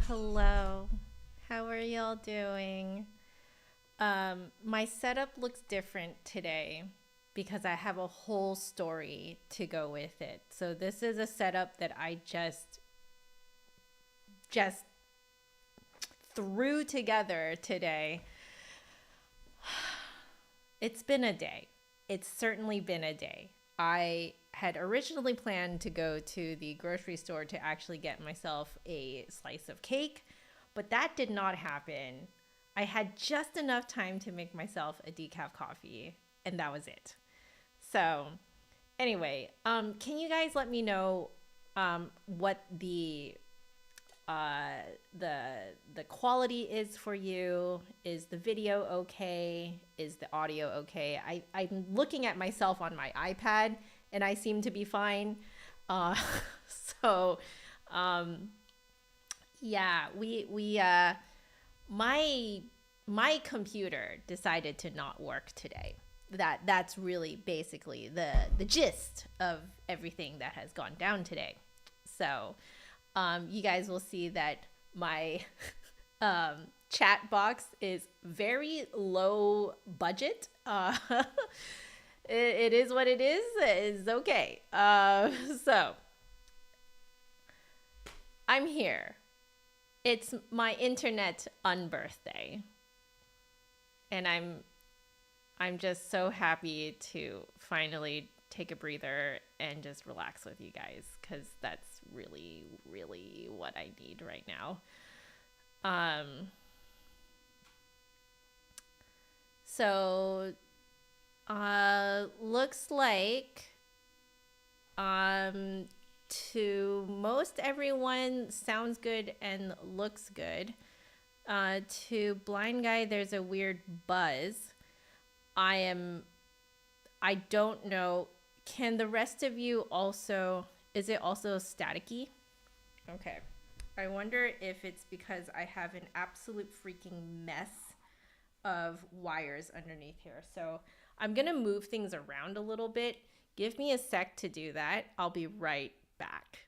Hello. How are y'all doing? My setup looks different today because I have a whole story to go with it. So this is a setup that I just threw together today. It's been a day. It's certainly been a day. I had originally planned to go to the grocery store to actually get myself a slice of cake, but that did not happen. I had just enough time to make myself a decaf coffee, and that was it. So, anyway, can you guys let me know what uh, the the quality is for you? Is the video okay? Is the audio okay? I'm looking at myself on my iPad and I seem to be fine. Uh, so um, yeah, my my computer decided to not work today. That's really basically the gist of everything that has gone down today. So you guys will see that my chat box is very low budget. It is what it is. It's okay. So I'm here. It's my internet unbirthday, and I'm just so happy to finally take a breather and just relax with you guys, because that's really what I need right now. So looks like to most everyone sounds good and looks good. To blind guy, there's a weird buzz. I don't know. Can the rest of you also, is it also staticky? Okay. I wonder if it's because I have an absolute freaking mess of wires underneath here. So I'm going to move things around a little bit. Give me a sec to do that. I'll be right back.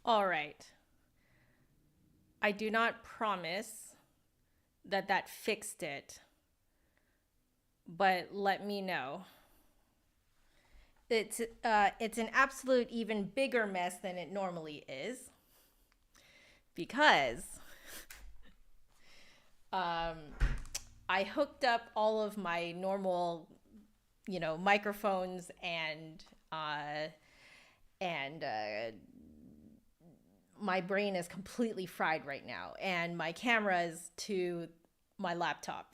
All right. I do not promise that that fixed it, but let me know. It's an absolute even bigger mess than it normally is, because um, I hooked up all of my normal, microphones and my brain is completely fried right now, and my camera is to my laptop.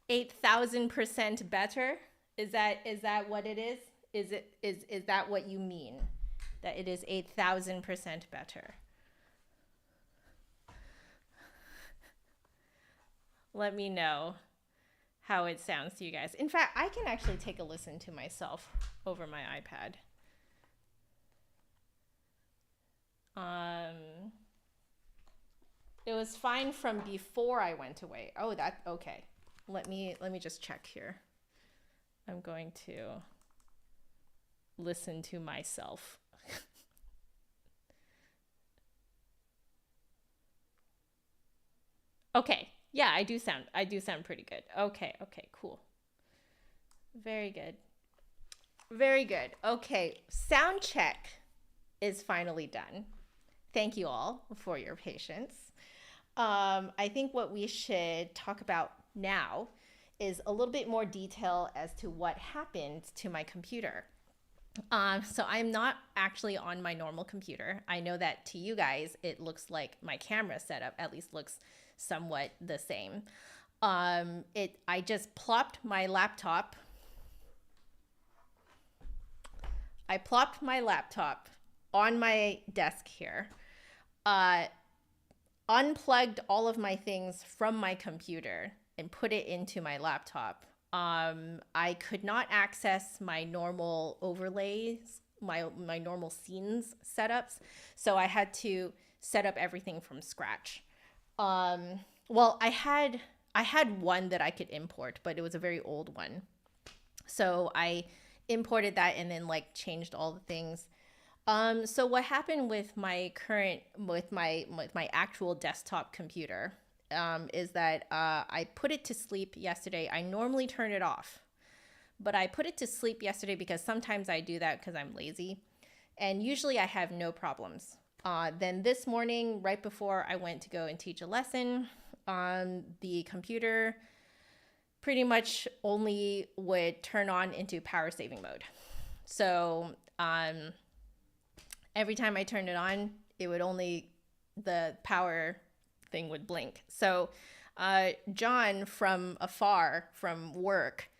8,000% better? Is that what it is? Is that what you mean? That it is 8,000% better? Let me know how it sounds to you guys. In fact, I can actually take a listen to myself over my iPad. It was fine from before I went away. Oh, that okay. Let me just check here. I'm going to listen to myself. Okay. Yeah, I do sound pretty good. Okay, cool. Very good. Very good. Okay, sound check is finally done. Thank you all for your patience. I think what we should talk about now is a little bit more detail as to what happened to my computer. So I'm not actually on my normal computer. I know that to you guys, it looks like my camera setup at least looks somewhat the same. I just plopped my laptop. I plopped my laptop on my desk here, unplugged all of my things from my computer and put it into my laptop. I could not access my normal overlays, my normal scenes setups, so I had to set up everything from scratch. Well, I had one that I could import, but it was a very old one, so I imported that and then like changed all the things. So what happened with my actual desktop computer is that I put it to sleep yesterday. I normally turn it off, but I put it to sleep yesterday because sometimes I do that because I'm lazy, and usually I have no problems. Then this morning, right before I went to go and teach a lesson, the computer pretty much only would turn on into power saving mode. So every time I turned it on, it would only, the power thing would blink. So John from afar from work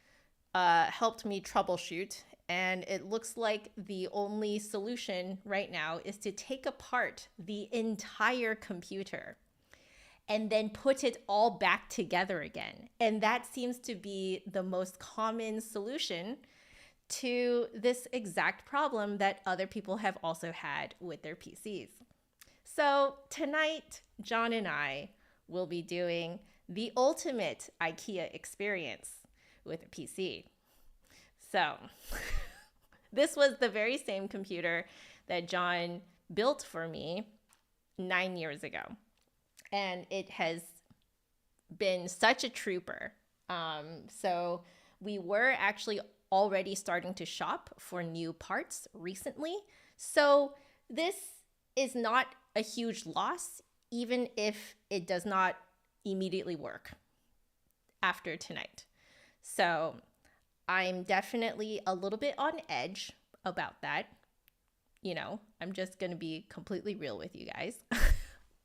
helped me troubleshoot, and it looks like the only solution right now is to take apart the entire computer and then put it all back together again. And that seems to be the most common solution to this exact problem that other people have also had with their PCs. So tonight, John and I will be doing the ultimate IKEA experience with a PC. So this was the very same computer that John built for me 9 years ago. And it has been such a trooper. So we were actually already starting to shop for new parts recently. So this is not a huge loss, even if it does not immediately work after tonight. So I'm definitely a little bit on edge about that. You know, I'm just going to be completely real with you guys.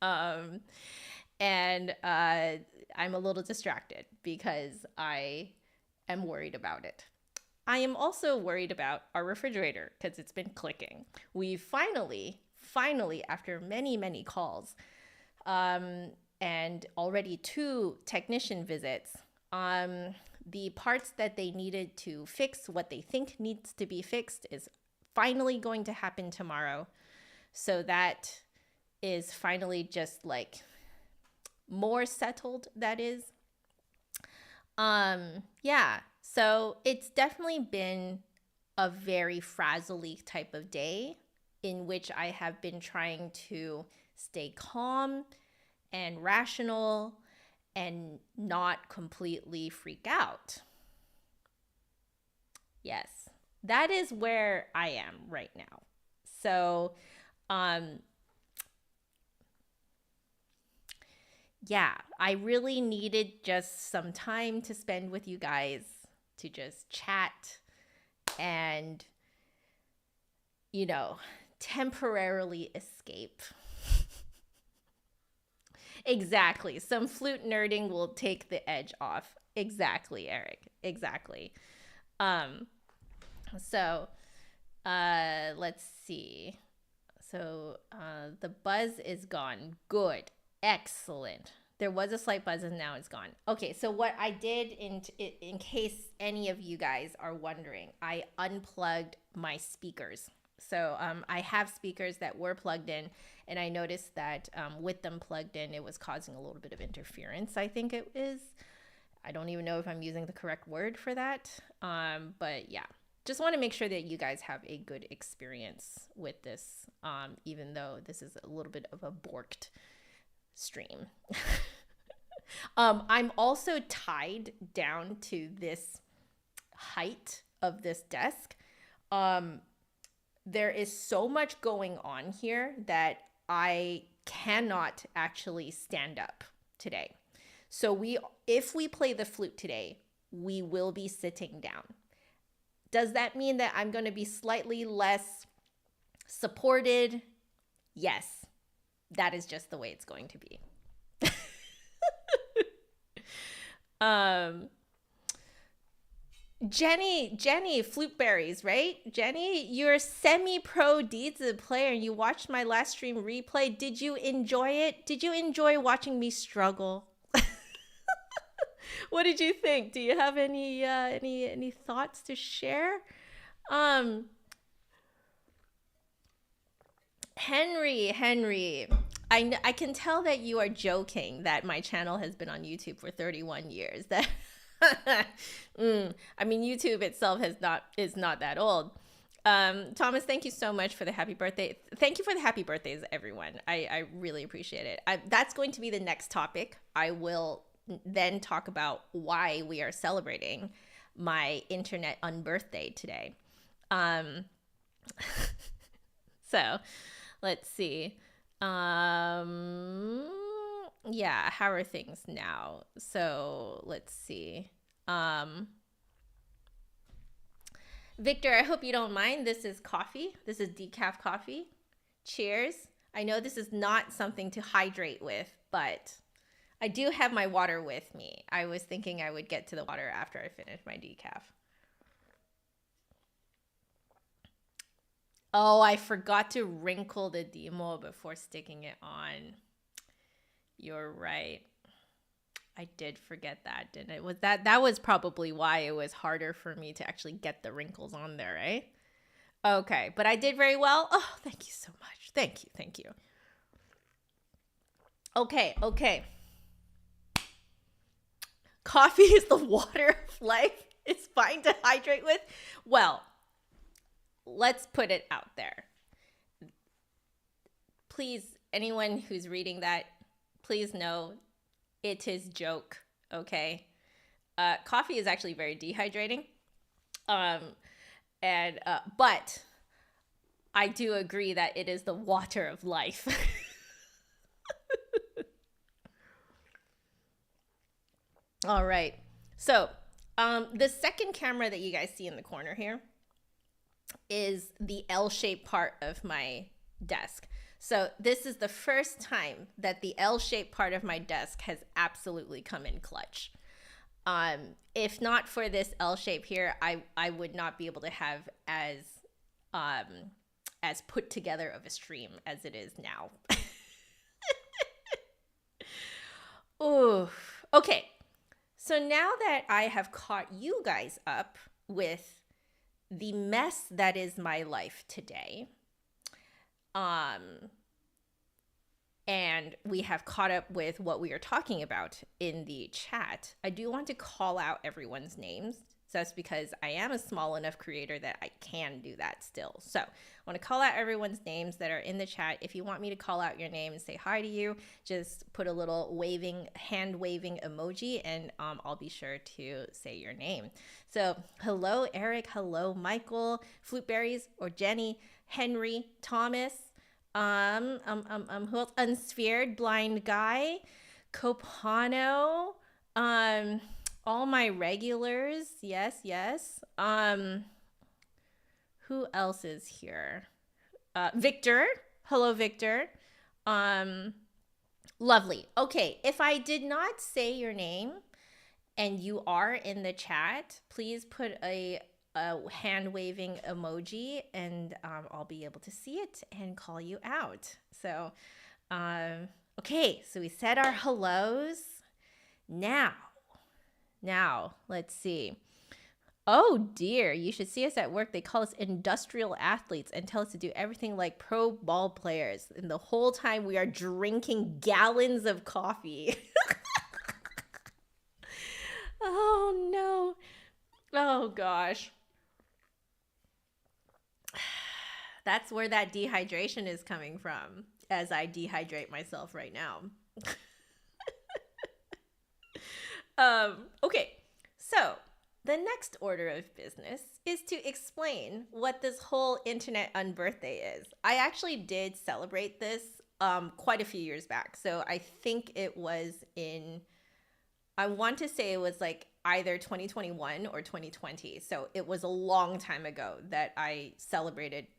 And I'm a little distracted because I am worried about it. I am also worried about our refrigerator because it's been clicking. We finally, after many calls, and already 2 technician visits, the parts that they needed to fix, what they think needs to be fixed, is finally going to happen tomorrow. So that is finally just like more settled, that is. Yeah, so it's definitely been a very frazzly type of day in which I have been trying to stay calm and rational and not completely freak out. Yes, that is where I am right now. So, yeah, I really needed just some time to spend with you guys to just chat and, you know, temporarily escape. Exactly. Some flute nerding will take the edge off. Exactly, Eric. Exactly. Um, so let's see. So the buzz is gone. Good. Excellent. There was a slight buzz and now it's gone. Okay, so what I did in case any of you guys are wondering, I unplugged my speakers. So I have speakers that were plugged in, and I noticed that with them plugged in, it was causing a little bit of interference, I think it is. I don't even know if I'm using the correct word for that. But yeah, just want to make sure that you guys have a good experience with this, even though this is a little bit of a borked stream. I'm also tied down to this height of this desk. There is so much going on here that I cannot actually stand up today. So if we play the flute today, we will be sitting down. Does that mean that I'm going to be slightly less supported? Yes, that is just the way it's going to be. Jenny, flute berries, right? Jenny, you're a semi-pro Dizi player and you watched my last stream replay. Did you enjoy it? Did you enjoy watching me struggle? What did you think? Do you have any thoughts to share? Henry, I can tell that you are joking that my channel has been on YouTube for 31 years. That I mean, YouTube itself is not that old. Thomas, thank you so much for the happy birthday. Thank you for the happy birthdays, everyone. I really appreciate it. That's going to be the next topic. I will then talk about why we are celebrating my internet unbirthday today. So let's see. Yeah, how are things now? So let's see. Victor, I hope you don't mind. This is coffee. This is decaf coffee. Cheers. I know this is not something to hydrate with, but I do have my water with me. I was thinking I would get to the water after I finish my decaf. Oh, I forgot to wrinkle the demo before sticking it on. You're right. I did forget that, didn't it? That was probably why it was harder for me to actually get the wrinkles on there, right? Okay, but I did very well. Oh, thank you so much. Thank you. Okay. Coffee is the water of life. It's fine to hydrate with. Well, let's put it out there. Please, anyone who's reading that, please know it is joke, okay? Coffee is actually very dehydrating. But I do agree that it is the water of life. All right. So the second camera that you guys see in the corner here is the L-shaped part of my desk. So this is the first time that the L-shaped part of my desk has absolutely come in clutch. If not for this L shape here, I would not be able to have as put together of a stream as it is now. Ooh. Okay. So now that I have caught you guys up with the mess that is my life today, and we have caught up with what we are talking about in the chat, I do want to call out everyone's names. So that's because I am a small enough creator that I can do that still. So I want to call out everyone's names that are in the chat. If you want me to call out your name and say hi to you, just put a little hand waving emoji, and I'll be sure to say your name. So hello, Eric. Hello, Michael, Fluteberries or Jenny, Henry, Thomas, who else? Unsphered, Blind Guy, Copano, all my regulars. Yes. Who else is here? Victor. Hello, Victor. Lovely. Okay, if I did not say your name and you are in the chat, please put a hand waving emoji, and I'll be able to see it and call you out. So, okay, so we said our hellos. Now, let's see. Oh dear, you should see us at work. They call us industrial athletes and tell us to do everything like pro ball players. And the whole time we are drinking gallons of coffee. Oh no. Oh gosh. That's where that dehydration is coming from, as I dehydrate myself right now. Okay, so the next order of business is to explain what this whole internet unbirthday is. I actually did celebrate this quite a few years back. So I think it was I want to say it was like either 2021 or 2020. So it was a long time ago that I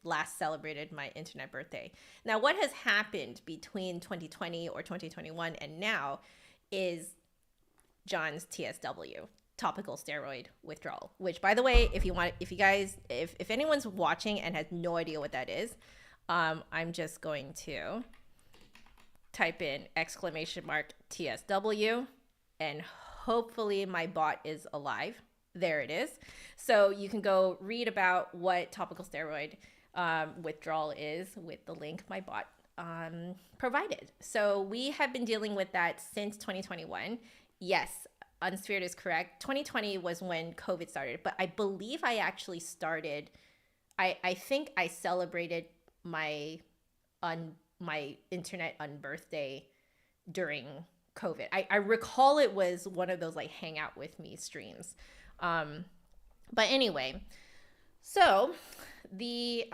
last celebrated my internet birthday. Now, what has happened between 2020 or 2021 and now is John's TSW, topical steroid withdrawal, which, by the way, if anyone's watching and has no idea what that is, I'm just going to type in !TSW, and hopefully my bot is alive. There it is. So you can go read about what topical steroid withdrawal is with the link my bot provided. So we have been dealing with that since 2021. Yes, Unsphered is correct. 2020 was when COVID started, but I believe I actually started, I think I celebrated my internet unbirthday during COVID. I recall it was one of those like hang out with me streams. But anyway, so the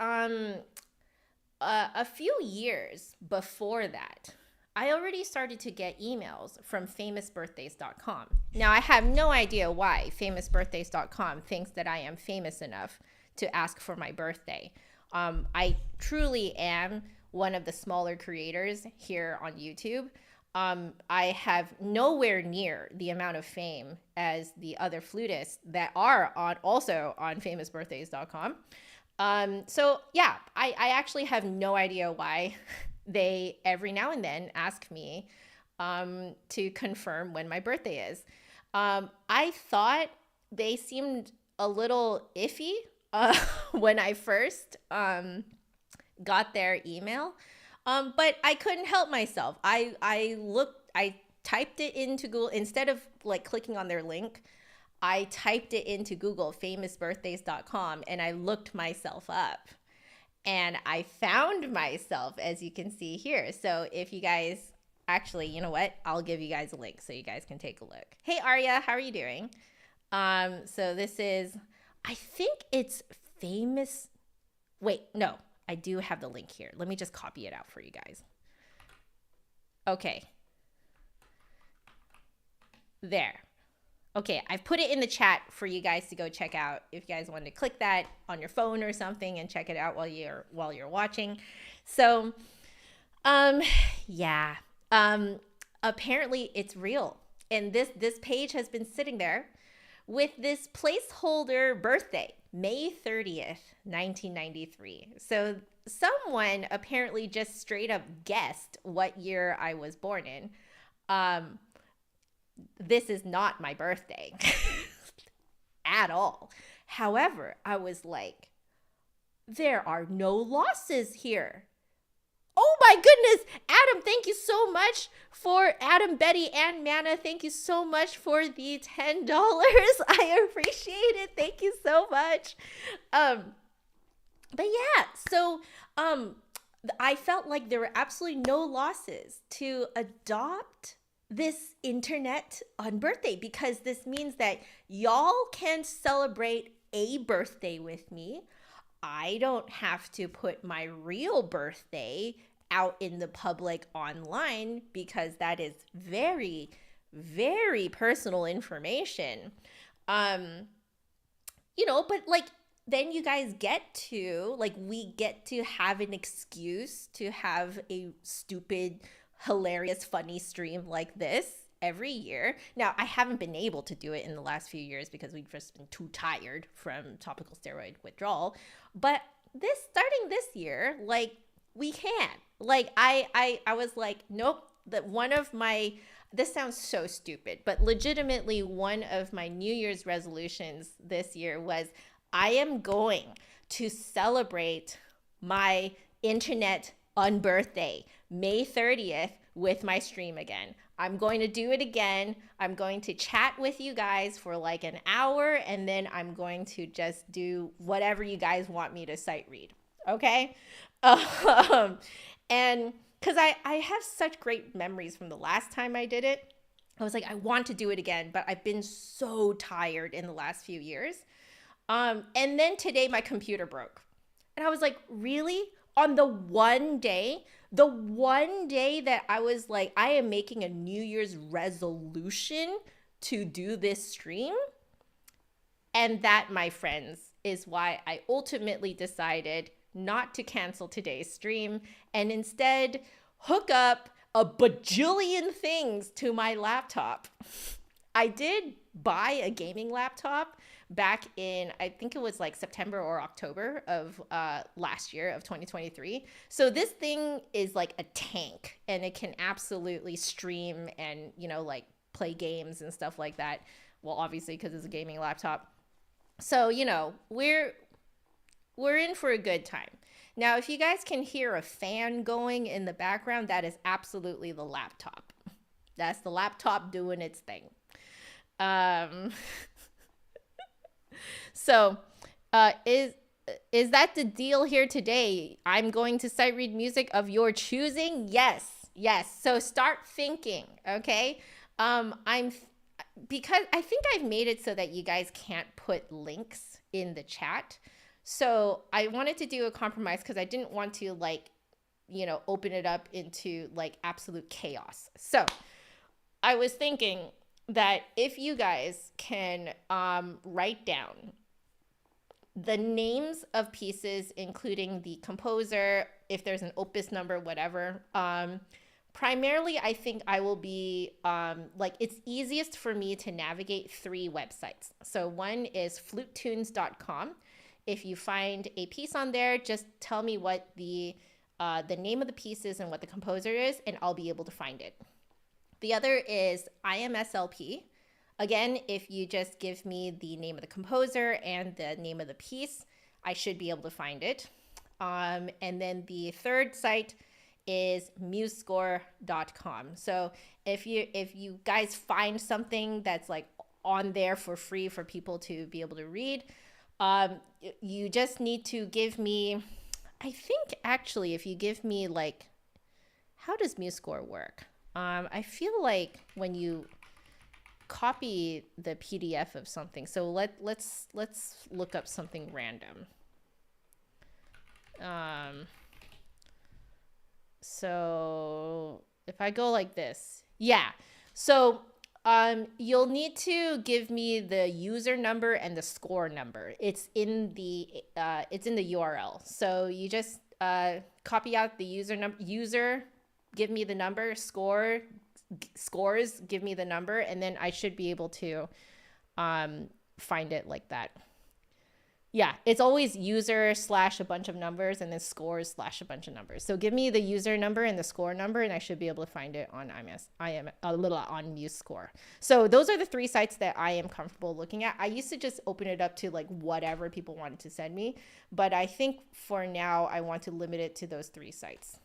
a few years before that, I already started to get emails from famousbirthdays.com. Now, I have no idea why famousbirthdays.com thinks that I am famous enough to ask for my birthday. I truly am one of the smaller creators here on YouTube. I have nowhere near the amount of fame as the other flutists that are also on famousbirthdays.com. So yeah, I actually have no idea why they every now and then ask me to confirm when my birthday is. I thought they seemed a little iffy when I first got their email, but I couldn't help myself. I typed it into Google instead of like clicking on their link. I typed it into Google, famousbirthdays.com, and I looked myself up. And I found myself, as you can see here. So if you guys, actually, you know what? I'll give you guys a link so you guys can take a look. Hey, Arya, how are you doing? So this is, I think it's famous. Wait, no, I do have the link here. Let me just copy it out for you guys. Okay. There. Okay, I've put it in the chat for you guys to go check out if you guys want to click that on your phone or something and check it out while you're watching. So, yeah. Apparently it's real. And this page has been sitting there with this placeholder birthday, May 30th, 1993. So someone apparently just straight up guessed what year I was born in. This is not my birthday at all. However, I was like, there are no losses here. Oh my goodness, Adam, thank you so much for Adam, Betty, and Manna. Thank you so much for the $10. I appreciate it. Thank you so much. But yeah, so I felt like there were absolutely no losses to adopt this internet on birthday, because this means that y'all can celebrate a birthday with me. I don't have to put my real birthday out in the public online, because that is very, very personal information. But like then you guys get to, like, we get to have an excuse to have a stupid, hilarious, funny stream like this every year. Now, I haven't been able to do it in the last few years because we've just been too tired from topical steroid withdrawal. But starting this year, like, we can. Like, I was like, nope, that one of my, this sounds so stupid, but legitimately one of my New Year's resolutions this year was, I am going to celebrate my internet unbirthday, May 30th, with my stream again. I'm going to do it again. I'm going to chat with you guys for like an hour, and then I'm going to just do whatever you guys want me to sight read. Okay? And because I have such great memories from the last time I did it. I was like, I want to do it again, but I've been so tired in the last few years. And then today my computer broke. And I was like, really? On the one day that I was like, I am making a New Year's resolution to do this stream. And that, my friends, is why I ultimately decided not to cancel today's stream and instead hook up a bajillion things to my laptop. I did buy a gaming laptop back in, I think it was like September or October of last year of 2023. So this thing is like a tank, and it can absolutely stream and, you know, like play games and stuff like that. Well, obviously, because it's a gaming laptop. So, you know, we're in for a good time. Now, if you guys can hear a fan going in the background, that is absolutely the laptop. That's the laptop doing its thing. So, is that the deal here today? I'm going to sight read music of your choosing. Yes. So start thinking. Okay. Because I think I've made it so that you guys can't put links in the chat. So I wanted to do a compromise because I didn't want to, like, you know, open it up into like absolute chaos. So I was thinking that if you guys can write down the names of pieces, including the composer, if there's an opus number, whatever. Primarily, I think I will be, like, it's easiest for me to navigate 3 websites. So one is flutetunes.com. If you find a piece on there, just tell me what the name of the piece is and what the composer is, and I'll be able to find it. The other is IMSLP. Again, if you just give me the name of the composer and the name of the piece, I should be able to find it. And then the third site is musescore.com. So if you guys find something that's like on there for free for people to be able to read, you just need to give me, I think actually if you give me like, how does MuseScore work? I feel like when you copy the PDF of something, so let's look up something random. So if I go like this, yeah. So you'll need to give me the user number and the score number. It's in the URL. So you just copy out the user number. User, give me the number. Scores, give me the number, and then I should be able to find it like that. Yeah, it's always user / a bunch of numbers and then scores / a bunch of numbers. So give me the user number and the score number, and I should be able to find it on on MuseScore. So those are the 3 sites that I am comfortable looking at. I used to just open it up to like whatever people wanted to send me, but I think for now I want to limit it to those 3 sites.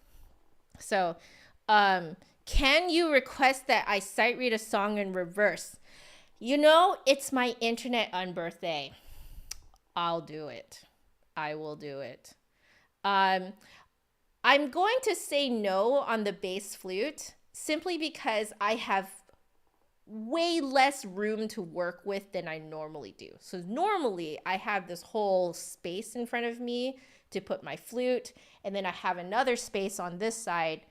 So can you request that I sight read a song in reverse? You know, it's my internet unbirthday. I'll do it. I will do it. I'm going to say no on the bass flute simply because I have way less room to work with than I normally do. So normally I have this whole space in front of me to put my flute, and then I have another space on this side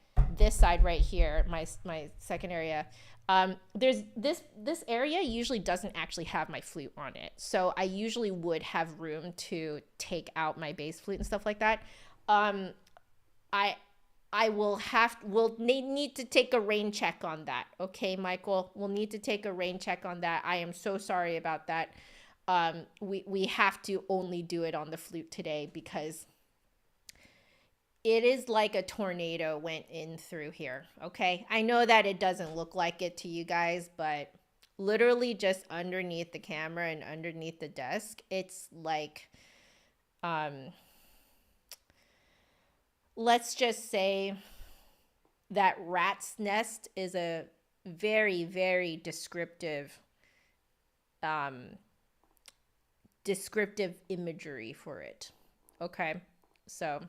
right here, my second area, There's this area usually doesn't actually have my flute on it, so I usually would have room to take out my bass flute and stuff like that. I we'll need to take a rain check on that. Okay, Michael, we'll need to take a rain check on that. I am so sorry about that. We have to only do it on the flute today because it is like a tornado went in through here. Okay, I know that it doesn't look like it to you guys, but literally just underneath the camera and underneath the desk, it's like, let's just say that rat's nest is a very, very descriptive imagery for it. Okay, so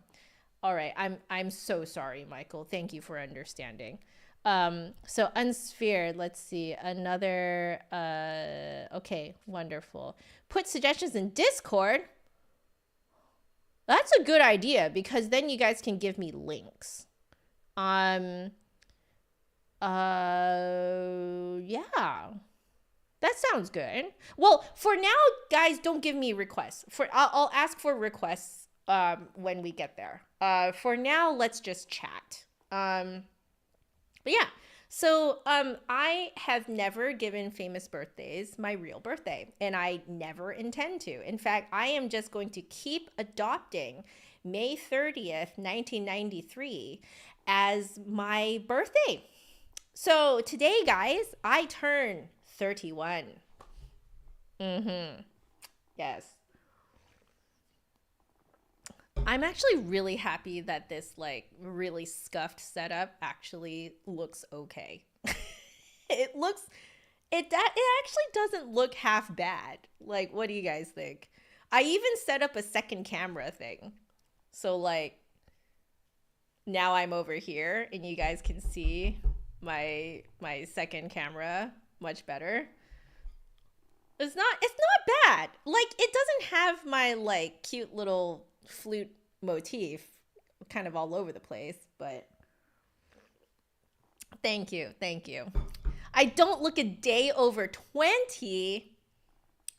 all right, I'm so sorry, Michael. Thank you for understanding. So unsphere, let's see, another, okay, wonderful. Put suggestions in Discord. That's a good idea because then you guys can give me links. Yeah. That sounds good. Well, for now, guys, don't give me requests. I'll ask for requests when we get there. For now, let's just chat. But yeah. So I have never given famous birthdays my real birthday, and I never intend to. In fact, I am just going to keep adopting May 30th, 1993 as my birthday. So today, guys, I turn 31. Yes. I'm actually really happy that this like really scuffed setup actually looks okay. it actually doesn't look half bad. Like, what do you guys think? I even set up a second camera thing. So like now I'm over here and you guys can see my second camera much better. It's not bad. Like, it doesn't have my like cute little flute motif kind of all over the place, but thank you. I don't look a day over 20.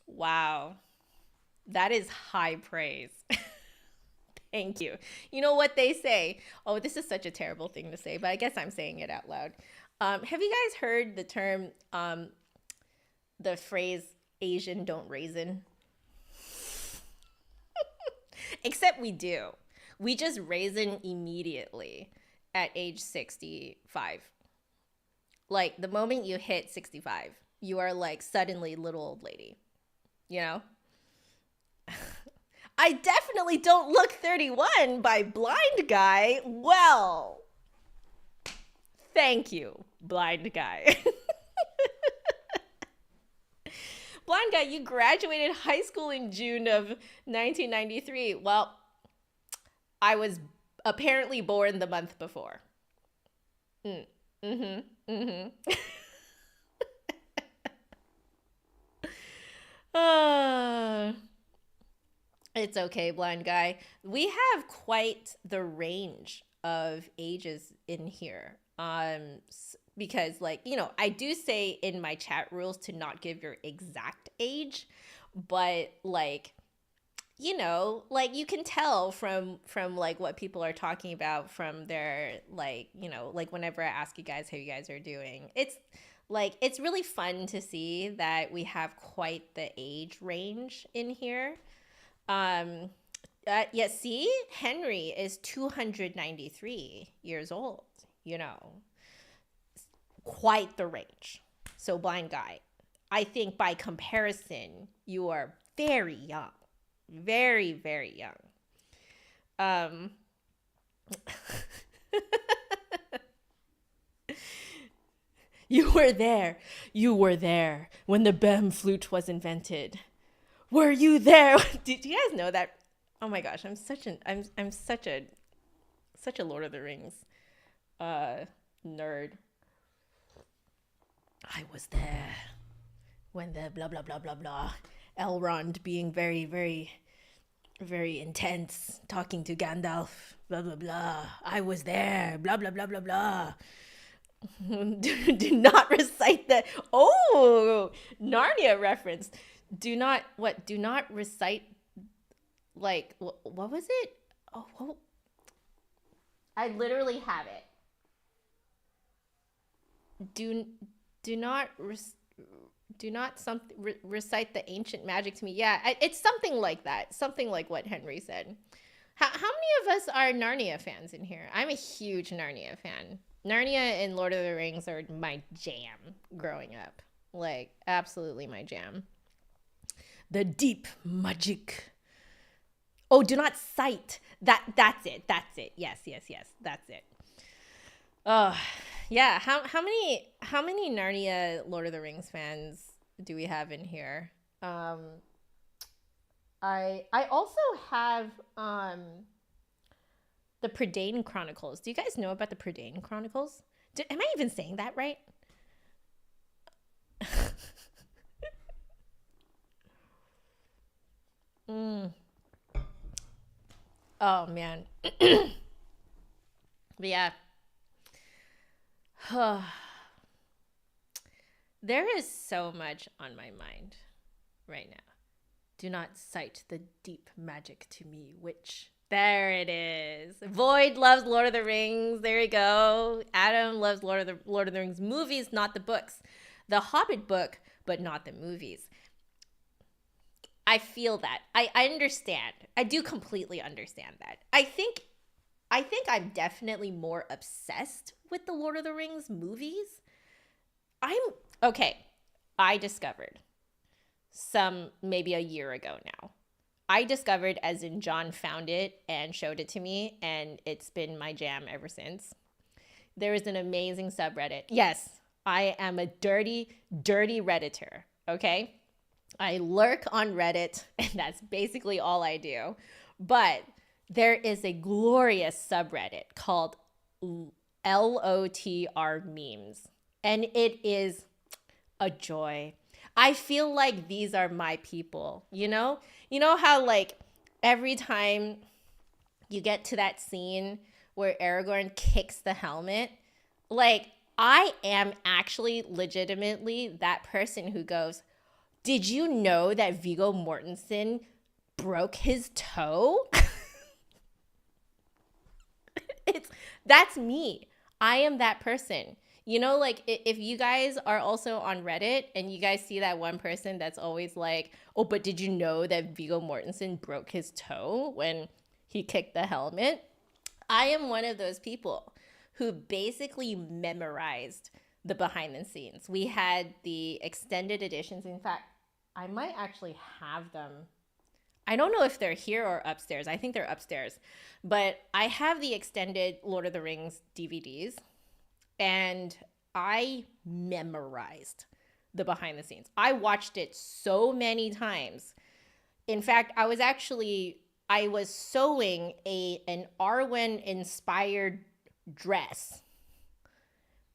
Wow, that is high praise. Thank you. You know what they say? Oh, this is such a terrible thing to say, but I guess I'm saying it out loud. Have you guys heard the term, the phrase Asian don't raisin? Except we do. We just raisin immediately at age 65. Like, the moment you hit 65, you are like suddenly little old lady, you know? I definitely don't look 31 by Blind Guy. Well, thank you, Blind Guy. Blind Guy, you graduated high school in June of 1993. Well, I was apparently born the month before. It's okay, Blind Guy. We have quite the range of ages in here. Because, like, you know, I do say in my chat rules to not give your exact age, but like, you know, like, you can tell from like what people are talking about from their, like, you know, like whenever I ask you guys how you guys are doing, it's like, it's really fun to see that we have quite the age range in here. Yeah, see, Henry is 293 years old, you know, quite the range. So, Blind Guy, I think by comparison, you are very young, very, very young. You were there when the BEM flute was invented. Were you there? Did you guys know that? Oh my gosh, I'm such a Lord of the Rings nerd. I was there when the blah blah blah blah blah, Elrond being very, very, very intense, talking to Gandalf, blah blah blah. I was there, blah blah blah blah blah. do not recite the Narnia reference. Do not recite, like, what was it? I literally have it. Do not recite the ancient magic to me. Yeah, it's something like that. Something like what Henry said. How many of us are Narnia fans in here? I'm a huge Narnia fan. Narnia and Lord of the Rings are my jam growing up. Like, absolutely my jam. The deep magic. Oh, do not cite. That's it. Yes. That's it. Oh, yeah. How many Narnia Lord of the Rings fans do we have in here? I also have the Prydain Chronicles. Do you guys know about the Prydain Chronicles? Am I even saying that right? Oh man. But yeah. There is so much on my mind right now. Do not cite the deep magic to me, witch. There it is. Void loves Lord of the Rings. There you go. Adam loves Lord of the Rings movies, not the books. The Hobbit book, but not the movies. I feel that. I understand. I do completely understand that. I think I'm definitely more obsessed with the Lord of the Rings movies. I discovered maybe a year ago now. I discovered, as in John found it and showed it to me, and it's been my jam ever since. There is an amazing subreddit. Yes, I am a dirty, dirty Redditor, okay? I lurk on Reddit, and that's basically all I do. But there is a glorious subreddit called LOTR memes, and it is a joy. I feel like these are my people, you know? You know how, like, every time you get to that scene where Aragorn kicks the helmet, like, I am actually legitimately that person who goes, did you know that Viggo Mortensen broke his toe? That's me. I am that person. You know, like, if you guys are also on Reddit and you guys see that one person that's always like, oh, but did you know that Viggo Mortensen broke his toe when he kicked the helmet? I am one of those people who basically memorized the behind the scenes. We had the extended editions. In fact, I might actually have them. I don't know if they're here or upstairs. I think they're upstairs. But I have the extended Lord of the Rings DVDs. And I memorized the behind the scenes. I watched it so many times. In fact, I was sewing an Arwen inspired dress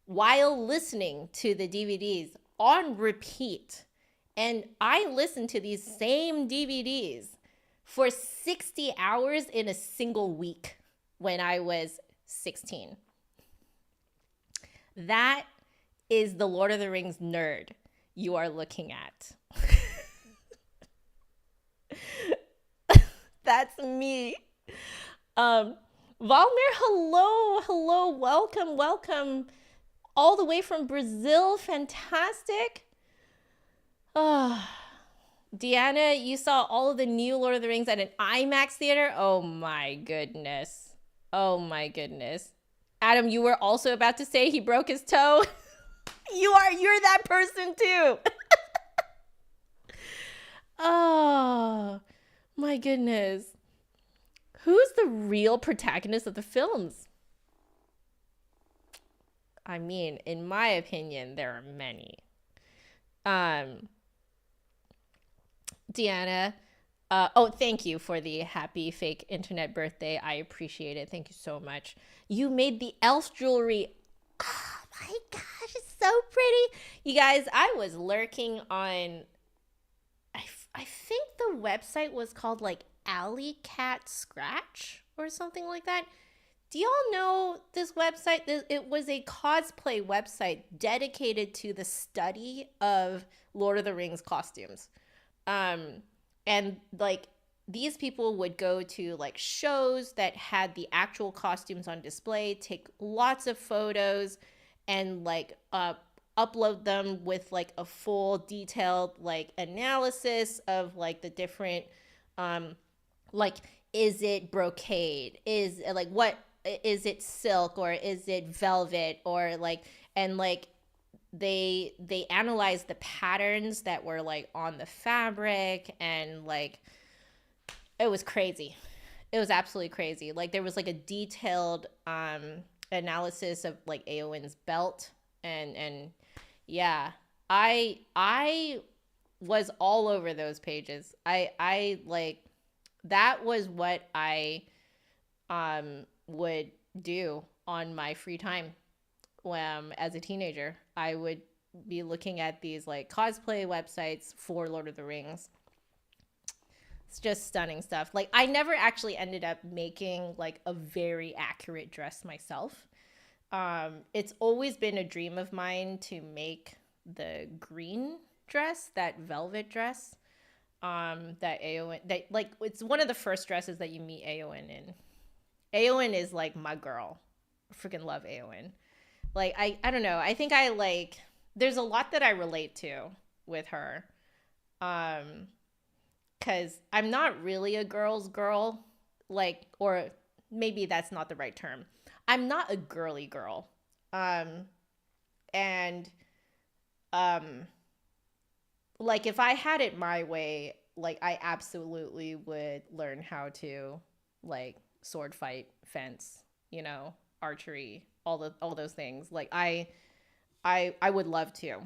while listening to the DVDs on repeat. And I listened to these same DVDs for 60 hours in a single week when I was 16. That is the Lord of the Rings nerd you are looking at. That's me. Valmir, hello, welcome. All the way from Brazil, fantastic. Deanna, you saw all of the new Lord of the Rings at an IMAX theater? Oh my goodness. Adam, you were also about to say he broke his toe. You're that person too. Oh my goodness. Who's the real protagonist of the films? I mean, in my opinion, there are many. Deanna, thank you for the happy fake internet birthday. I appreciate it. Thank you so much. You made the elf jewelry. Oh my gosh, it's so pretty. You guys, I was lurking on, I think the website was called like Alley Cat Scratch or something like that. Do y'all know this website? It was a cosplay website dedicated to the study of Lord of the Rings costumes. Um, and like these people would go to like shows that had the actual costumes on display, take lots of photos, and like upload them with like a full detailed like analysis of like the different like, is it brocade, is like, what is it, silk, or is it velvet, or like, and like they analyzed the patterns that were like on the fabric, and like it was crazy. It was absolutely crazy. Like there was like a detailed analysis of like Eowyn's belt, and yeah, I was all over those pages. I like, that was what I would do on my free time as a teenager. I would be looking at these like cosplay websites for Lord of the Rings. It's just stunning stuff. Like I never actually ended up making like a very accurate dress myself. It's always been a dream of mine to make the green dress, that velvet dress. That Eowyn, that like, it's one of the first dresses that you meet Eowyn in. Eowyn is like my girl. I freaking love Eowyn. Like I don't know. I think I like, there's a lot that I relate to with her. Cause I'm not really a girl's girl, like, or maybe that's not the right term. I'm not a girly girl. And like if I had it my way, like I absolutely would learn how to like sword fight, fence, archery, all those things. Like I would love to.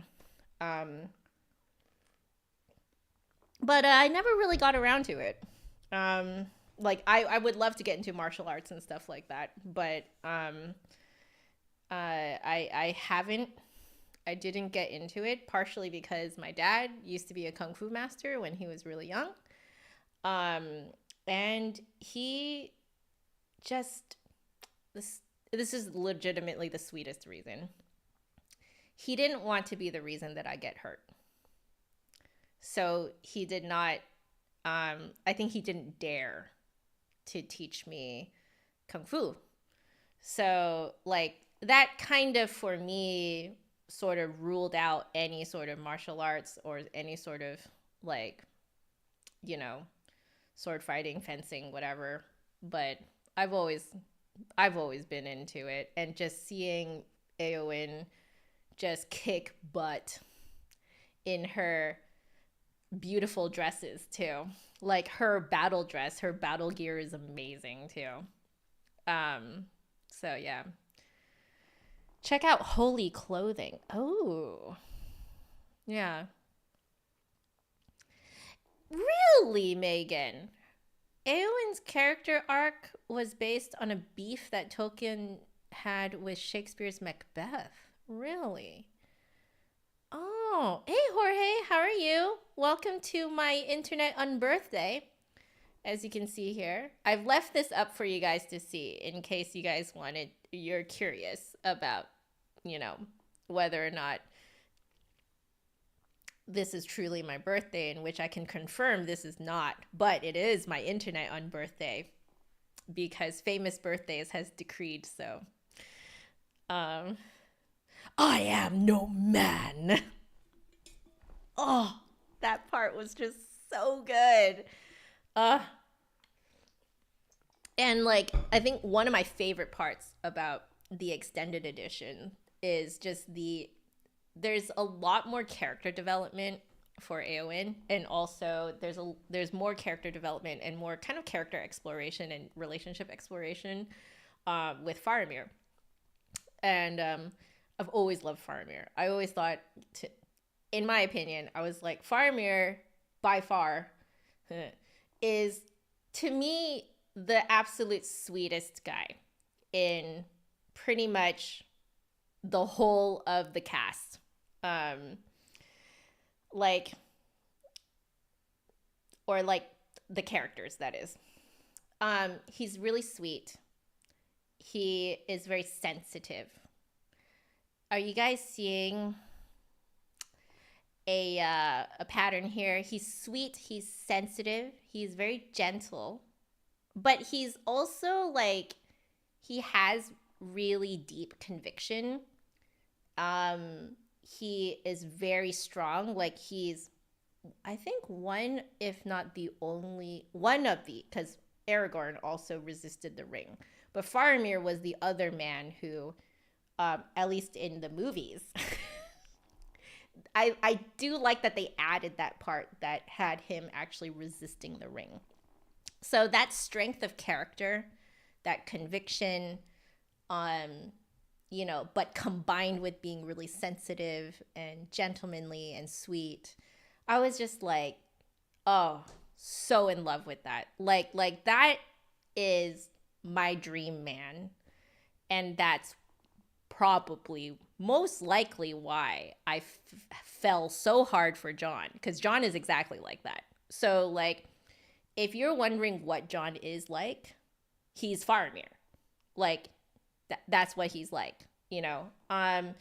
But I never really got around to it. Like I would love to get into martial arts and stuff like that, but I haven't. I didn't get into it, partially because my dad used to be a kung fu master when he was really young. And he just, this is legitimately the sweetest reason. He didn't want to be the reason that I get hurt. So he did not, I think he didn't dare to teach me kung fu. So like that kind of, for me, sort of ruled out any sort of martial arts or any sort of like, sword fighting, fencing, whatever. But I've always been into it, and just seeing Eowyn just kick butt in her beautiful dresses too. Like her battle dress, her battle gear is amazing too. So yeah. Check out Holy Clothing. Oh. Yeah. Really, Megan? Eowyn's character arc was based on a beef that Tolkien had with Shakespeare's Macbeth. Really? Oh, hey Jorge, how are you? Welcome to my internet unbirthday. As you can see here, I've left this up for you guys to see in case you're curious about, whether or not this is truly my birthday, in which I can confirm this is not, but it is my internet unbirthday because Famous Birthdays has decreed so. I am no man. Oh, that part was just so good. And like, I think one of my favorite parts about the extended edition is just there's a lot more character development for Eowyn, and also there's more character development and more kind of character exploration and relationship exploration with Faramir. And I've always loved Faramir. I always thought, in my opinion, I was like, Faramir by far is, to me, the absolute sweetest guy in pretty much the whole of the cast. Like the characters, that is. He's really sweet. he is very sensitive. Are you guys seeing a pattern here? He's sweet, he's sensitive, he's very gentle, but he's also like, he has really deep conviction. He is very strong. Like, he's, I think, one, if not the only one of the, because Aragorn also resisted the ring, but Faramir was the other man who, at least in the movies, I do like that they added that part that had him actually resisting the ring. So that strength of character, that conviction, but combined with being really sensitive and gentlemanly and sweet, I was just like, oh, so in love with that. Like that is my dream man. And that's probably most likely why I fell so hard for John, because John is exactly like that. So, like, if you're wondering what John is like, he's Faramir. Like, that's what he's like, and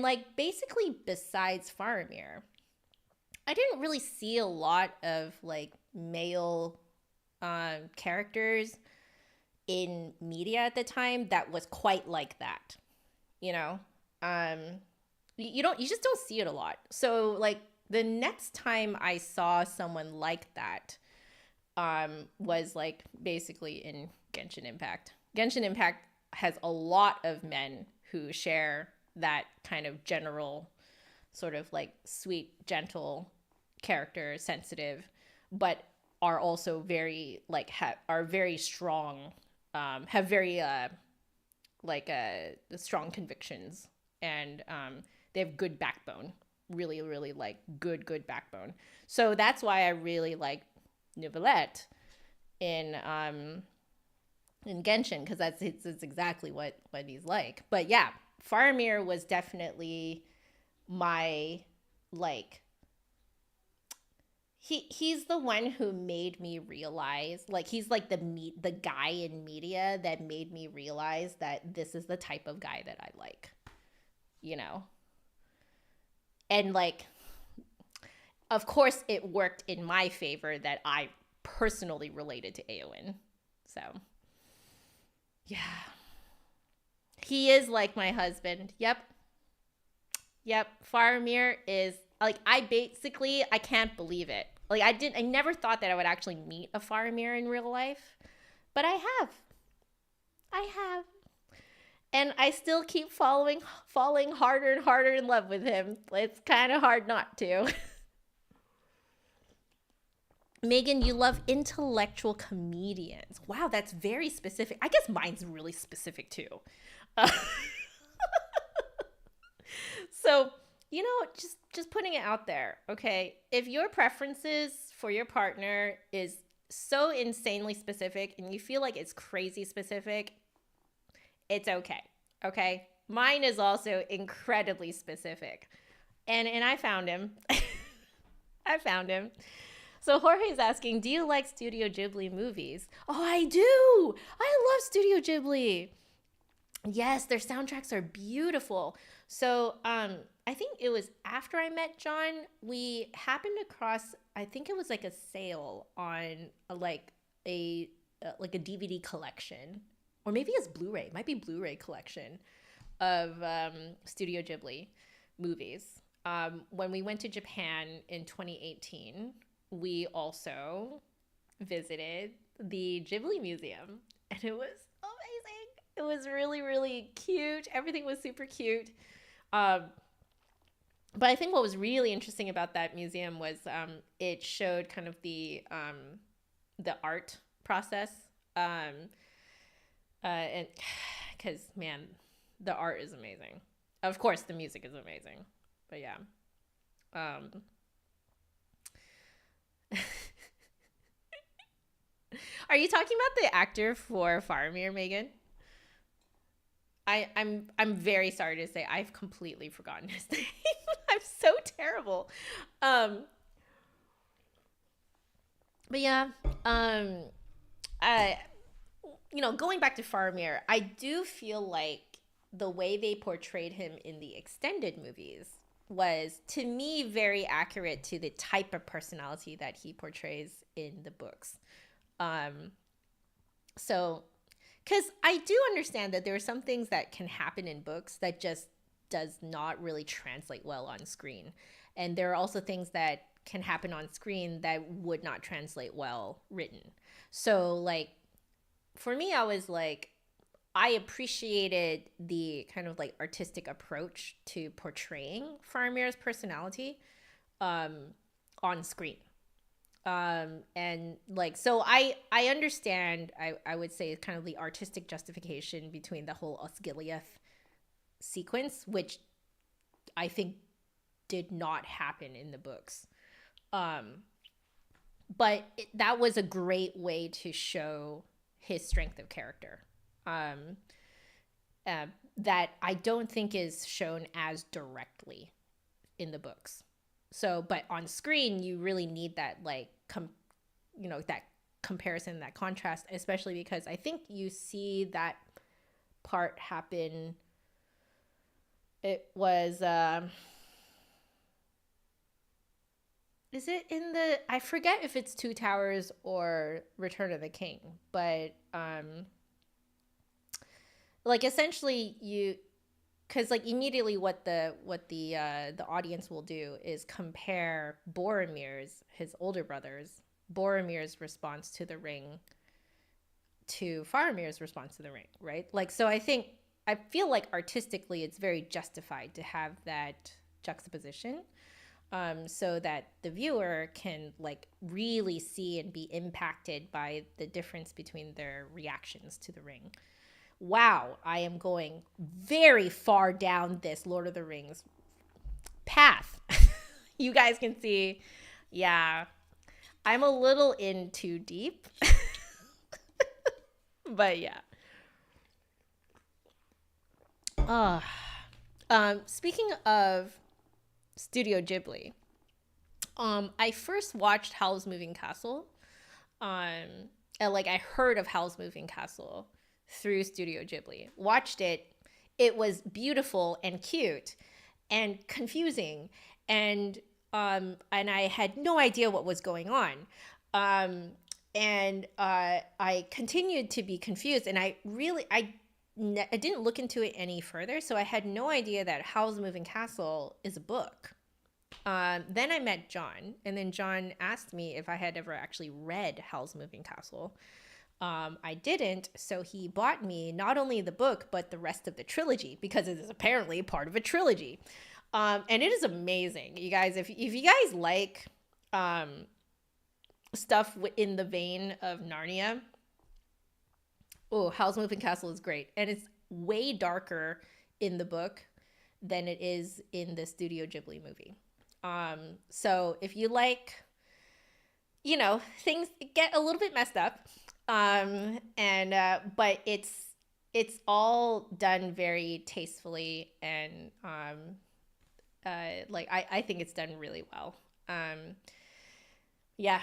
like, basically, besides Faramir, I didn't really see a lot of like male characters in media at the time that was quite like that. You just don't see it a lot. So like, the next time I saw someone like that was like basically in Genshin Impact. Genshin Impact has a lot of men who share that kind of general sort of like sweet, gentle character, sensitive, but are also very like are very strong, have very strong convictions, and they have good backbone, really, really like good backbone. So that's why I really like Neuvillette in Genshin, because it's exactly what he's like. But yeah, Faramir was definitely my like. He's the one who made me realize, like, he's like the guy in media that made me realize that this is the type of guy that I like, And like, of course, it worked in my favor that I personally related to Eowyn. So, yeah. He is like my husband. Yep. Faramir is like, I can't believe it. Like, I never thought that I would actually meet a Faramir in real life, but I have. And I still keep falling harder and harder in love with him. It's kind of hard not to. Megan, you love intellectual comedians. Wow, that's very specific. I guess mine's really specific too. So, just putting it out there, okay? If your preferences for your partner is so insanely specific and you feel like it's crazy specific, it's okay, okay? Mine is also incredibly specific. And I found him. I found him. So Jorge's asking, do you like Studio Ghibli movies? Oh, I do. I love Studio Ghibli. Yes, their soundtracks are beautiful. So I think it was after I met John, we happened across, I think it was like a sale on a DVD collection, or maybe it's Blu-ray. It might be Blu-ray collection of Studio Ghibli movies. When we went to Japan in 2018, we also visited the Ghibli Museum, and it was amazing. It was really, really cute. Everything was super cute. But I think what was really interesting about that museum was it showed kind of the art process, and because, man, the art is amazing. Of course, the music is amazing, but yeah. Are you talking about the actor for Faramir, Megan? I'm very sorry to say I've completely forgotten his name. I'm so terrible. But yeah, going back to Faramir, I do feel like the way they portrayed him in the extended movies was, to me, very accurate to the type of personality that he portrays in the books. So, because I do understand that there are some things that can happen in books that just does not really translate well on screen. And there are also things that can happen on screen that would not translate well written. So, like, for me, I was like, I appreciated the kind of like artistic approach to portraying Faramir's personality on screen. And like, so I understand, I would say, kind of the artistic justification between the whole Osgiliath sequence, which I think did not happen in the books. But that was a great way to show his strength of character. That I don't think is shown as directly in the books. So, but on screen, you really need that, like, that comparison, that contrast, especially because I think you see that part happen. It was, is it in the, I forget if it's Two Towers or Return of the King, but, like, essentially because like immediately what the audience will do is compare his older Boromir's response to the ring to Faramir's response to the ring, right? Like, so I feel like artistically it's very justified to have that juxtaposition, so that the viewer can like really see and be impacted by the difference between their reactions to the ring. Wow, I am going very far down this Lord of the Rings path. You guys can see, yeah, I'm a little in too deep. But yeah. Speaking of Studio Ghibli, I first watched Howl's Moving Castle. And like I heard of Howl's Moving Castle through Studio Ghibli. Watched it. It was beautiful and cute and confusing, and I had no idea what was going on. I continued to be confused, and I didn't look into it any further, so I had no idea that Howl's Moving Castle is a book. Then I met John, and then John asked me if I had ever actually read Howl's Moving Castle. I didn't, so he bought me not only the book, but the rest of the trilogy, because it is apparently part of a trilogy. And it is amazing. You guys, if you guys like stuff in the vein of Narnia, Howl's Moving Castle is great. And it's way darker in the book than it is in the Studio Ghibli movie. So if you like, things get a little bit messed up. But it's all done very tastefully, and like I think it's done really well. Yeah,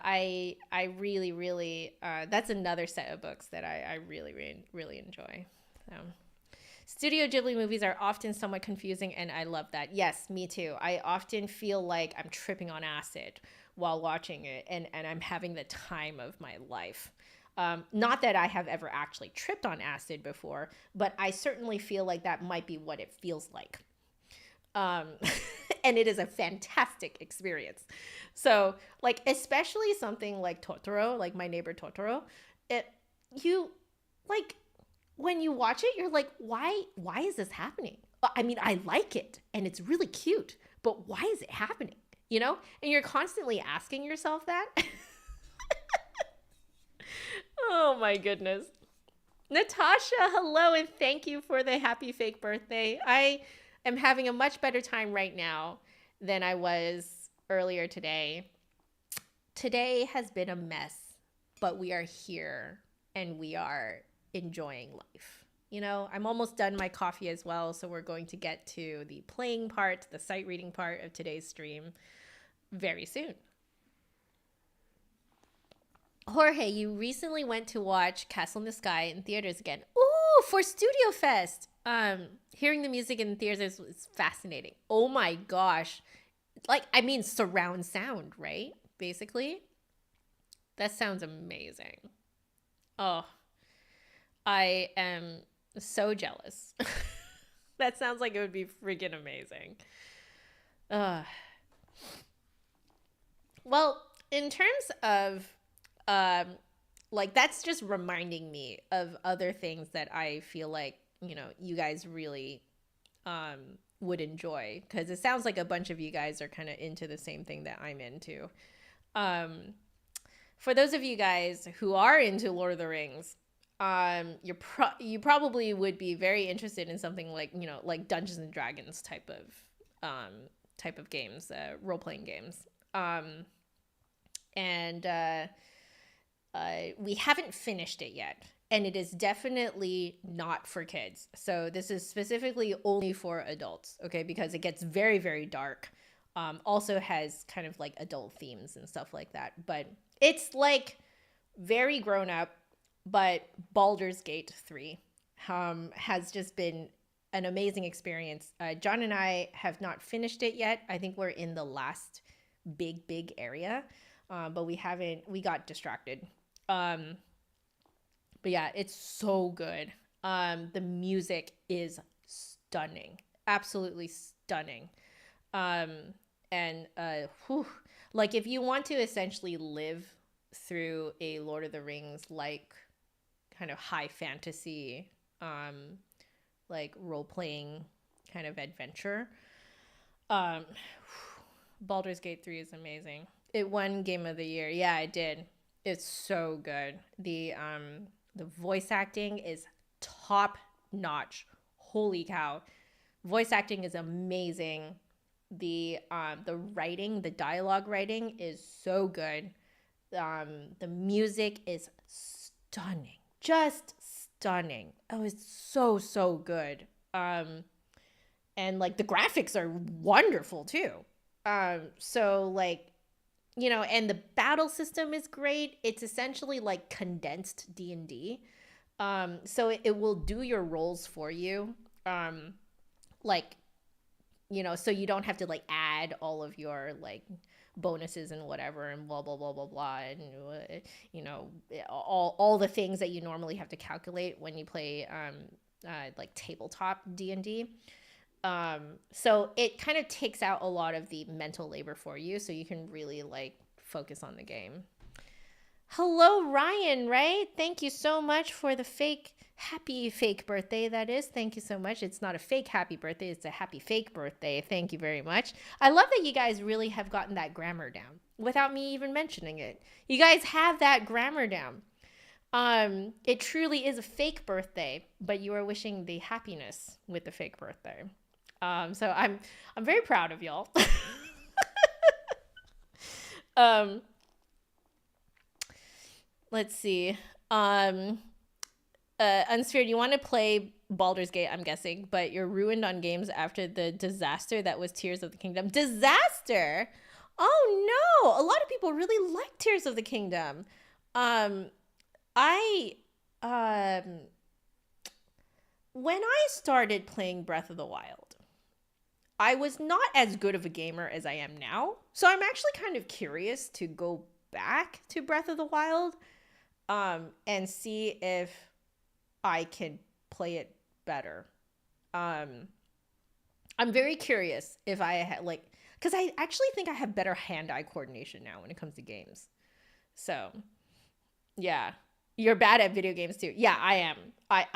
I really, really, that's another set of books that I really, really, really enjoy. So, Studio Ghibli movies are often somewhat confusing, and I love that. Yes, me too. I often feel like I'm tripping on acid while watching it, and I'm having the time of my life. Not that I have ever actually tripped on acid before, but I certainly feel like that might be what it feels like. And it is a fantastic experience. So, like, especially something like Totoro, like My Neighbor Totoro, when you watch it, you're like, why is this happening? I mean, I like it, and it's really cute, but why is it happening? And you're constantly asking yourself that. Oh my goodness. Natasha, hello, and thank you for the happy fake birthday. I am having a much better time right now than I was earlier today. Today has been a mess, but we are here and we are enjoying life. I'm almost done my coffee as well, so we're going to get to the playing part, the sight reading part of today's stream very soon. Jorge, you recently went to watch Castle in the Sky in theaters again. Ooh, for Studio Fest. Hearing the music in theaters is fascinating. Oh my gosh. Like, I mean, surround sound, right? Basically. That sounds amazing. Oh, I am so jealous. That sounds like it would be freaking amazing. Well, in terms of like, that's just reminding me of other things that I feel like, you know, you guys really would enjoy, because it sounds like a bunch of you guys are kind of into the same thing that I'm into. For those of you guys who are into Lord of the Rings, you probably would be very interested in something like, you know, like Dungeons and Dragons type of games, role-playing games. We haven't finished it yet, and it is definitely not for kids. So this is specifically only for adults, okay? Because it gets very, very dark. Also has kind of like adult themes and stuff like that. But it's like very grown up. But Baldur's Gate 3 has just been an amazing experience. John and I have not finished it yet. I think we're in the last big area. But we got distracted. But yeah, it's so good. The music is stunning, absolutely stunning. Like, if you want to essentially live through a Lord of the Rings, like, kind of high fantasy, like role-playing kind of adventure, Baldur's Gate 3 is amazing. It won Game of the Year. Yeah, it did. It's so good. The voice acting is top notch. Holy cow. Voice acting is amazing. The writing, the dialogue writing is so good. The music is stunning. Just stunning. Oh, it's so good. And like the graphics are wonderful too. So like, you know, and the battle system is great. It's essentially like condensed D&D. So it will do your roles for you. Like, you know, so you don't have to like add all of your like bonuses and whatever and blah blah blah blah blah, and you know, all the things that you normally have to calculate when you play like tabletop D&D. So it kind of takes out a lot of the mental labor for you, so you can really like focus on the game. Hello, Ryan, right? Thank you so much for the happy fake birthday, that is. Thank you so much. It's not a fake happy birthday, it's a happy fake birthday. Thank you very much. I love that you guys really have gotten that grammar down without me even mentioning it. You guys have that grammar down. It truly is a fake birthday, but you are wishing the happiness with the fake birthday. So I'm very proud of y'all. Let's see. Unsphered, you want to play Baldur's Gate, I'm guessing, but you're ruined on games after the disaster that was Tears of the Kingdom. Disaster? Oh no! A lot of people really like Tears of the Kingdom. When I started playing Breath of the Wild, I was not as good of a gamer as I am now. So I'm actually kind of curious to go back to Breath of the Wild and see if I can play it better. I'm very curious if I had like, because I actually think I have better hand-eye coordination now when it comes to games. So yeah, you're bad at video games too. Yeah, I am. I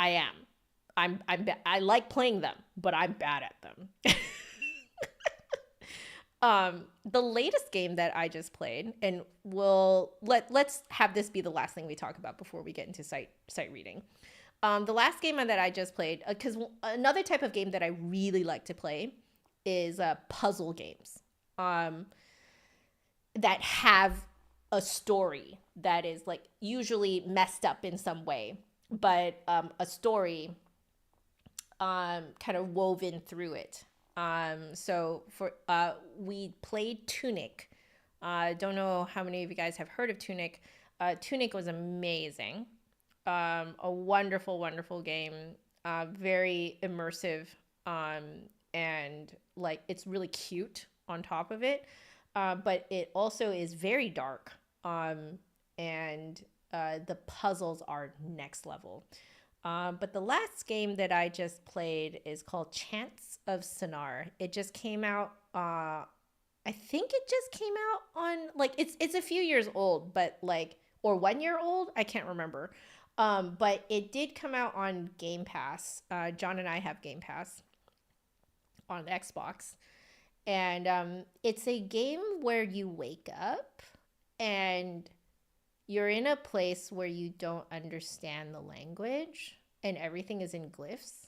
am. I like playing them, but I'm bad at them. The latest game that I just played, and let's have this be the last thing we talk about before we get into sight reading. The last game that I just played, because another type of game that I really like to play is puzzle games that have a story that is like usually messed up in some way, but a story kind of woven through it. So we played Tunic. Don't know how many of you guys have heard of Tunic. Tunic was amazing. A wonderful, wonderful game. Very immersive. And like it's really cute on top of it. But it also is very dark. And the puzzles are next level. But the last game that I just played is called Chance of Sonar. It just came out. I think it just came out on like it's a few years old, but like or 1 year old. I can't remember. But it did come out on Game Pass. John and I have Game Pass on Xbox, and it's a game where you wake up and you're in a place where you don't understand the language and everything is in glyphs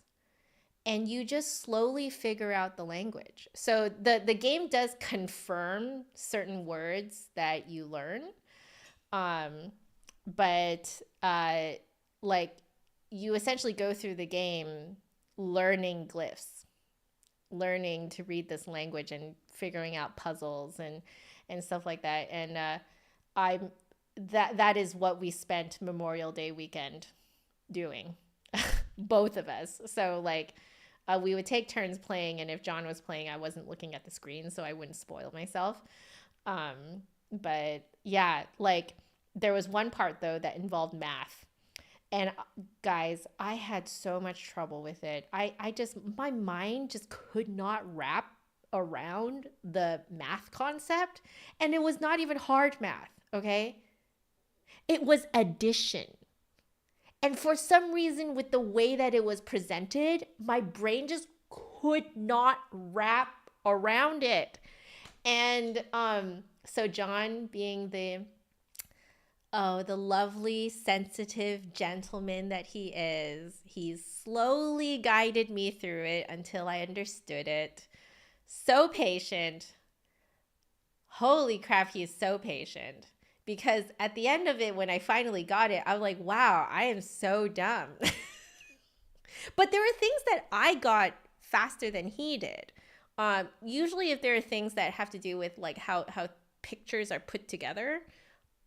and you just slowly figure out the language. So the game does confirm certain words that you learn. But like you essentially go through the game learning glyphs, learning to read this language and figuring out puzzles and stuff like that. And that is what we spent Memorial Day weekend doing, both of us. So like we would take turns playing, and if John was playing, I wasn't looking at the screen so I wouldn't spoil myself. But yeah, like there was one part though that involved math. And guys, I had so much trouble with it. My mind just could not wrap around the math concept. And it was not even hard math, okay? It was addition. And for some reason, with the way that it was presented, my brain just could not wrap around it. And so John, being the lovely, sensitive gentleman that he is, he slowly guided me through it until I understood it. So patient. Holy crap, he's so patient. Because at the end of it, when I finally got it, I'm like, wow, I am so dumb. But there were things that I got faster than he did. Usually if there are things that have to do with like how pictures are put together,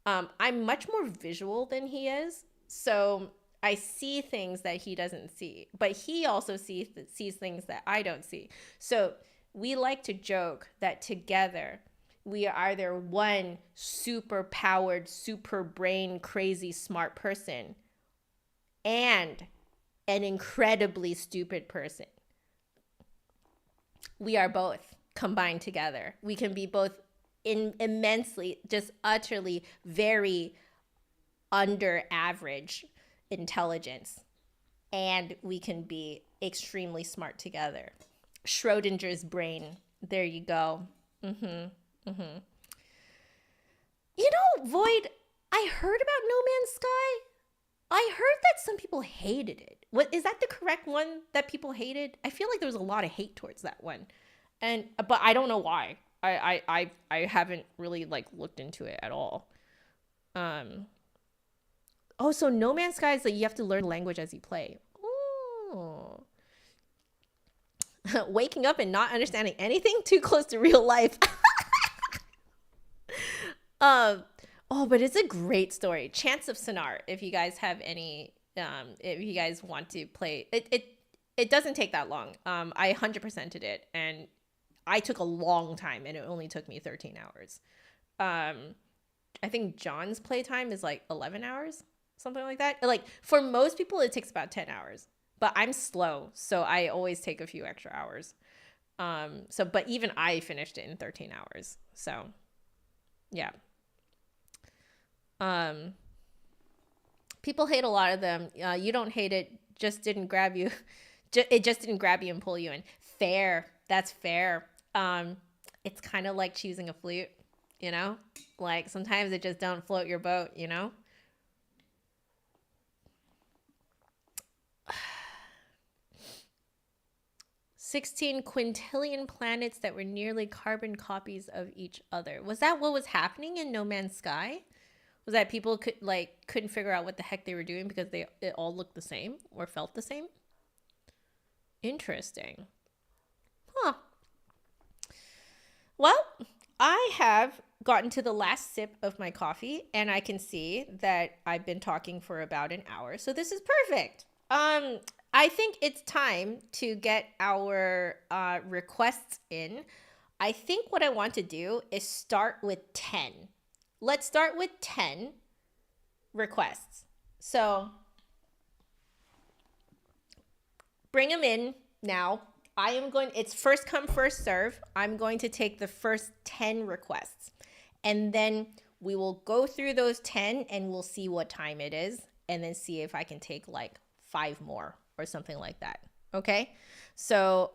I'm much more visual than he is. So I see things that he doesn't see. But he also sees things that I don't see. So we like to joke that together we are either one super powered, super brain crazy smart person and an incredibly stupid person. We are both combined together. We can be both immensely, just utterly very under average intelligence, and we can be extremely smart together. Schrodinger's brain. There you go. You know, Void, I heard about No Man's Sky. I heard that some people hated it. What is that the correct one that people hated? I feel like there was a lot of hate towards that one. But I don't know why. I haven't really like looked into it at all. Oh, so No Man's Sky is like you have to learn language as you play. Oh. Waking up and not understanding anything too close to real life. Oh, but it's a great story. Chance of Sonar. If you guys have any, if you guys want to play it doesn't take that long. I 100%ed it, and I took a long time, and it only took me 13 hours. I think John's playtime is like 11 hours, something like that. Like for most people, it takes about 10 hours, but I'm slow, so I always take a few extra hours. But even I finished it in 13 hours. So, yeah. People hate a lot of them. You don't hate it, just didn't grab you. It just didn't grab you and pull you in. Fair. That's fair. It's kind of like choosing a flute, you know? Like sometimes it just don't float your boat, you know? 16 quintillion planets that were nearly carbon copies of each other. Was that what was happening in No Man's Sky? Was that people couldn't figure out what the heck they were doing because it all looked the same or felt the same? Interesting. Huh. Well, I have gotten to the last sip of my coffee, and I can see that I've been talking for about an hour. So this is perfect. I think it's time to get our requests in. I think what I want to do is start with 10. Let's start with 10 requests. So bring them in now. It's first come, first serve. I'm going to take the first 10 requests, and then we will go through those 10 and we'll see what time it is, and then see if I can take like 5 more or something like that. Okay. So,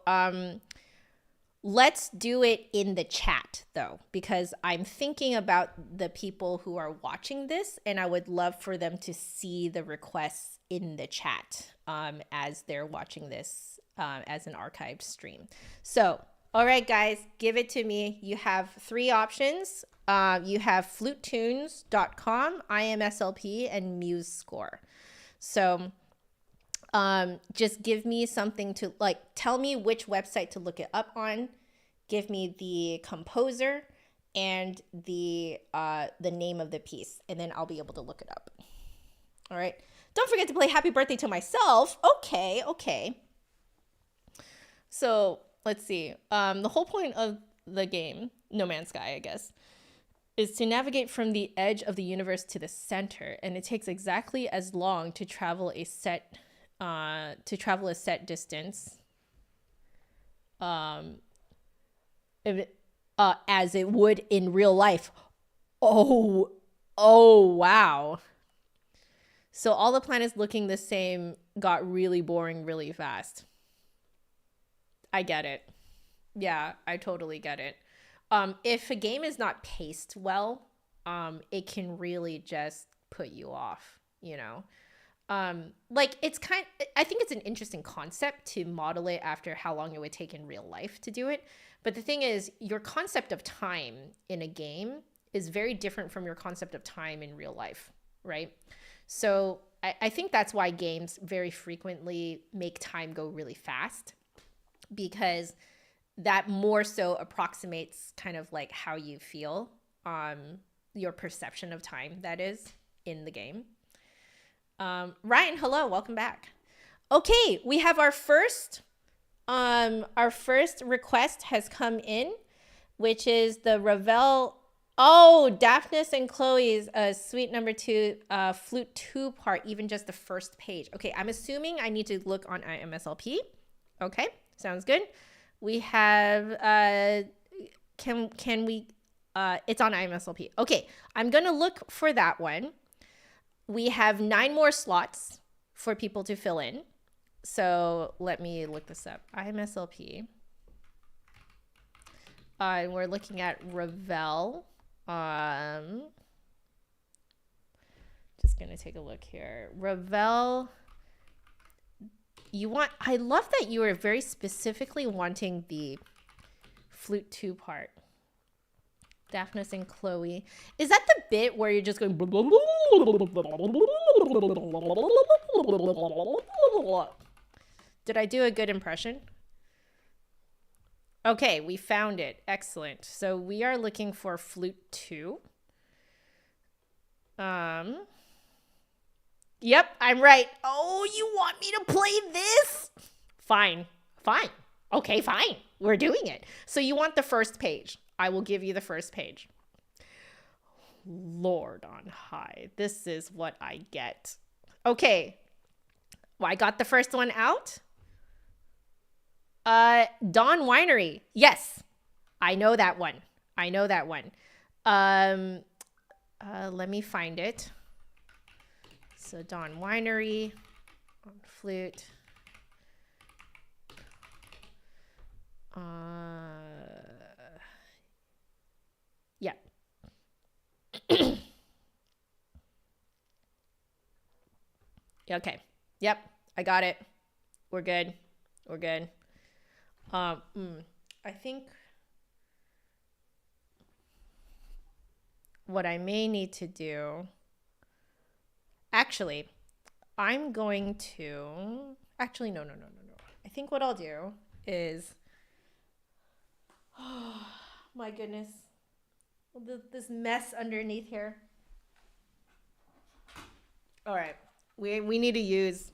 let's do it in the chat though, because I'm thinking about the people who are watching this, and I would love for them to see the requests in the chat as they're watching this as an archived stream. So, all right, guys, give it to me. You have 3 options. You have flutetunes.com, IMSLP, and MuseScore. So just give me something to like, tell me which website to look it up on. Give me the composer and the name of the piece, and then I'll be able to look it up. All right. Don't forget to play Happy Birthday to Myself. Okay. So let's see. The whole point of the game, No Man's Sky, I guess, is to navigate from the edge of the universe to the center, and it takes exactly as long to travel a set distance as it would in real life. Oh wow. So all the planets looking the same got really boring really fast. I get it. Yeah, I totally get it. If a game is not paced well, it can really just put you off, you know? Like I think it's an interesting concept to model it after how long it would take in real life to do it. But the thing is, your concept of time in a game is very different from your concept of time in real life, right? So I think that's why games very frequently make time go really fast, because that more so approximates kind of like how you feel, your perception of time, that is, in the game. Ryan, hello, welcome back. Okay, we have our first request has come in, which is the Ravel. Oh, Daphnis and Chloe's suite number 2, flute 2 part, even just the first page. Okay, I'm assuming I need to look on IMSLP. Okay, sounds good. We have, can we, it's on IMSLP. Okay, I'm gonna look for that one. We have 9 more slots for people to fill in. So let me look this up. IMSLP. We're looking at Ravel. Just gonna take a look here. Ravel. I love that you are very specifically wanting the flute 2 part. Daphnis and Chloe. Is that the bit where you're just going? Did I do a good impression? Okay, we found it. Excellent. So we are looking for flute 2. Yep, I'm right. Oh, you want me to play this? Fine. Okay, fine. We're doing it. So you want the first page. I will give you the first page. Lord on high. This is what I get. Okay. Well, I got the first one out. Dawn Winery. Yes. I know that one. Let me find it. So Dawn Winery on flute. Yeah. Okay. Yep. I got it. We're good. I think what I may need to do, actually, I'm going to, actually, no. I think what I'll do is, oh my goodness. this mess underneath here. All right, we need to use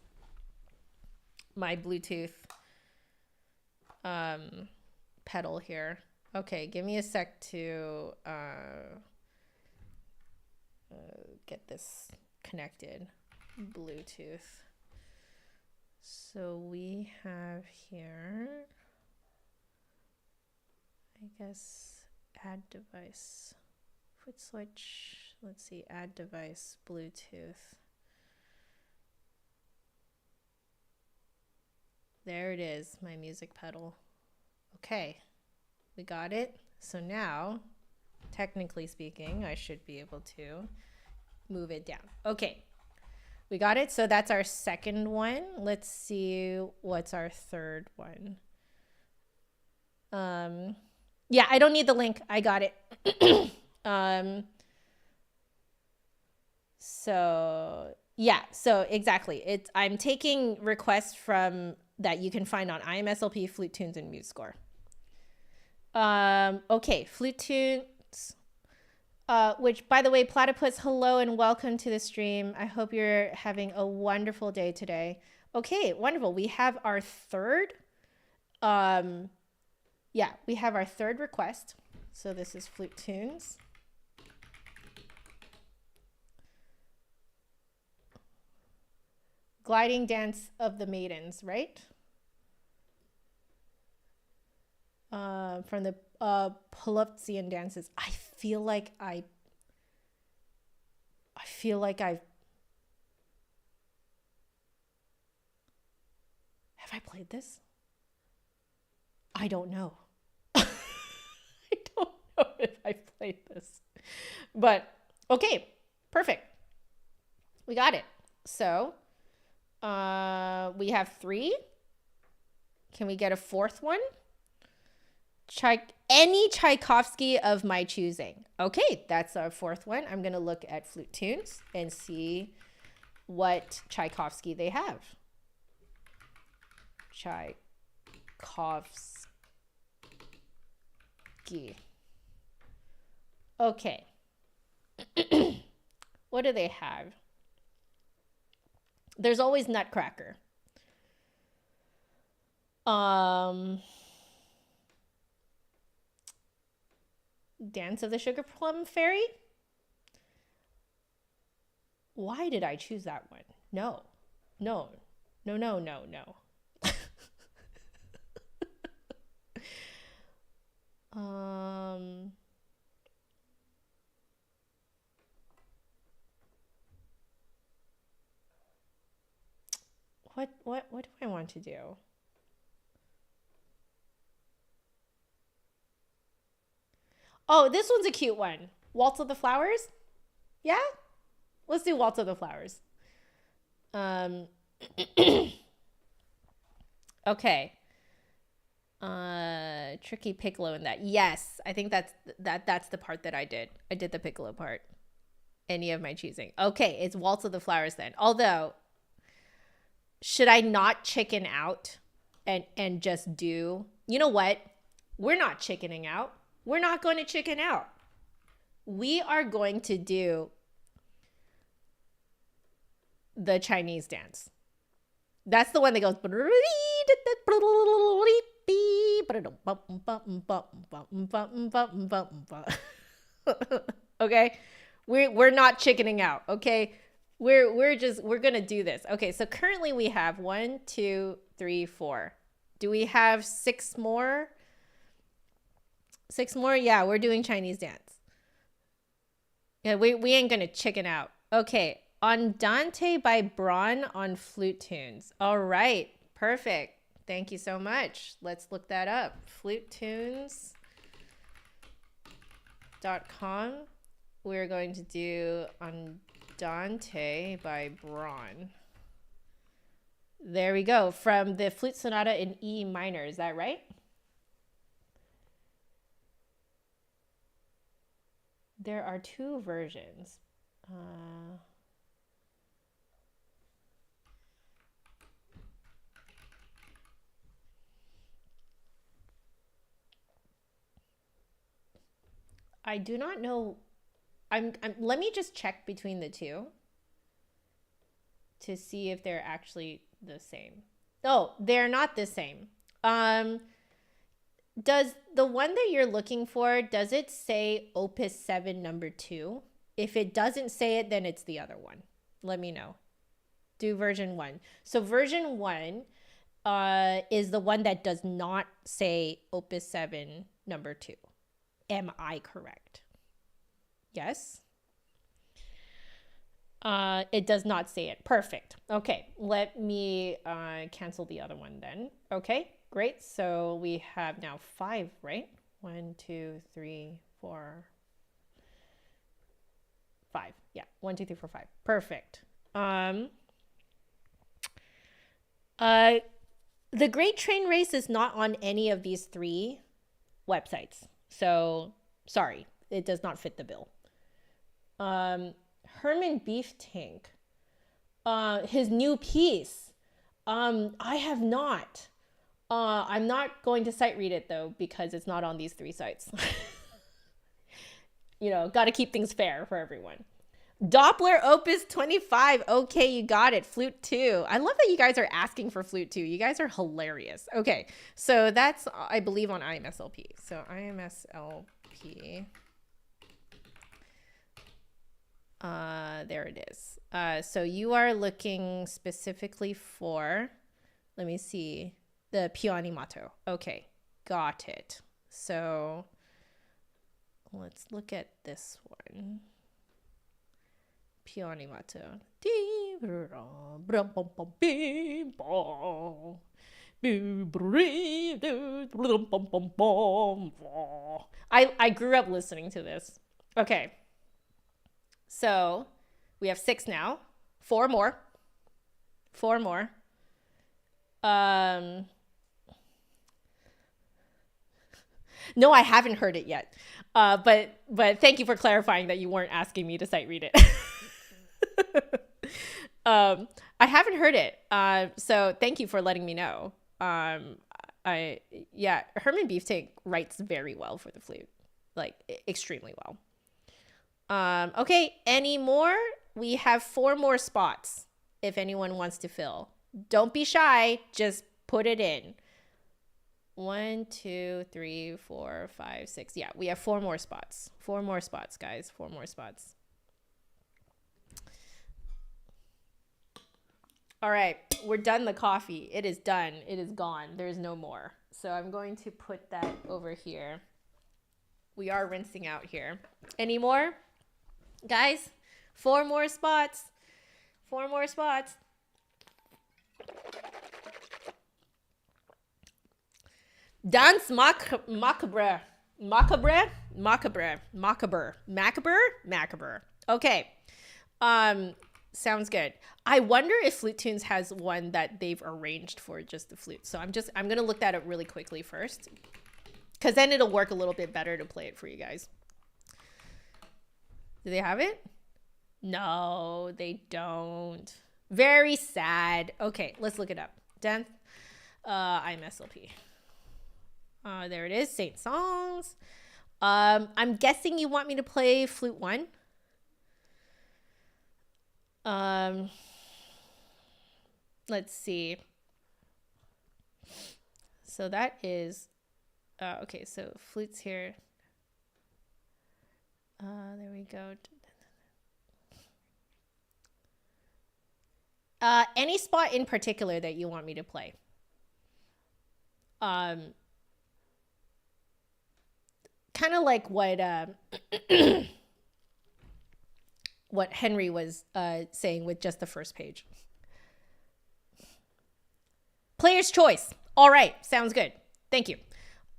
my Bluetooth pedal here. Okay, give me a sec to get this connected. Bluetooth. So we have here, I guess, add device, foot switch. Let's see, add device, Bluetooth. There it is, my music pedal. Okay, we got it. So now, technically speaking, I should be able to move it down. Okay, we got it. So that's our second one. Let's see what's our third one. Yeah, I don't need the link. I got it. So yeah, so exactly. I'm taking requests from that you can find on IMSLP, Flute Tunes, and MuseScore. Okay, Flute Tunes. Which, by the way, Platypus, hello and welcome to the stream. I hope you're having a wonderful day today. Okay, wonderful. We have our third. Yeah, we have our third request. So this is Flute Tunes. Gliding Dance of the Maidens, right? From the Polopsian dances. I feel like I've have I played this? I don't know. I don't know if I played this. But okay, perfect. We got it. So we have 3. Can we get a fourth one? Any Tchaikovsky of my choosing. Okay, that's our fourth one. I'm going to look at Flute Tunes and see what Tchaikovsky they have. Tchaikovsky. Okay. What do they have? There's always Nutcracker. Dance of the Sugar Plum Fairy? Why did I choose that one? No. What do I want to do? Oh, this one's a cute one. Waltz of the Flowers? Yeah? Let's do Waltz of the Flowers. Okay. Tricky piccolo in that. Yes, I think that's the part that I did. I did the piccolo part. Any of my choosing. Okay, it's Waltz of the Flowers then. Although, should I not chicken out and just do, you know what? We're not chickening out. We're not going to chicken out. We are going to do the Chinese dance. That's the one that goes. Okay, we're not chickening out. Okay, we're gonna do this. Okay, so currently we have 1, 2, 3, 4. Do we have 6 more? 6 more? Yeah, we're doing Chinese dance. Yeah, we ain't gonna chicken out. Okay, Andante by Braun on Flute Tunes. All right, perfect. Thank you so much. Let's look that up. FluteTunes.com. We're going to do Andante by Braun. There we go. From the Flute Sonata in E minor. Is that right? There are 2 versions. I do not know. Let me just check between the two to see if they're actually the same. Oh, they're not the same. Does the one that you're looking for, does it say Opus 7 number 2? If it doesn't say it, then it's the other one. Let me know. Do version 1. So version 1 is the one that does not say Opus 7 number 2. Am I correct? Yes? It does not say it. Perfect. Okay, let me cancel the other one then. Okay, great. So we have now 5, right? 1, 2, 3, 4, 5. Yeah, 1, 2, 3, 4, 5. Perfect. The Great Train Race is not on any of these 3 websites. So, sorry, it does not fit the bill. Herman Beef Tank, his new piece. I have not. I'm not going to sight read it though, because it's not on these 3 sites. You know, got to keep things fair for everyone. Doppler Opus 25. Okay, you got it. Flute 2. I love that you guys are asking for Flute 2. You guys are hilarious. Okay, so that's, I believe, on IMSLP. So IMSLP. There it is. So you are looking specifically for, let me see, the Pianimato. Okay, got it. So let's look at this one. Pianimato. I grew up listening to this. Okay. So we have 6 now. 4 more. 4 more. No, I haven't heard it yet. But thank you for clarifying that you weren't asking me to sight read it. I haven't heard it. So thank you for letting me know. Herman Beefsteak writes very well for the flute, like extremely well. Okay, any more? We have 4 more spots if anyone wants to fill. Don't be shy, just put it in. 1, 2, 3, 4, 5, 6. Yeah, we have 4 more spots. 4 more spots, guys. 4 more spots. All right, we're done the coffee. It is done. It is gone. There's no more. So I'm going to put that over here. We are rinsing out here. Any more? Guys, 4 more spots. 4 more spots. Dance macabre. Okay. Sounds good. I wonder if Flute Tunes has one that they've arranged for just the flute. So I'm going to look that up really quickly first, because then it'll work a little bit better to play it for you guys. Do they have it? No, they don't. Very sad. Okay, let's look it up. IMSLP. There it is. Saint Songs. I'm guessing you want me to play Flute 1. Let's see. So that is, okay, so flute's here. There we go. Any spot in particular that you want me to play? Kind of like what what Henry was saying with just the first page. Player's choice. All right, sounds good. Thank you.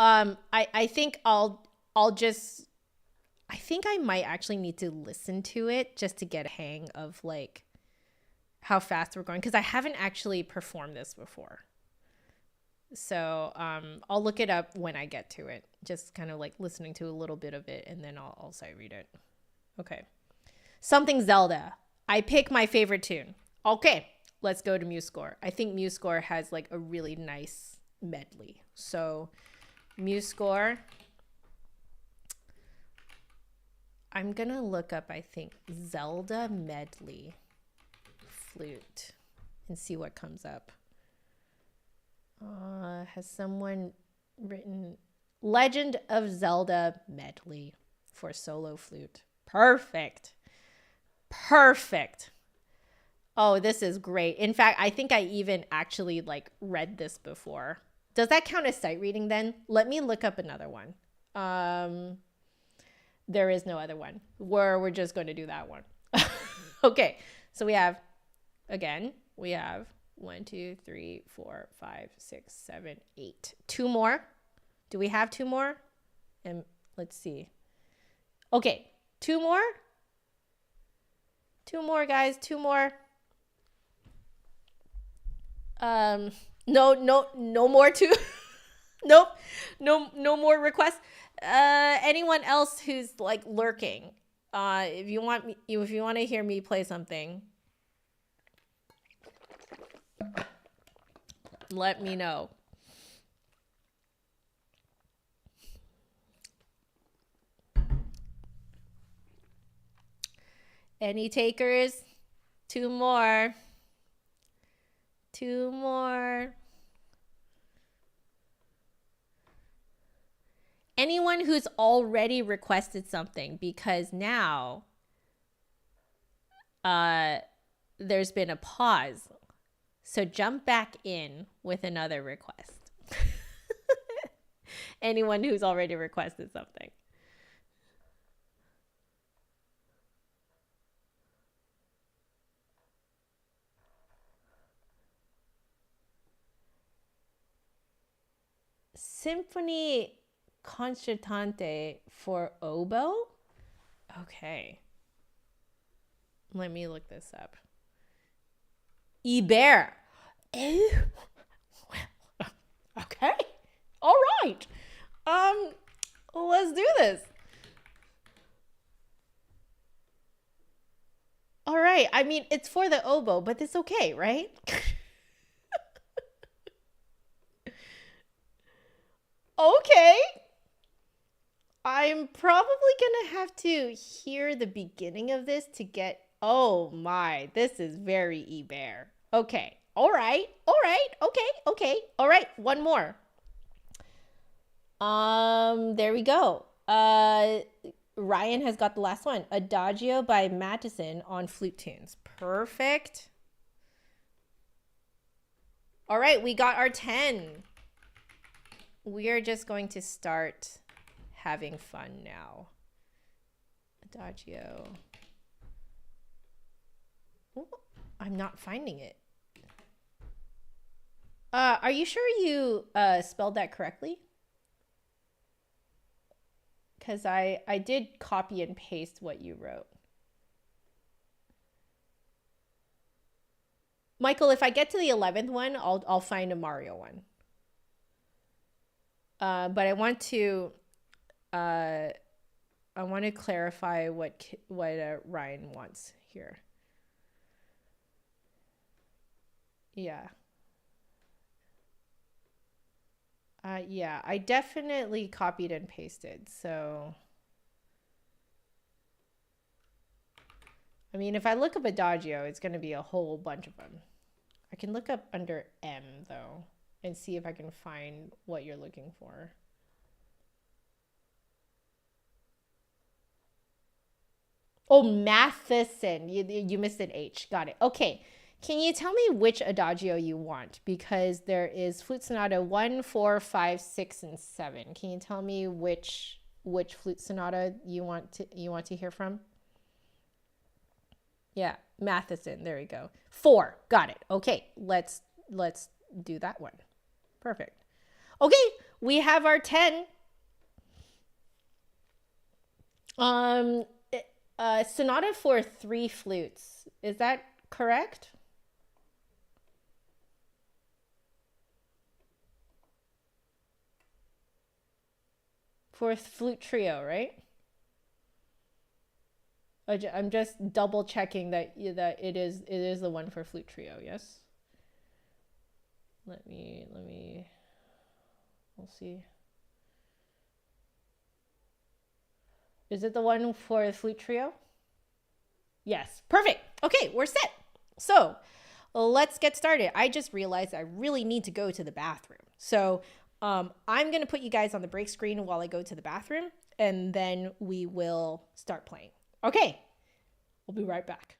I think I'll just, I think I might actually need to listen to it just to get a hang of like how fast we're going, because I haven't actually performed this before. So I'll look it up when I get to it, just kind of like listening to a little bit of it, and then I'll sight read it. Okay. Something Zelda. I pick my favorite tune. Okay, let's go to MuseScore. I think MuseScore has like a really nice medley. So MuseScore. I'm gonna look up, I think, Zelda medley flute and see what comes up. Has someone written Legend of Zelda medley for solo flute? Perfect. Perfect. Oh, this is great. In fact, I think I even actually like read this before. Does that count as sight reading then? Let me look up another one. There is no other one. We're just going to do that one. Okay. So we have, again, we have 1, 2, 3, 4, 5, 6, 7, 8. 2 more. Do we have 2 more? And let's see. Okay. 2 more. 2 more, guys. 2 more. No more two. Nope. No more requests. Anyone else who's like lurking, if you want to hear me play something, let me know. Any takers? 2 more. 2 more. Anyone who's already requested something, because now there's been a pause. So jump back in with another request. Anyone who's already requested something. Symphony concertante for oboe? Okay. Let me look this up. Ibert. Oh. Okay. All right. Let's do this. All right. I mean, it's for the oboe, but it's okay, right? Okay. I'm probably gonna have to hear the beginning of this to get, oh my, this is very Ibert. Okay. All right. Okay. All right. One more. There we go. Ryan has got the last one. Adagio by Matheson on flute tunes. Perfect. All right, we got our 10. We are just going to start having fun now. Adagio. Ooh, I'm not finding it. Are you sure you spelled that correctly? Because I did copy and paste what you wrote. Michael, if I get to the 11th one, I'll find a Mario one. But I want to clarify what Ryan wants here. Yeah. Yeah, I definitely copied and pasted. So, I mean, if I look up Adagio, it's going to be a whole bunch of them. I can look up under M, though, and see if I can find what you're looking for. Oh, Matheson. You missed an H. Got it. Okay. Can you tell me which Adagio you want? Because there is Flute Sonata 1, 4, 5, 6, and 7. Can you tell me which Flute Sonata you want to hear from? Yeah, Matheson. There we go. 4. Got it. Okay, let's do that one. Perfect. Okay, we have our 10. Sonata for 3 flutes. Is that correct? For flute trio, right? I'm just double checking that it is the one for flute trio. Yes. Let me. We'll see. Is it the one for the flute trio? Yes. Perfect. Okay, we're set. So let's get started. I just realized I really need to go to the bathroom. So I'm going to put you guys on the break screen while I go to the bathroom, and then we will start playing. Okay, we'll be right back.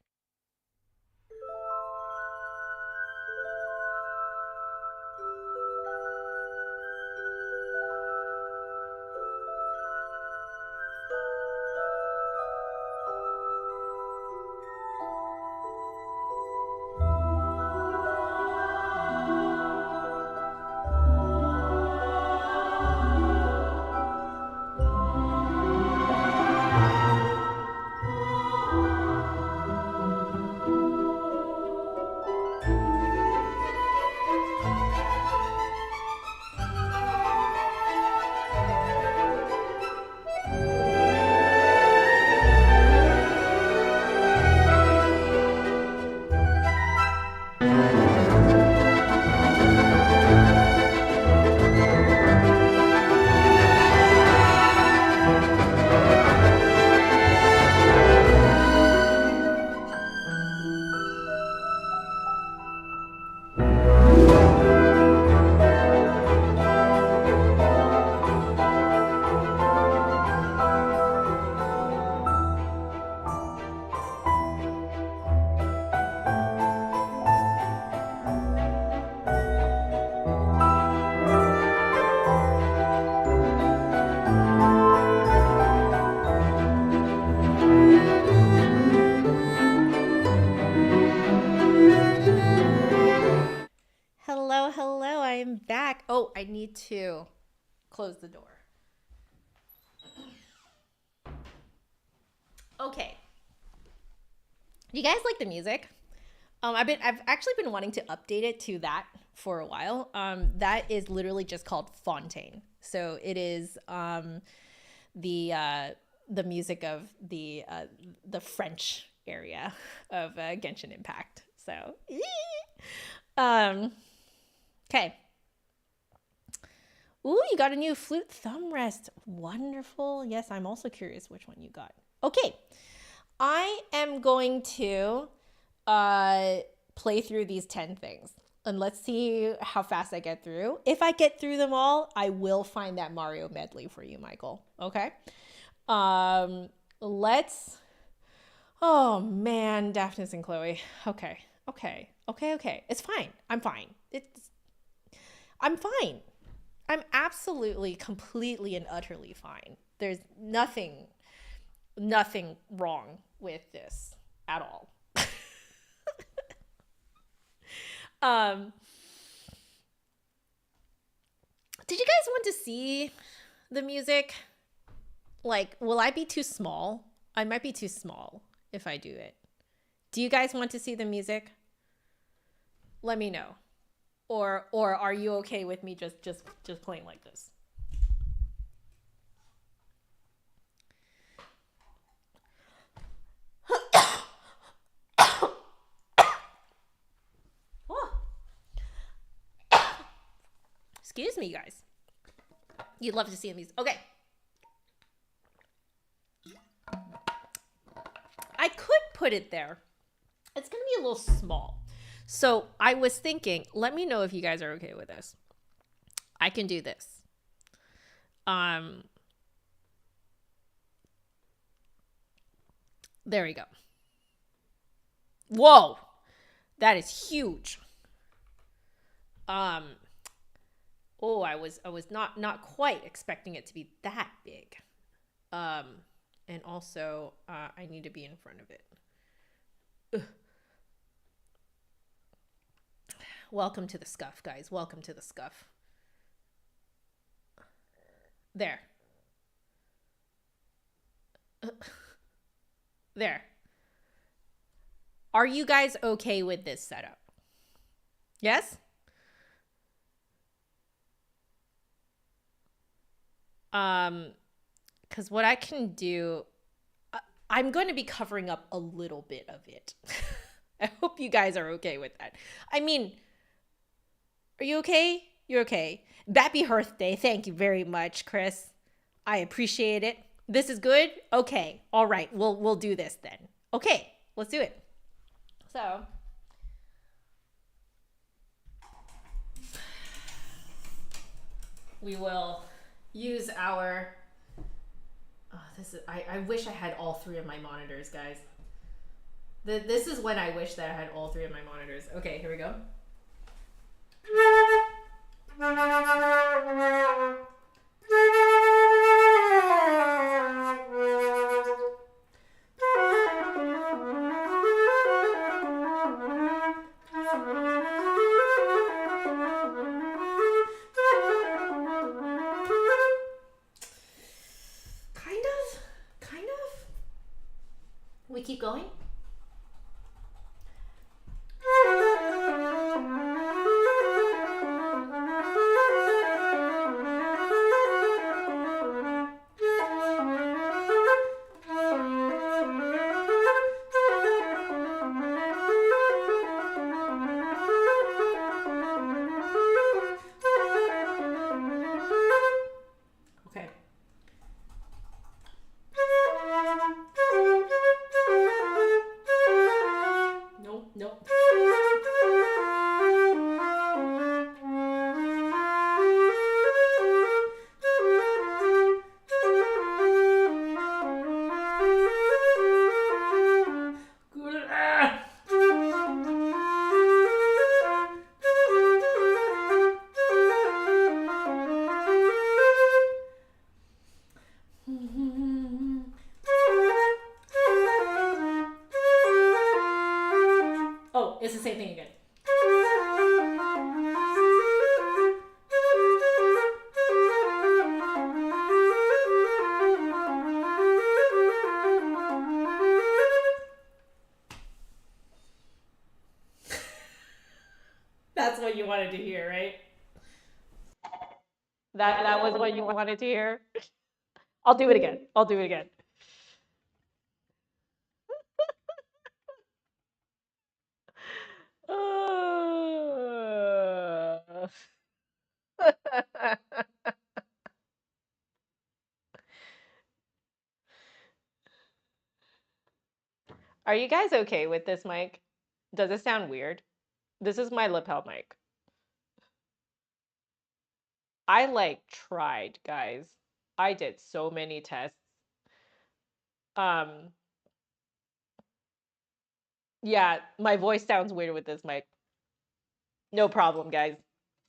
Hello, I am back. Oh, I need to close the door. Okay. Do you guys like the music? I've actually been wanting to update it to that for a while. That is literally just called Fontaine. So it is the music of the French area of Genshin Impact. So, okay. Ooh, you got a new flute thumb rest. Wonderful. Yes, I'm also curious which one you got. Okay. I am going to play through these 10 things. And let's see how fast I get through. If I get through them all, I will find that Mario medley for you, Michael. Okay? Let's... Oh, man. Daphnis and Chloe. Okay. It's fine. I'm fine. I'm fine. I'm absolutely, completely, and utterly fine. There's nothing wrong with this at all. Did you guys want to see the music? Like, will I be too small? I might be too small if I do it. Do you guys want to see the music? Let me know. Or are you okay with me just playing like this? Excuse me, guys. You'd love to see these. Okay. I could put it there. It's going to be a little small. So I was thinking, let me know if you guys are okay with this. I can do this. There we go. Whoa. That is huge. Oh, I was not quite expecting it to be that big. And also, I need to be in front of it. Ugh. Welcome to the scuff, guys. Welcome to the scuff. There. There. Are you guys okay with this setup? Yes? Because what I can do, I'm going to be covering up a little bit of it. I hope you guys are okay with that. I mean, are you okay? You're okay. Happy birthday. Thank you very much, Chris. I appreciate it. This is good? Okay. All right. We'll do this then. Okay, let's do it. So we will use our I wish I had all three of my monitors, guys. This is when I wish that I had all three of my monitors. Okay, here we go. Kind of. We keep going. Okay. Nope. Oh, it's the same thing again. That's what you wanted to hear, right? That was what you wanted to hear. I'll do it again. Are you guys okay with this mic? Does it sound weird? This is my lapel mic. I tried, guys. I did so many tests. Yeah, my voice sounds weird with this mic. No problem, guys.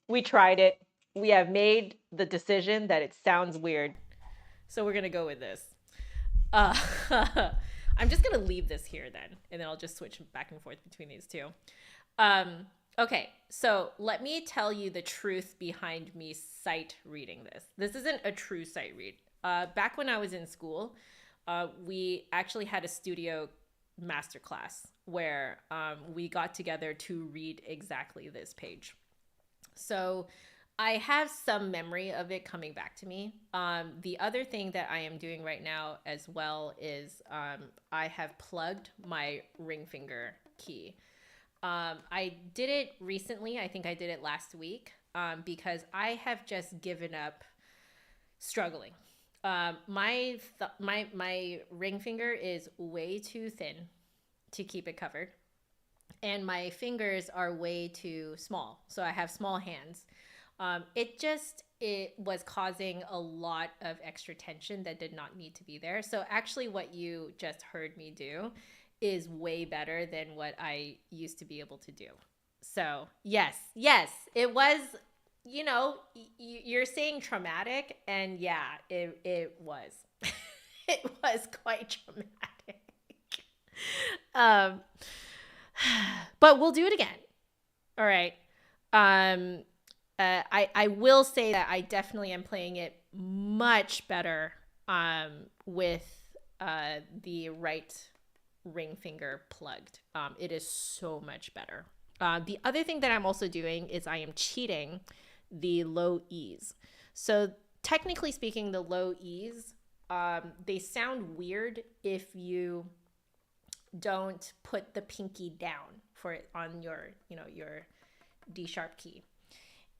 We tried it. We have made the decision that it sounds weird. So we're going to go with this. I'm just going to leave this here then, and then I'll just switch back and forth between these two. Okay, so let me tell you the truth behind me sight reading this. This isn't a true sight read. Back when I was in school, we actually had a studio masterclass where we got together to read exactly this page. So I have some memory of it coming back to me. The other thing that I am doing right now as well is I have plugged my ring finger key. I did it recently. I think I did it last week because I have just given up struggling. My ring finger is way too thin to keep it covered, and my fingers are way too small. So I have small hands. It was causing a lot of extra tension that did not need to be there. So actually what you just heard me do is way better than what I used to be able to do. So yes, it was, you're saying traumatic, and yeah, it was. It was quite traumatic. But we'll do it again. All right. I will say that I definitely am playing it much better with the right ring finger plugged. It is so much better. The other thing that I'm also doing is I am cheating the low E's. So technically speaking, the low E's, they sound weird if you don't put the pinky down for it on your D sharp key.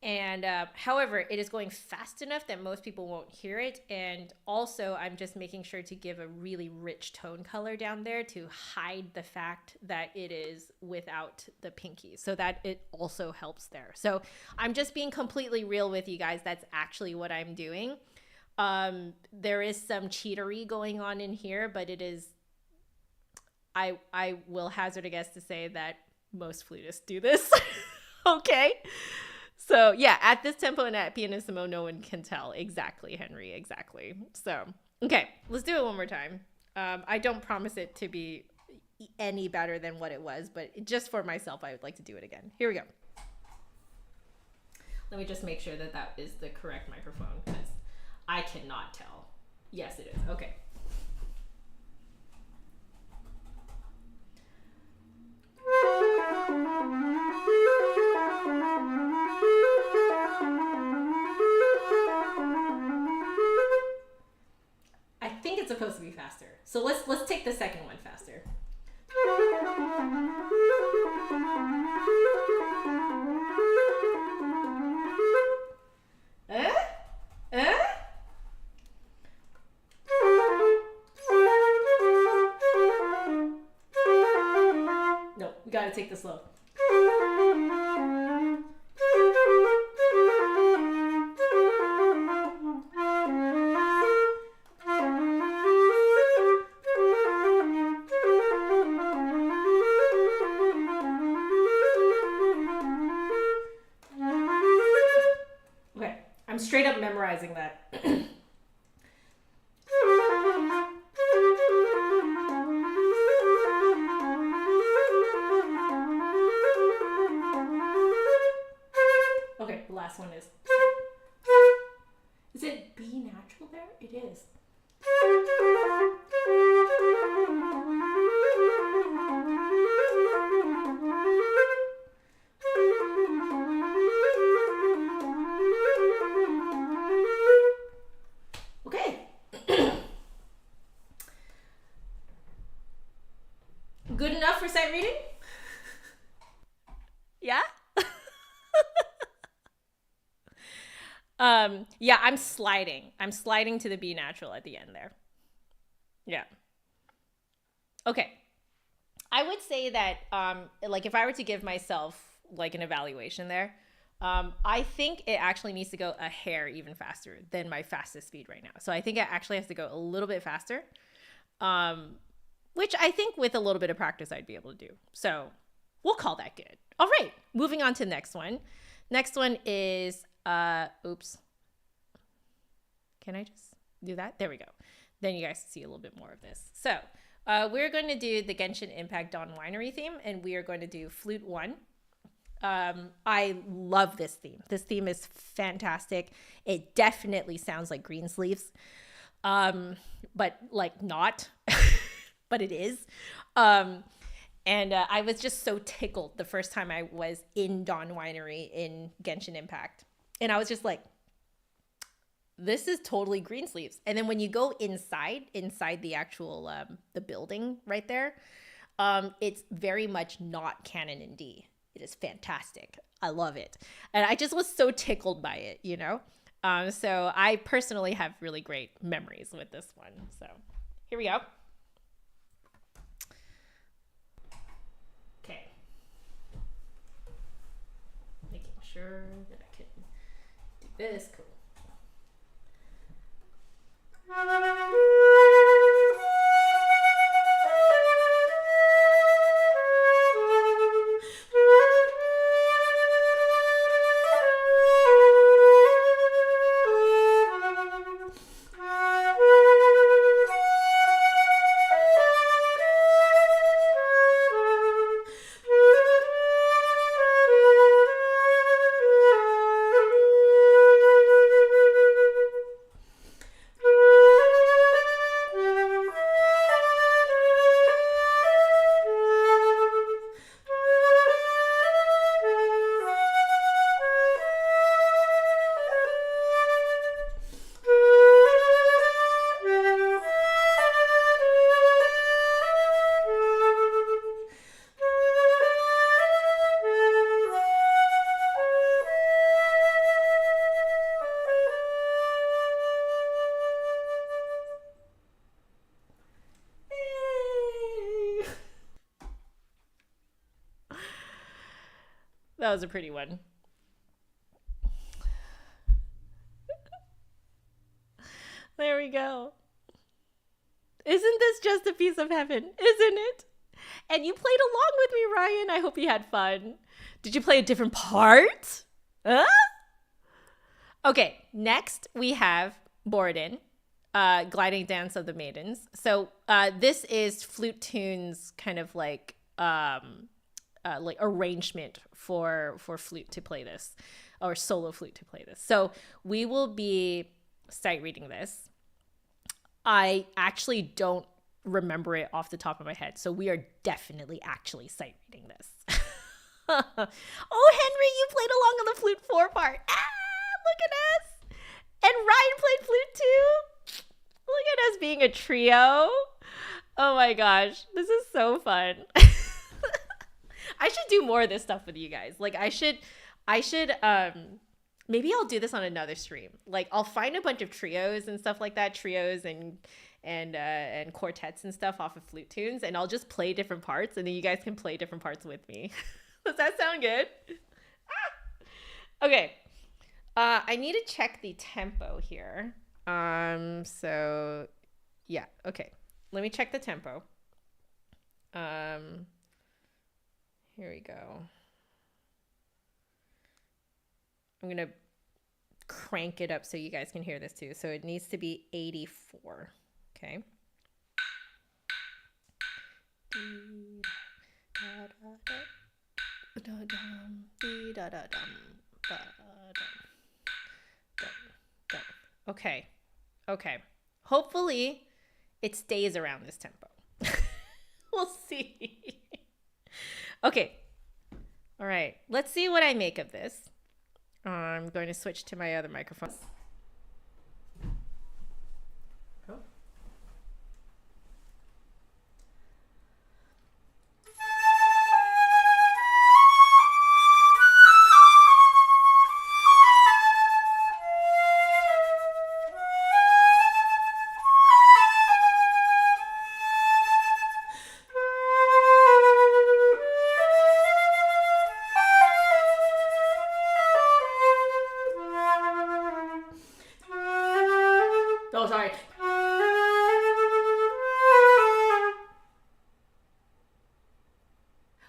And however, it is going fast enough that most people won't hear it. And also, I'm just making sure to give a really rich tone color down there to hide the fact that it is without the pinky, so that it also helps there. So I'm just being completely real with you guys. That's actually what I'm doing. There is some cheatery going on in here, but it is, I will hazard a guess to say that most flutists do this. Okay. So yeah, at this tempo and at pianissimo, no one can tell. Exactly, Henry, exactly. So, okay, let's do it one more time. I don't promise it to be any better than what it was, but just for myself, I would like to do it again. Here we go. Let me just make sure that that is the correct microphone, because I cannot tell. Yes, it is. Okay. I think it's supposed to be faster. So let's take the second one faster. No, we gotta take this slow. Okay, I'm straight up memorizing that. Okay, the last one is. Is it B natural there? It is. Okay. Good enough for sight reading? Yeah? Yeah, I'm sliding. I'm sliding to the B natural at the end there. Yeah. Okay. I would say that, like, if I were to give myself like an evaluation there, I think it actually needs to go a hair even faster than my fastest speed right now. So I think it actually has to go a little bit faster, which I think with a little bit of practice I'd be able to do. So we'll call that good. All right, moving on to the next one. Next one is, oops. Can I just do that? There we go. Then you guys see a little bit more of this. So we're going to do the Genshin Impact Dawn Winery theme, and we are going to do Flute 1. I love this theme. This theme is fantastic. It definitely sounds like Greensleeves, but like not, but it is. And I was just so tickled the first time I was in Dawn Winery in Genshin Impact. And I was just like, this is totally Greensleeves. And then when you go inside the actual, the building right there, it's very much not canon in D. It is fantastic. I love it. And I just was so tickled by it, you know? So I personally have really great memories with this one. So here we go. Okay. Making sure that I can do this. Cool. That was a pretty one. There we go. Isn't this just a piece of heaven? Isn't it? And you played along with me, Ryan. I hope you had fun. Did you play a different part? Huh? Okay, next we have Borden, Gliding Dance of the Maidens. So this is Flute Tune's kind of like arrangement for flute to play this, or solo flute to play this. So we will be sight reading this. I actually don't remember it off the top of my head, so we are definitely actually sight reading this. Oh, Henry, you played along on the flute 4 part. Look at us. And Ryan played flute too. Look at us being a trio. Oh my gosh, this is so fun. I should do more of this stuff with you guys. Like I should maybe I'll do this on another stream. Like I'll find a bunch of trios and stuff like that, trios and quartets and stuff off of flute tunes, and I'll just play different parts, and then you guys can play different parts with me. Does that sound good? Okay. I need to check the tempo here. So yeah, okay. Let me check the tempo. Here we go. I'm going to crank it up so you guys can hear this too. So it needs to be 84. Okay. Okay. Okay. Hopefully it stays around this tempo. We'll see. Okay. All right. Let's see what I make of this. I'm going to switch to my other microphone. Oh. Oh, sorry.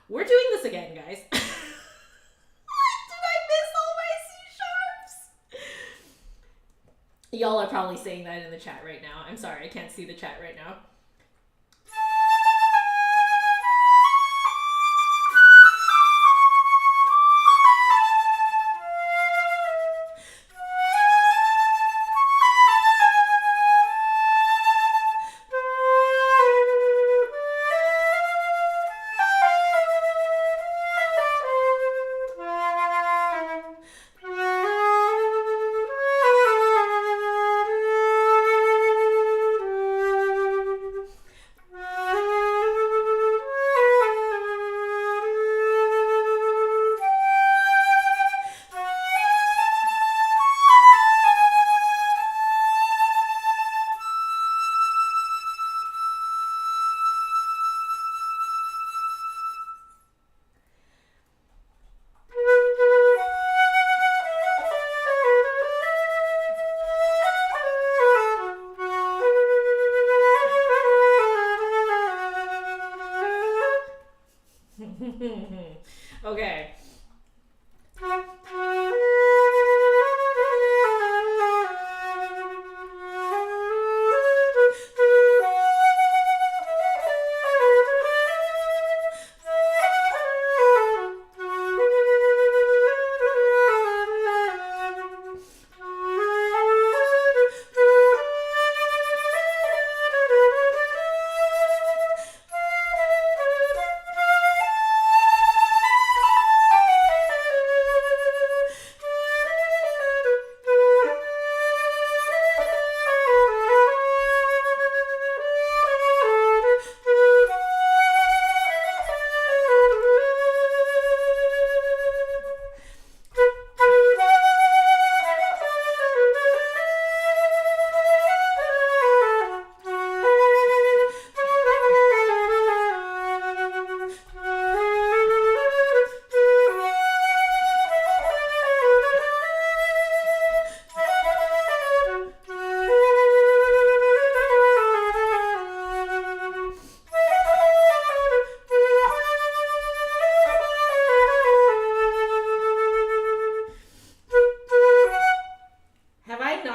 We're doing this again, guys. Did I miss all my C sharps? Y'all are probably saying that in the chat right now. I'm sorry, I can't see the chat right now.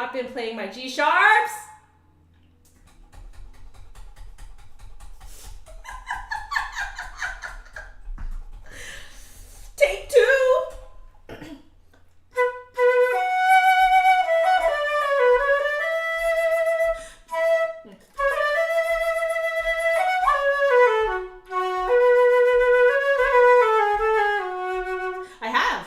not been playing my G sharps. Take 2. I have.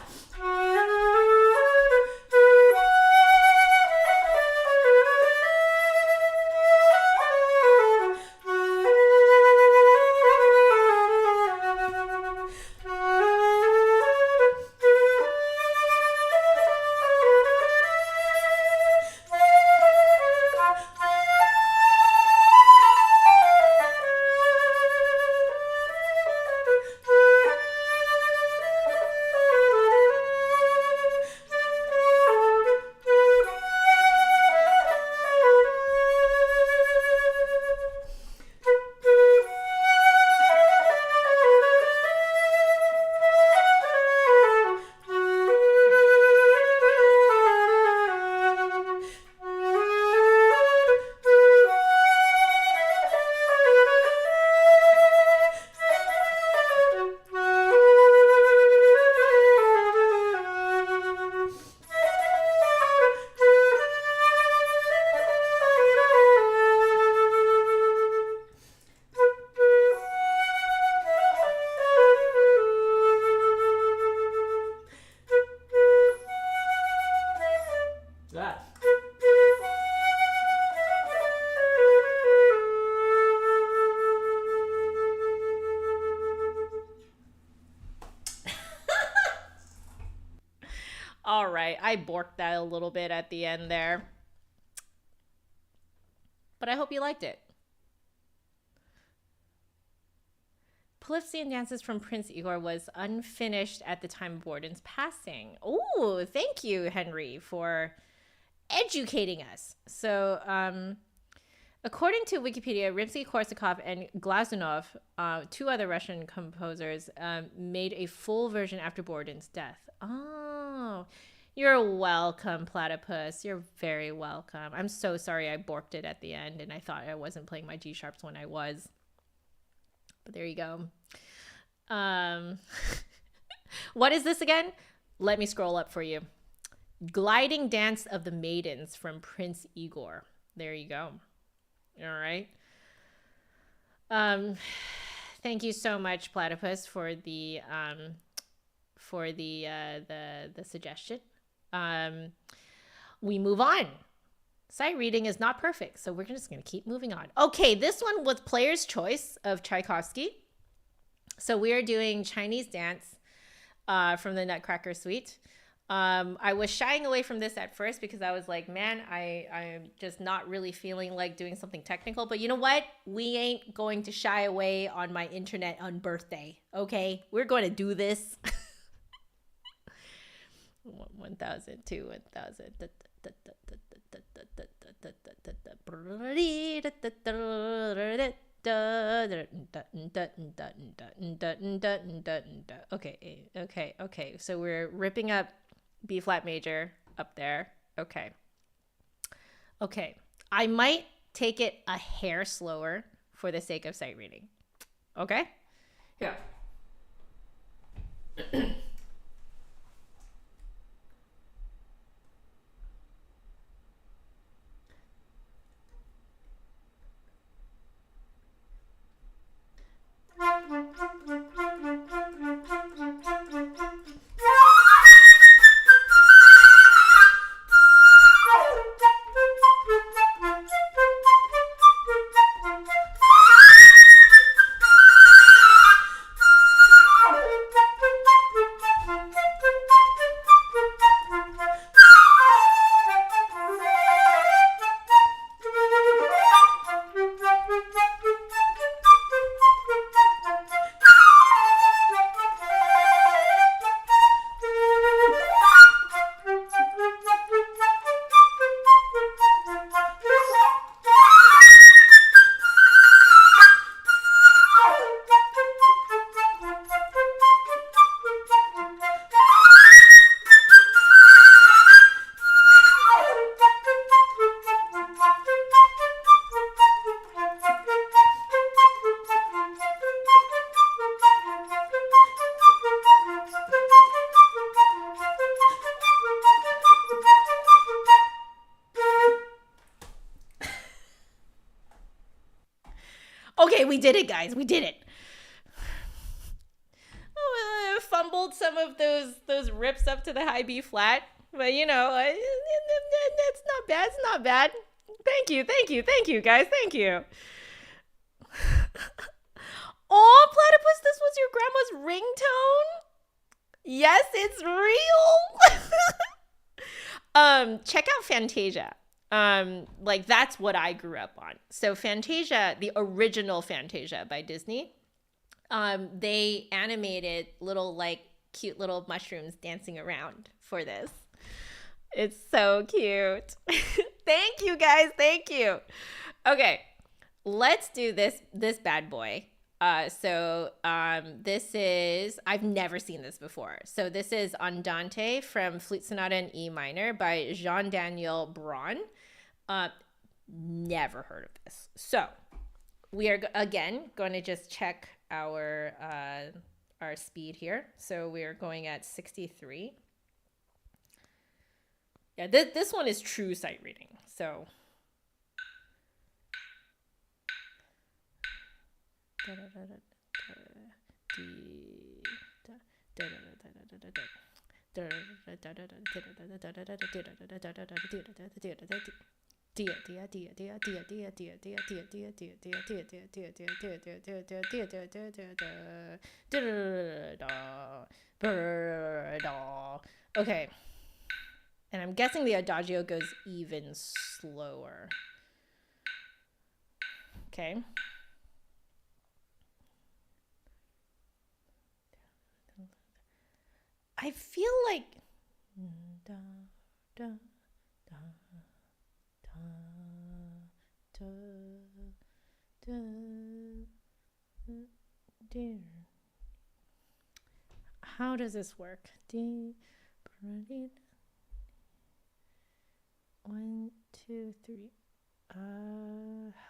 All right, I borked that a little bit at the end there. But I hope you liked it. Polypsian Dances from Prince Igor was unfinished at the time of Borden's passing. Oh, thank you, Henry, for educating us. So, according to Wikipedia, Rimsky-Korsakov and Glazunov, 2 other Russian composers, made a full version after Borden's death. Oh, you're welcome, Platypus. You're very welcome. I'm so sorry I borked it at the end, and I thought I wasn't playing my G sharps when I was. But there you go. What is this again? Let me scroll up for you. Gliding Dance of the Maidens from Prince Igor. There you go. All right. Thank you so much, Platypus, for the suggestion. We move on. Sight reading is not perfect, so we're just going to keep moving on. Okay, this one was Player's Choice of Tchaikovsky. So we are doing Chinese Dance from the Nutcracker Suite. I was shying away from this at first because I was like, man, I'm just not really feeling like doing something technical. But you know what? We ain't going to shy away on my internet on birthday, okay? We're going to do this. 1,002, 1,000. Okay. So we're ripping up B flat major up there. Okay. I might take it a hair slower for the sake of sight reading. Okay? Yeah. Okay, we did it, guys. We did it. Oh, I fumbled some of those rips up to the high B flat, but you know, it's not bad. It's not bad. Thank you, guys. Thank you. Oh, Platypus, this was your grandma's ringtone? Yes, it's real. Check out Fantasia. Like that's what I grew up on. So Fantasia, the original Fantasia by Disney, they animated little like cute little mushrooms dancing around for this. It's so cute. Thank you, guys. Thank you. Okay, let's do this bad boy. This is, I've never seen this before. So this is Andante from Flute Sonata in E minor by Jean-Daniel Braun. Never heard of this. So we are again going to just check our speed here. So we are going at 63. Yeah, this one is true sight reading. So okay. And I'm guessing the adagio goes even slower. Okay. I feel like how does this work? 1, 2, 3.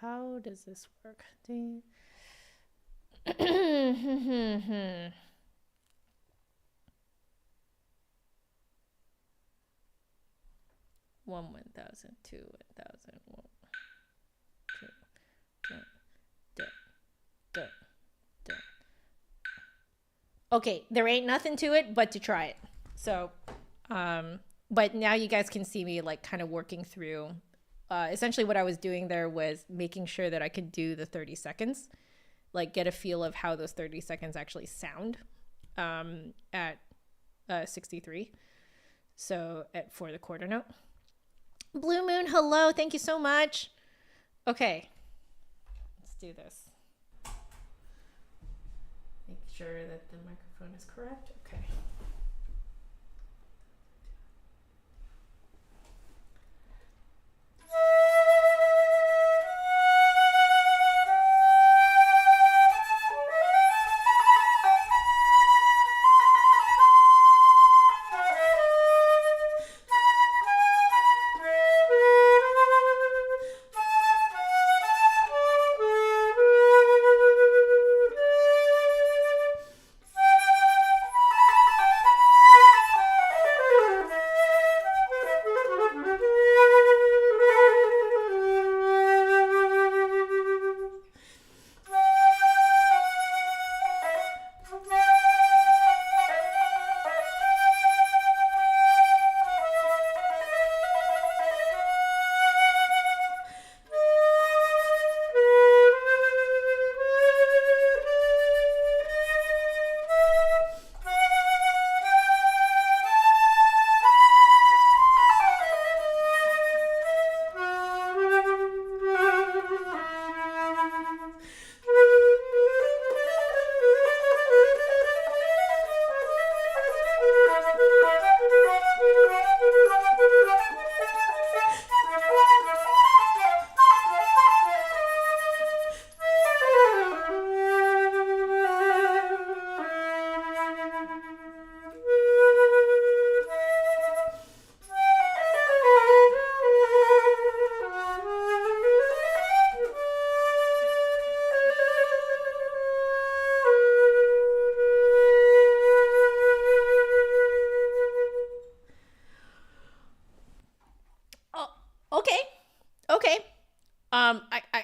How does this work? 1,000, 2,000, 1, 2. Okay, there ain't nothing to it but to try it. So, but now you guys can see me like kind of working through. Essentially, what I was doing there was making sure that I could do the 30 seconds, like get a feel of how those 30 seconds actually sound at 63. So for the quarter note. Blue Moon, hello. Thank you so much. Okay, let's do this. Make sure that the microphone is correct. Okay.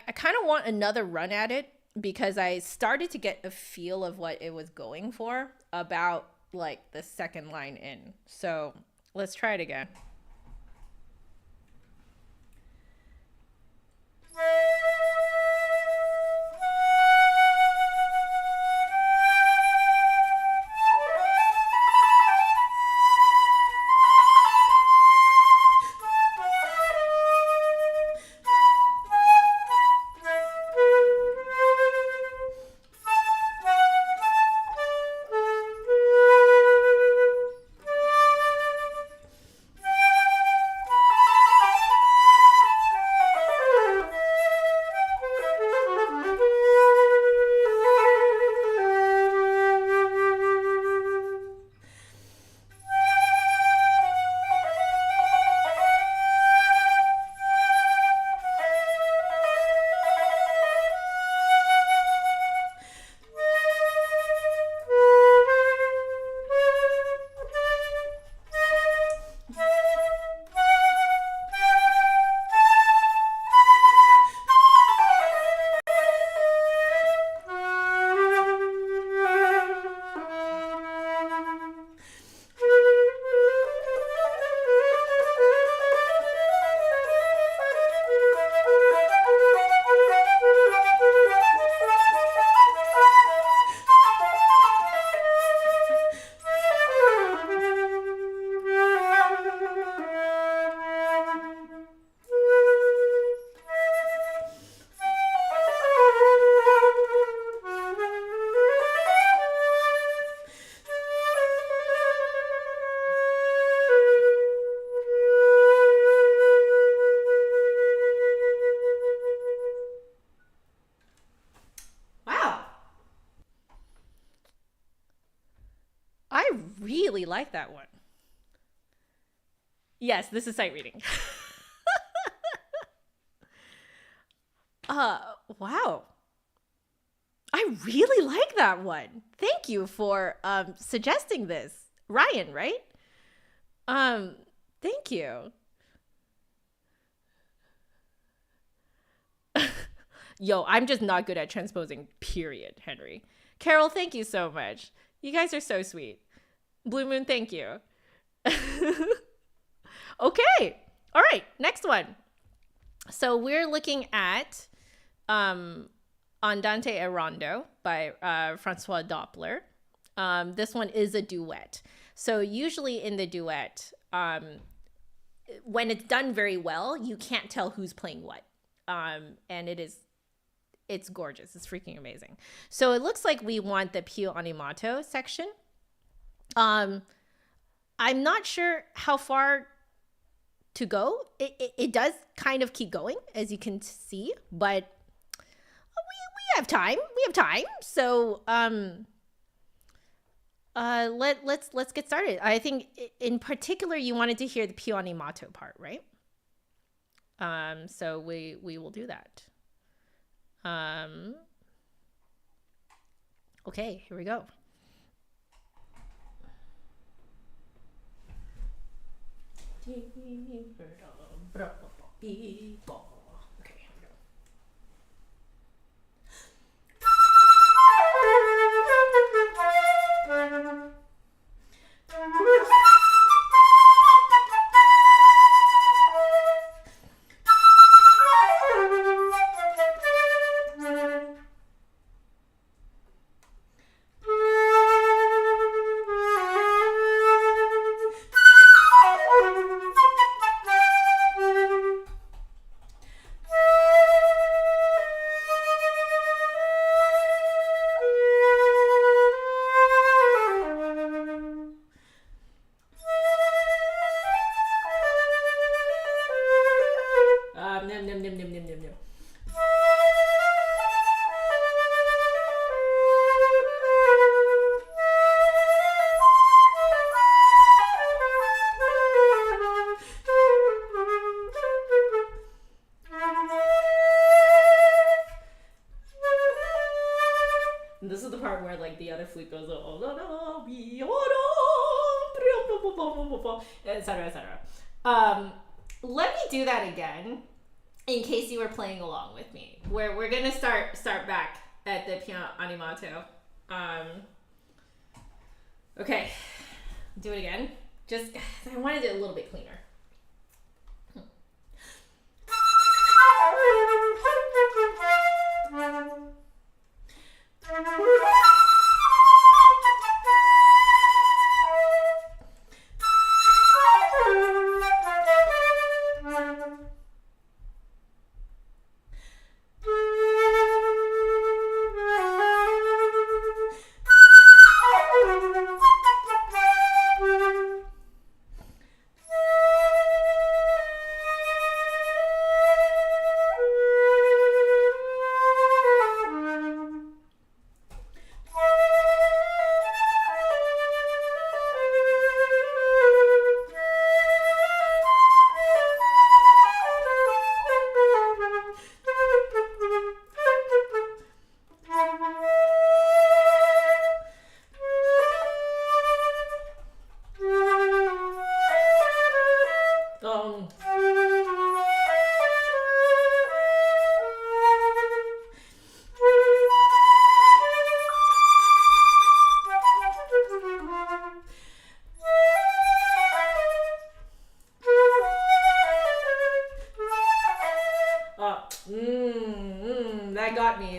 I kind of want another run at it because I started to get a feel of what it was going for about like the second line in. So let's try it again. I really like that one. Yes, this is sight reading. Wow. I really like that one. Thank you for suggesting this. Ryan, right? Thank you. Yo, I'm just not good at transposing, period, Henry. Carol, thank you so much. You guys are so sweet. Blue Moon, thank you. Okay. All right. Next one. So we're looking at Andante e Rondo by Francois Doppler. This one is a duet. So usually in the duet, when it's done very well, you can't tell who's playing what. And it's gorgeous. It's freaking amazing. So it looks like we want the più animato section. I'm not sure how far to go. It does kind of keep going, as you can see, but we have time. We have time. So let's get started. I think in particular you wanted to hear the più animato part, right? So we will do that. Okay, here we go. Okay, here we go. This is the part where like the other flute goes, etc., etc. Let me do that again in case you were playing along with me. We're gonna start back at the piano animato. Okay, do it again. Just, I wanted it a little bit cleaner.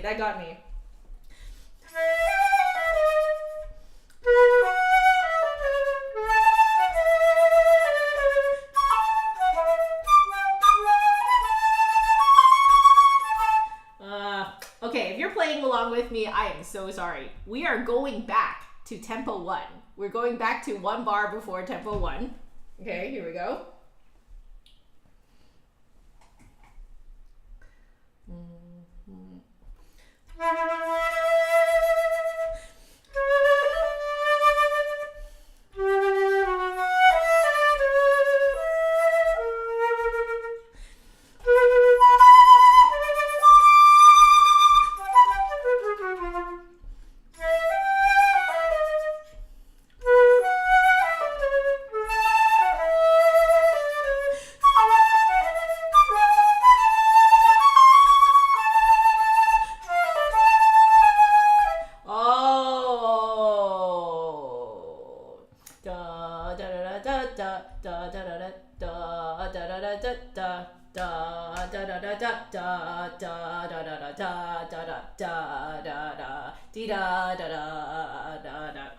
That got me. Okay, if you're playing along with me, I am so sorry. We are going back to tempo 1. We're going back to 1 bar before tempo 1. Okay, here we go.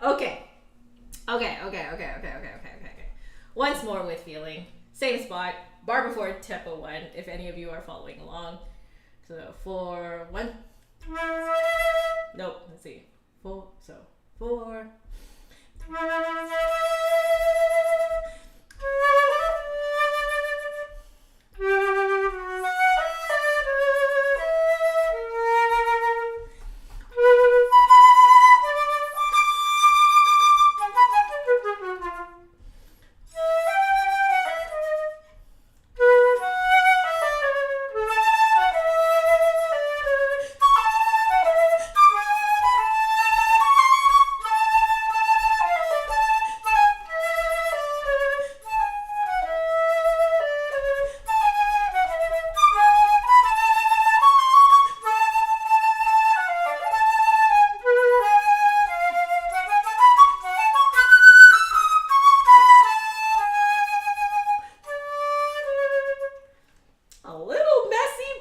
Okay. Once more with feeling. Same spot, bar before tempo 1, if any of you are following along. So 4, 1. Nope, let's see. 4, so 4.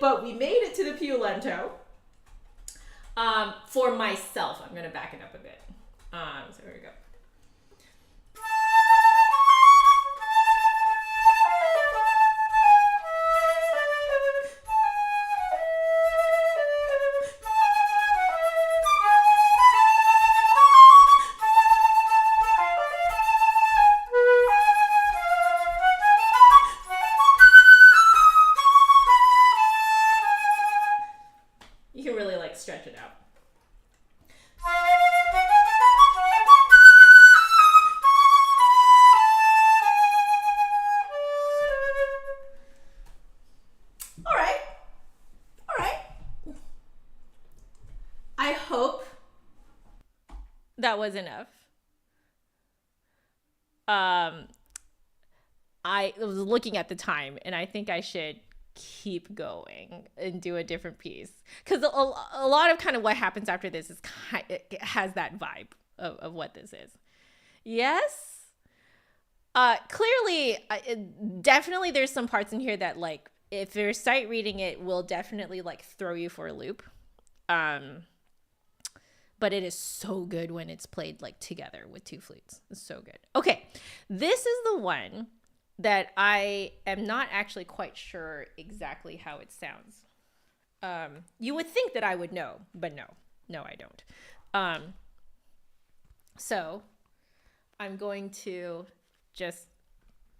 But we made it to the più lento. For myself, I'm gonna back it up a bit. So here we go. You can really like stretch it out. All right. I hope that was enough. I was looking at the time and I think I should keep going and do a different piece, because a lot of kind of what happens after this is it has that vibe of what this is. Yes. Clearly, definitely there's some parts in here that, like, if you're sight reading it, will definitely like throw you for a loop. But it is so good when it's played like together with two flutes. It's so good. Okay, this is the one that I am not actually quite sure exactly how it sounds. You would think that I would know, but no, I don't. So I'm going to just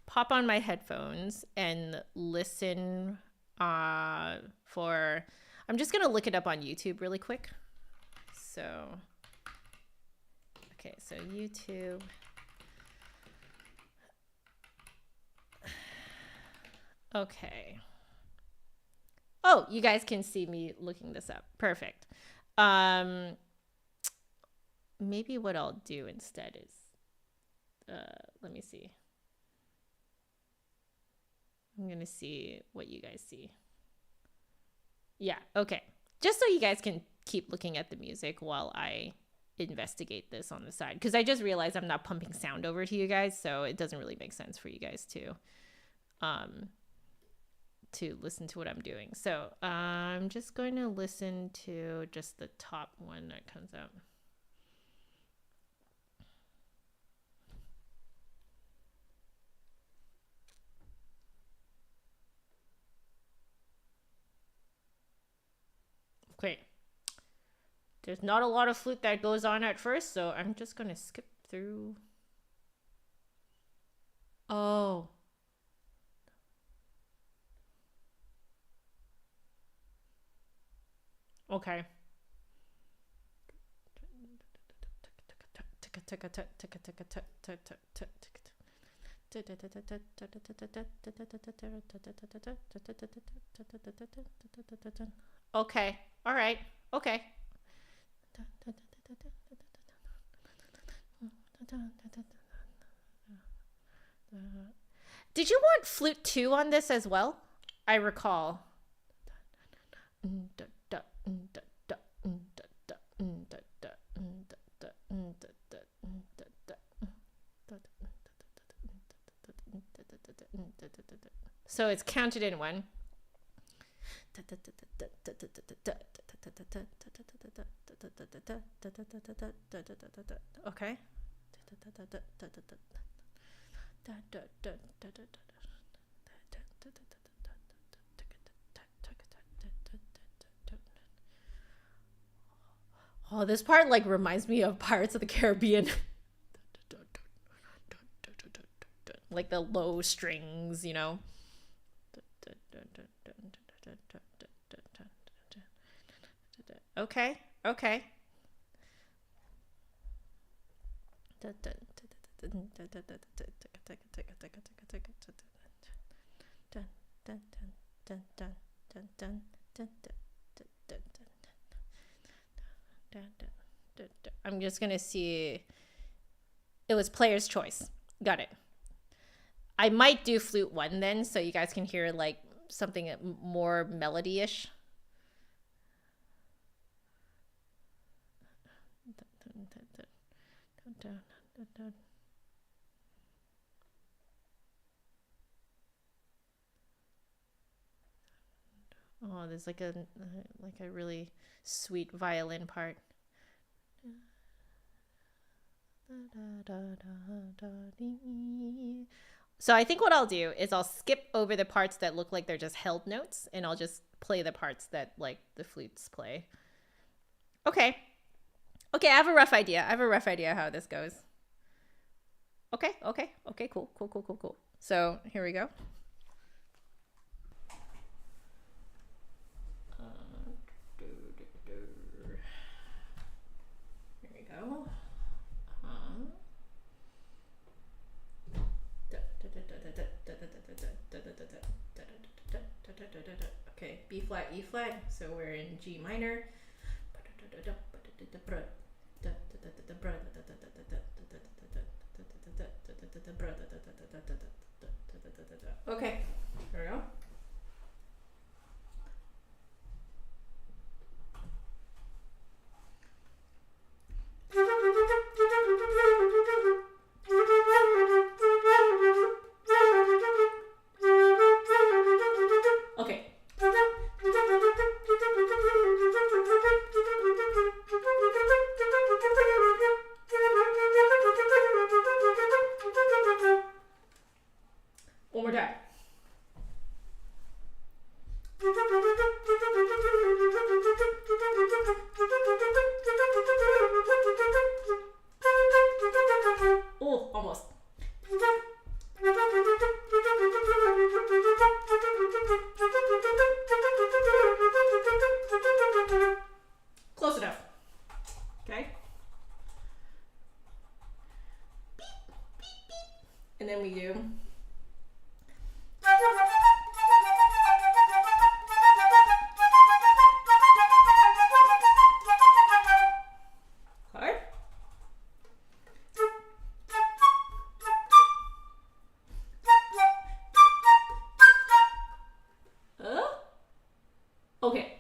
pop on my headphones and listen for, I'm just going to look it up on YouTube really quick. So, okay, so YouTube. Okay. Oh, you guys can see me looking this up. Perfect. Maybe what I'll do instead is, let me see. I'm going to see what you guys see. Yeah, okay. Just so you guys can keep looking at the music while I investigate this on the side. Because I just realized I'm not pumping sound over to you guys, so it doesn't really make sense for you guys to listen to what I'm doing. So I'm just going to listen to just the top one that comes out. Okay. There's not a lot of flute that goes on at first, so I'm just going to skip through. Oh. Okay. Okay. All right. Okay. Did you want flute 2 on this as well? I recall. So it's counted in one. Okay. Oh, this part like reminds me of Pirates of the Caribbean. Like the low strings, you know. Okay, okay. I'm just gonna see. It was player's choice. Got it. I might do flute 1 then, so you guys can hear like something more melody-ish. Oh, there's like a really sweet violin part. So I think what I'll do is I'll skip over the parts that look like they're just held notes, and I'll just play the parts that like the flutes play. Okay. Okay, I have a rough idea. How this goes. Okay, cool. So here we go. Here we go. Okay, B flat, E flat. So we're in G minor. Okay, here we go. One more time. Oh, almost. Close enough. Okay. Beep, beep, beep. And then we do. Okay. Okay.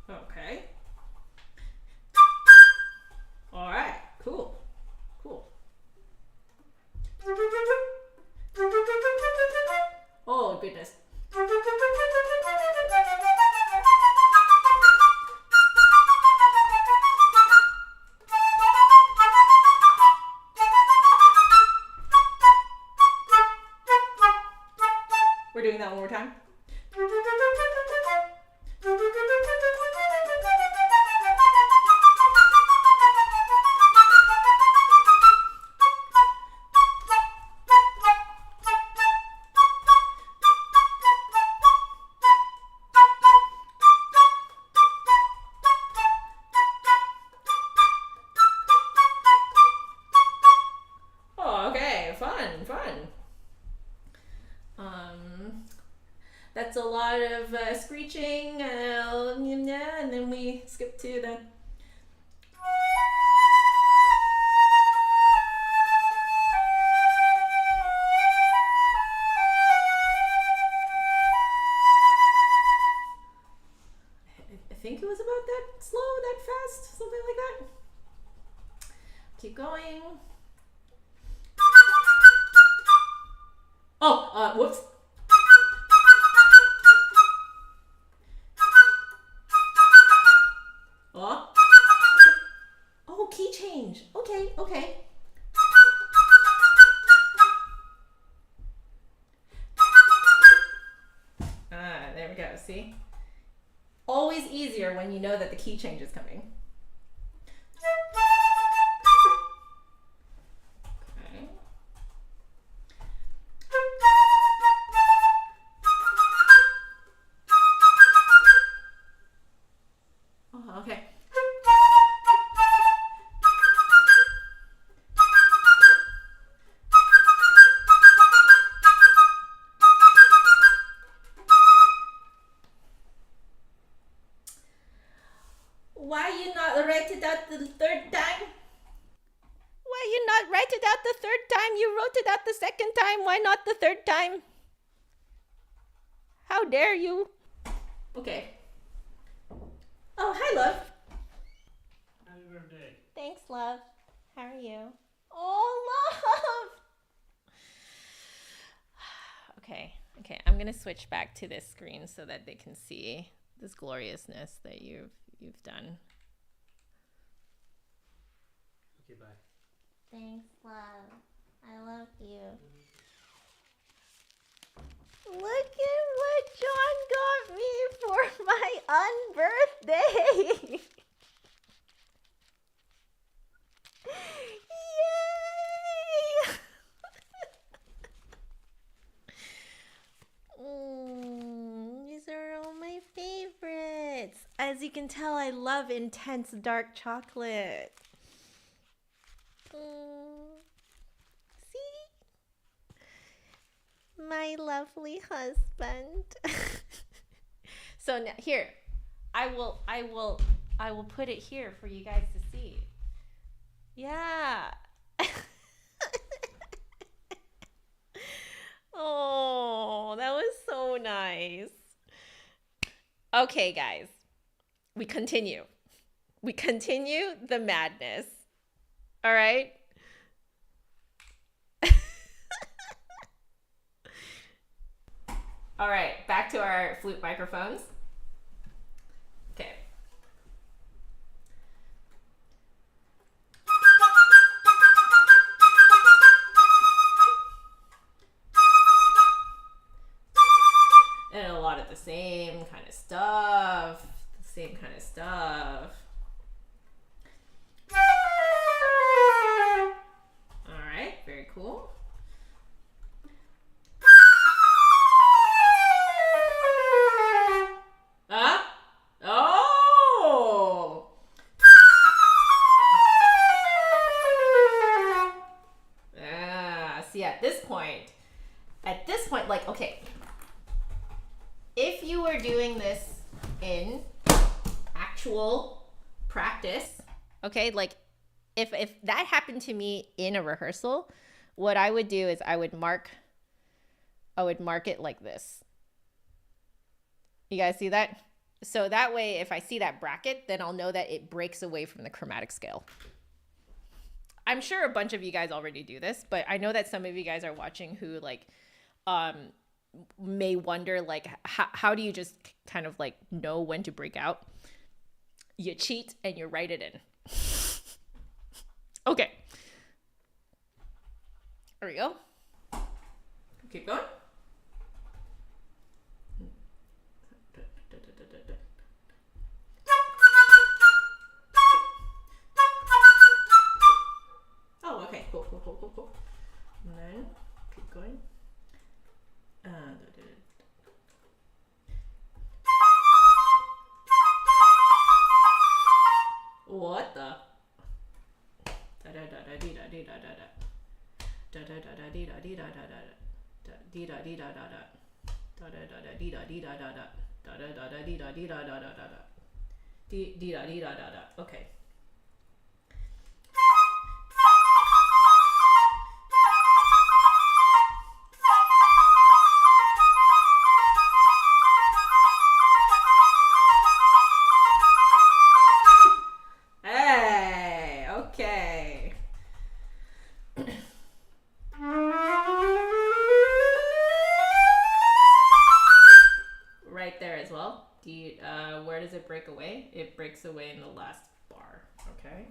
Okay. All right. Cool. Cool. Oh, goodness. We're doing that one more time. Oh, okay, fun, fun. That's a lot of screeching, yeah, and then we skip to the. I think it was about that slow, that fast, something like that. Keep going. Oh, whoops. Oh, key change. Okay, okay. There we go, see? Always easier when you know that the key change is coming. Okay. Oh, okay. Why you not write it out the third time? Why you not write it out the third time? You wrote it out the second time. Why not the third time? How dare you? Okay. Oh, hi, love. Happy birthday. Thanks, love. How are you? Oh, love. Okay. I'm gonna switch back to this screen so that they can see this gloriousness that you've done. Okay, bye. Thanks, love. I love you. Look at what John got me for my unbirthday. Yay! These are all my favorites. As you can tell, I love intense dark chocolate. See? My lovely husband. So now, here, I will put it here for you guys to see. Yeah. Oh, that was so nice. Okay, guys. We continue the madness. All right? All right, back to our flute microphones. Okay. And a lot of the same kind of stuff. All right, very cool. Oh! See, at this point, like, okay, if you were doing this in actual practice, okay, like if that happened to me in a rehearsal, what I would do is I would mark it like this. You guys see that? So that way, if I see that bracket, then I'll know that it breaks away from the chromatic scale. I'm sure a bunch of you guys already do this, but I know that some of you guys are watching who like may wonder, like, how do you just kind of like know when to break out? You cheat and you write it in. Okay. There we go. Keep going. Oh, okay. Cool. And then keep going. What the? Okay. Hey, okay. Right there as well. Where does it break away? It breaks away in the last bar. Okay.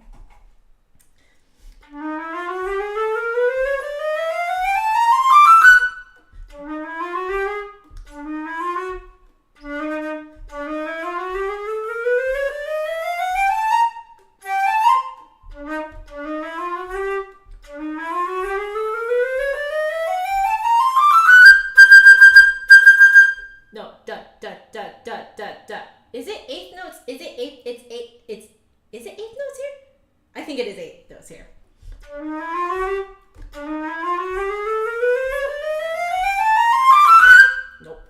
Is it eighth notes? Is it eight? It's eight. Is it eighth notes here? I think it is eight notes here. Nope.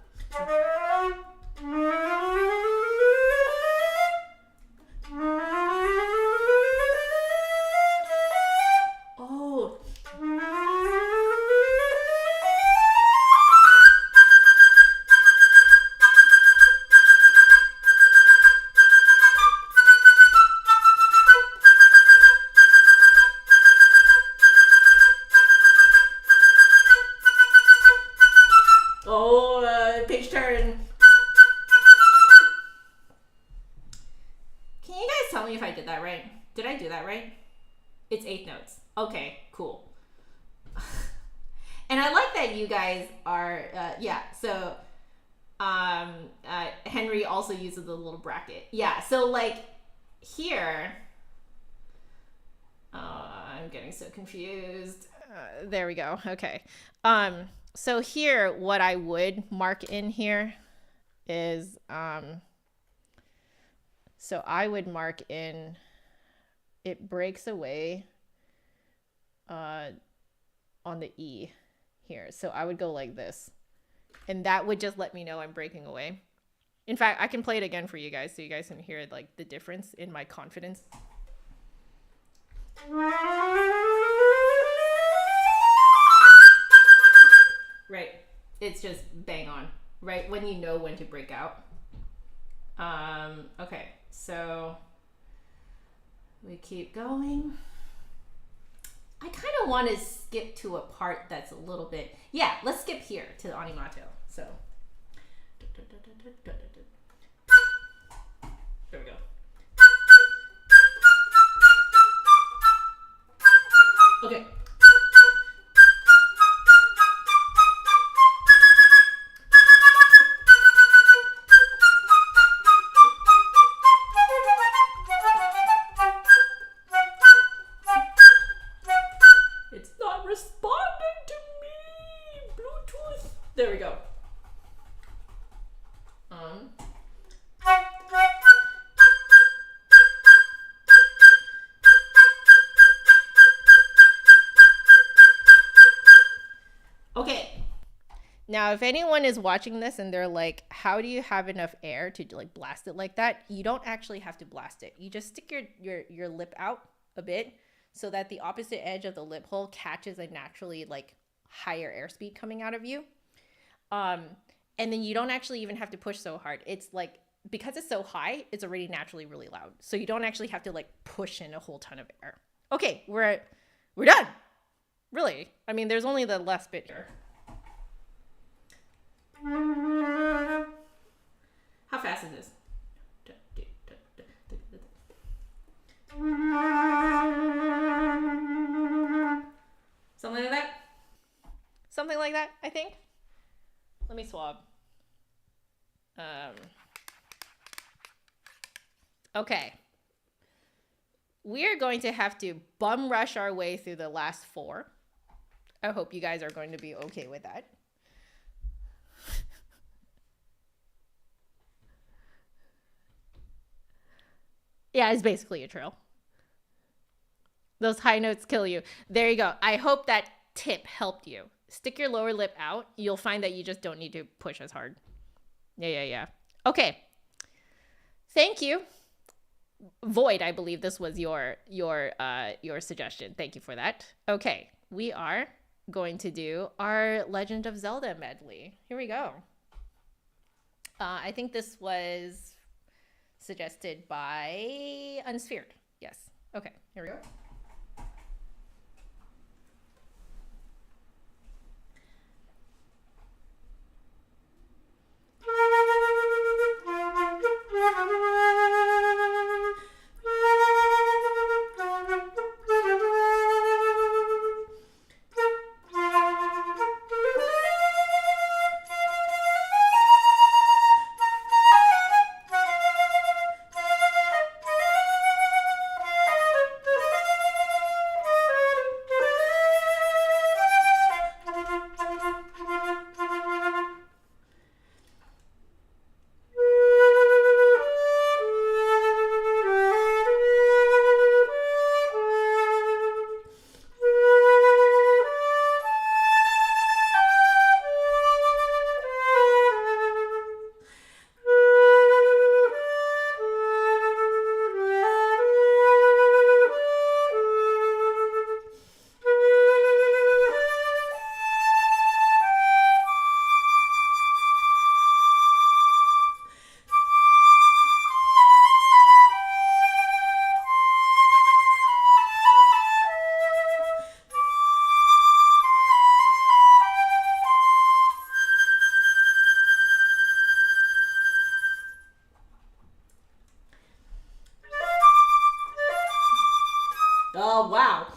Oh. Page turn. Can you guys tell me if I did that right? Did I do that right? It's eighth notes. Okay, cool. And I like that you guys are, yeah, so Henry also uses the little bracket. Yeah, so like here, I'm getting so confused. There we go. Okay. So here, what I would mark in here is, so I would mark in, it breaks away on the E here. So I would go like this. And that would just let me know I'm breaking away. In fact, I can play it again for you guys so you guys can hear like the difference in my confidence. Right. It's just bang on, right? When you know when to break out. Okay, so we keep going. I kind of want to skip to a part that's a little bit, yeah, let's skip here to the animato. So There we go. Okay. It's not responding to me. Bluetooth. There we go. Okay. Now, if anyone is watching this and they're like, how do you have enough air to like blast it like that? You don't actually have to blast it. You just stick your lip out a bit so that the opposite edge of the lip hole catches a naturally like higher airspeed coming out of you. And then you don't actually even have to push so hard. It's like, because it's so high, it's already naturally really loud. So you don't actually have to like push in a whole ton of air. Okay, we're done. Really. I mean, there's only the last bit here. How fast is this? Something like that? Something like that, I think. Let me swab. Okay. We're going to have to bum rush our way through the last 4. I hope you guys are going to be okay with that. Yeah, it's basically a trill. Those high notes kill you. There you go. I hope that tip helped you. Stick your lower lip out. You'll find that you just don't need to push as hard. Yeah. Okay. Thank you. Void, I believe this was your suggestion. Thank you for that. Okay, we are going to do our Legend of Zelda medley. Here we go. I think this was suggested by Unsphered. Yes. Okay, here we go. Oh, wow.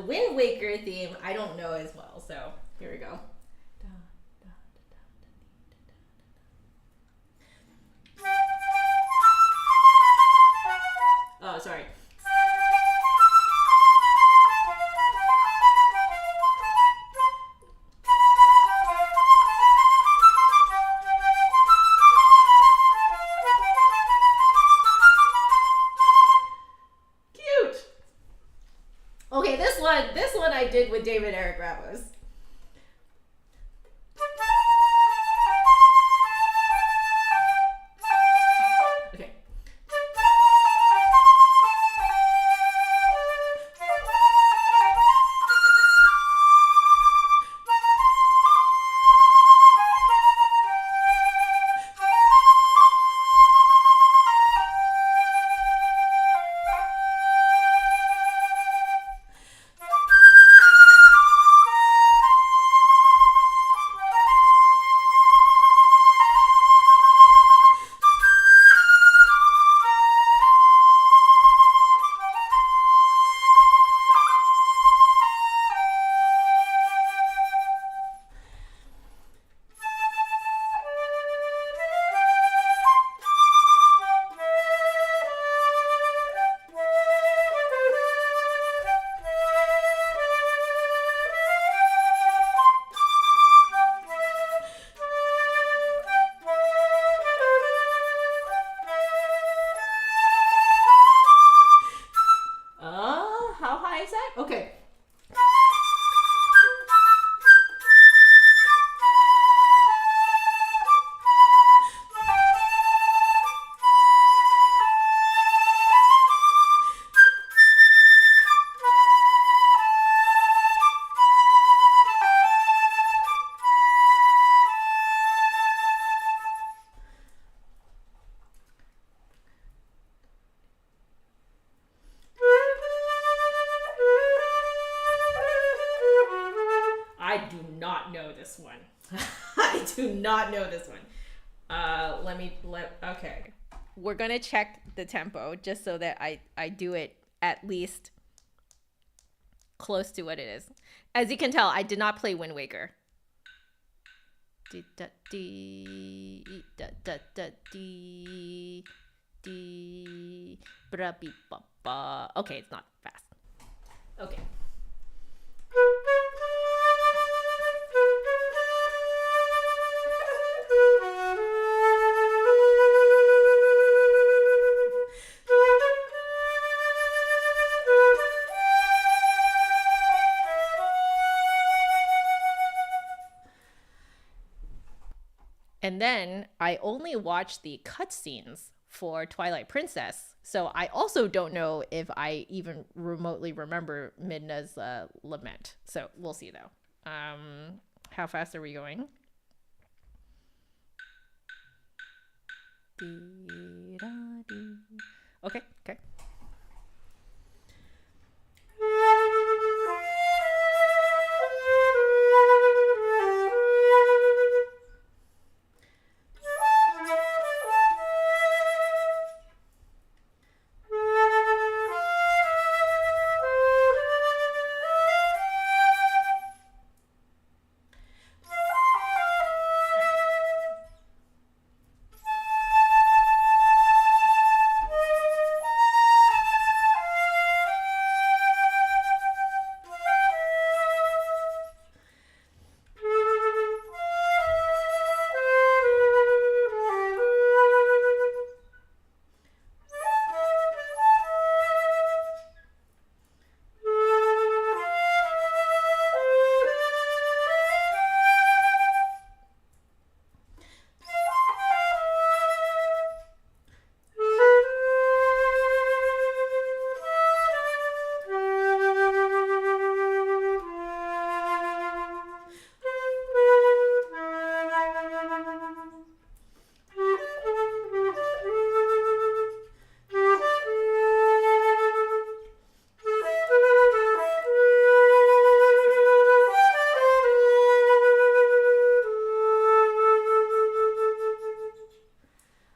Wind Waker theme, I don't know as well. So here we go. Oh, sorry. Okay, this one I did with David Eric Ramos. Okay. How high is that? Okay. I do not know this one. I do not know this one. Okay. We're gonna check the tempo just so that I do it at least close to what it is. As you can tell, I did not play Wind Waker. Okay, it's not fast. Okay. And then I only watched the cutscenes for Twilight Princess, so I also don't know if I even remotely remember Midna's lament. So we'll see though. How fast are we going? Okay, okay.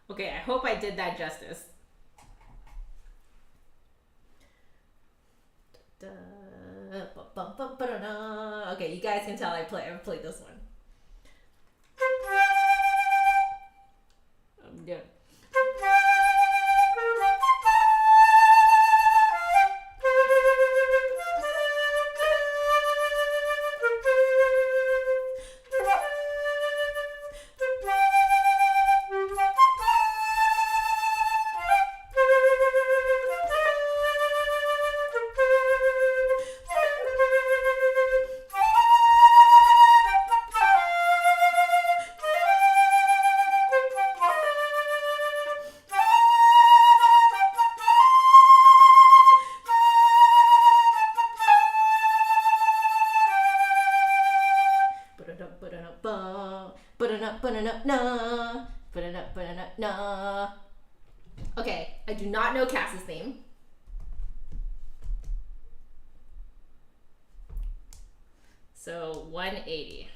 Okay, I hope I did that justice. you guys can tell I've played this one. Yeah. Okay, I do not know Cass's theme. So 180.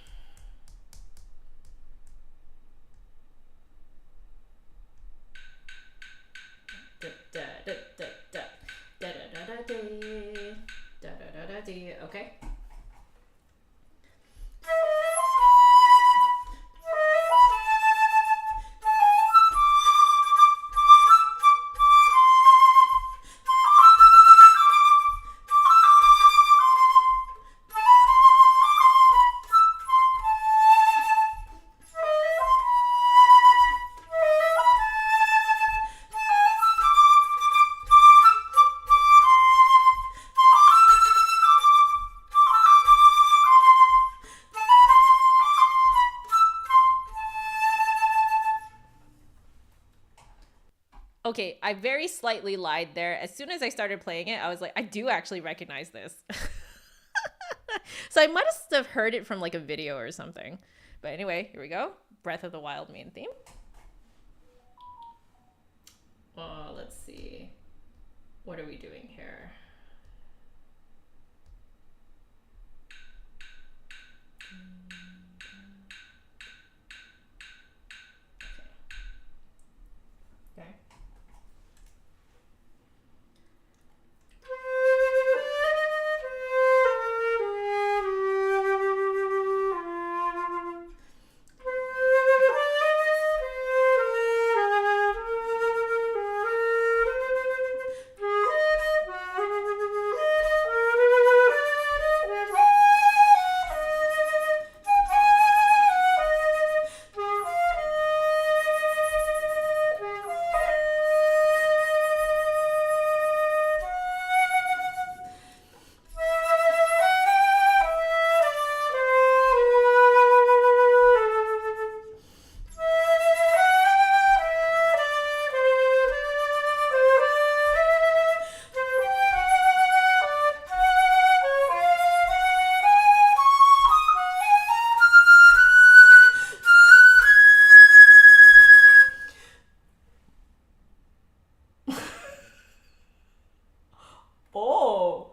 Okay. Okay, I very slightly lied there. As soon as I started playing it, I was like, I do actually recognize this. So I must have heard it from like a video or something. But anyway, here we go. Breath of the Wild main theme. Let's see. What are we doing here? Okay. Oh.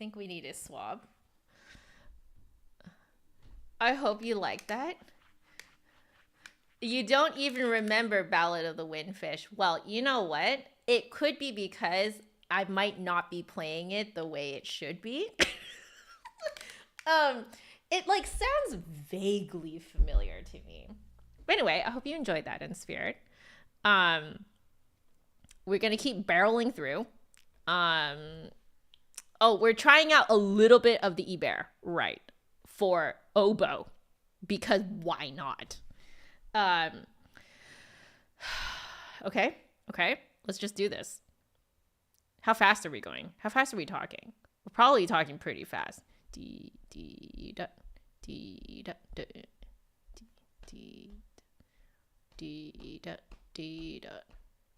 think we need a swab. I hope you like that. You don't even remember Ballad of the Windfish. Well, you know what? It could be because I might not be playing it the way it should be. It like sounds vaguely familiar to me. But anyway, I hope you enjoyed that in spirit. We're gonna keep barreling through. We're trying out a little bit of the E-Bear, right, for oboe, because why not? Okay, let's just do this. How fast are we going? How fast are we talking? We're probably talking pretty fast. D D da D da da D D da D da.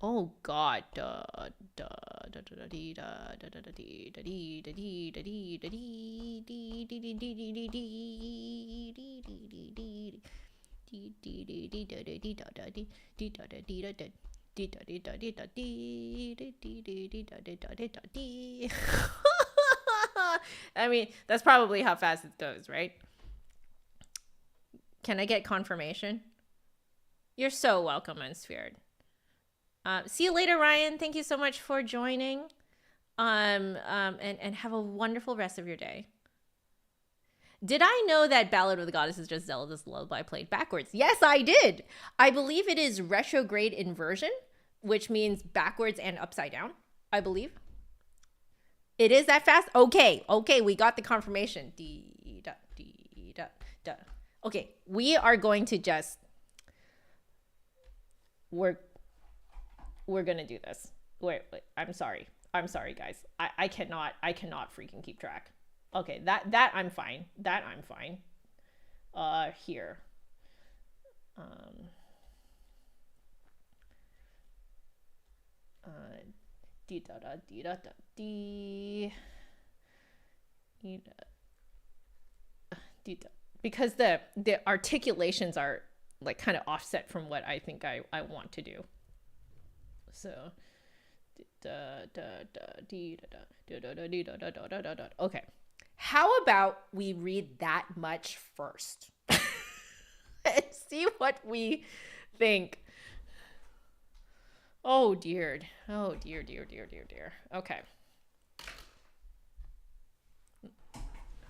Oh God! Da da da da dee da da da da dee da dee da dee da dee da dee dee dee dee dee dee dee dee dee. I mean, that's probably how fast it goes, right? Can I get confirmation? You're so welcome, Unsphered. See you later, Ryan. Thank you so much for joining. And have a wonderful rest of your day. Did I know that Ballad of the Goddess is just Zelda's Lullaby played backwards? Yes, I did. I believe it is retrograde inversion, which means backwards and upside down, I believe. It is that fast? Okay, we got the confirmation. Dee da dee da da. Okay, we are going to just we're gonna do this. Wait, I'm sorry, guys. I cannot freaking keep track. Okay, that I'm fine. Here. Dee da da dee da da dee. Because the articulations are like kind of offset from what I think I want to do. So da da da dee da da da da dee da da da da da. Okay. How about we read that much first? And see what we think. Oh dear. Okay.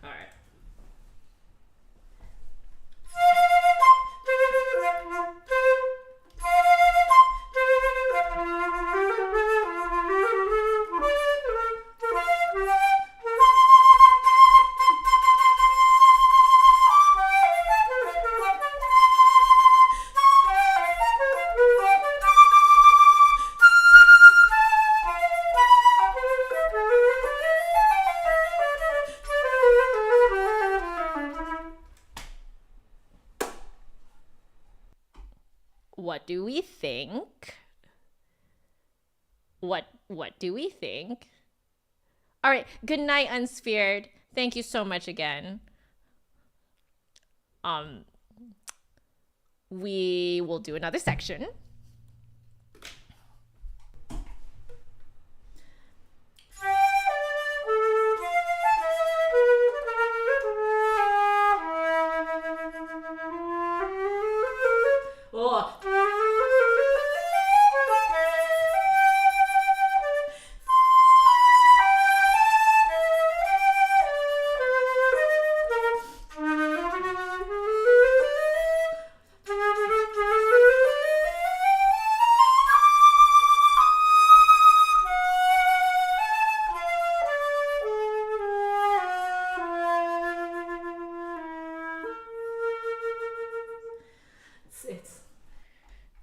All right. What do we think? What do we think? All right. Good night, Unsphered. Thank you so much again. We will do another section.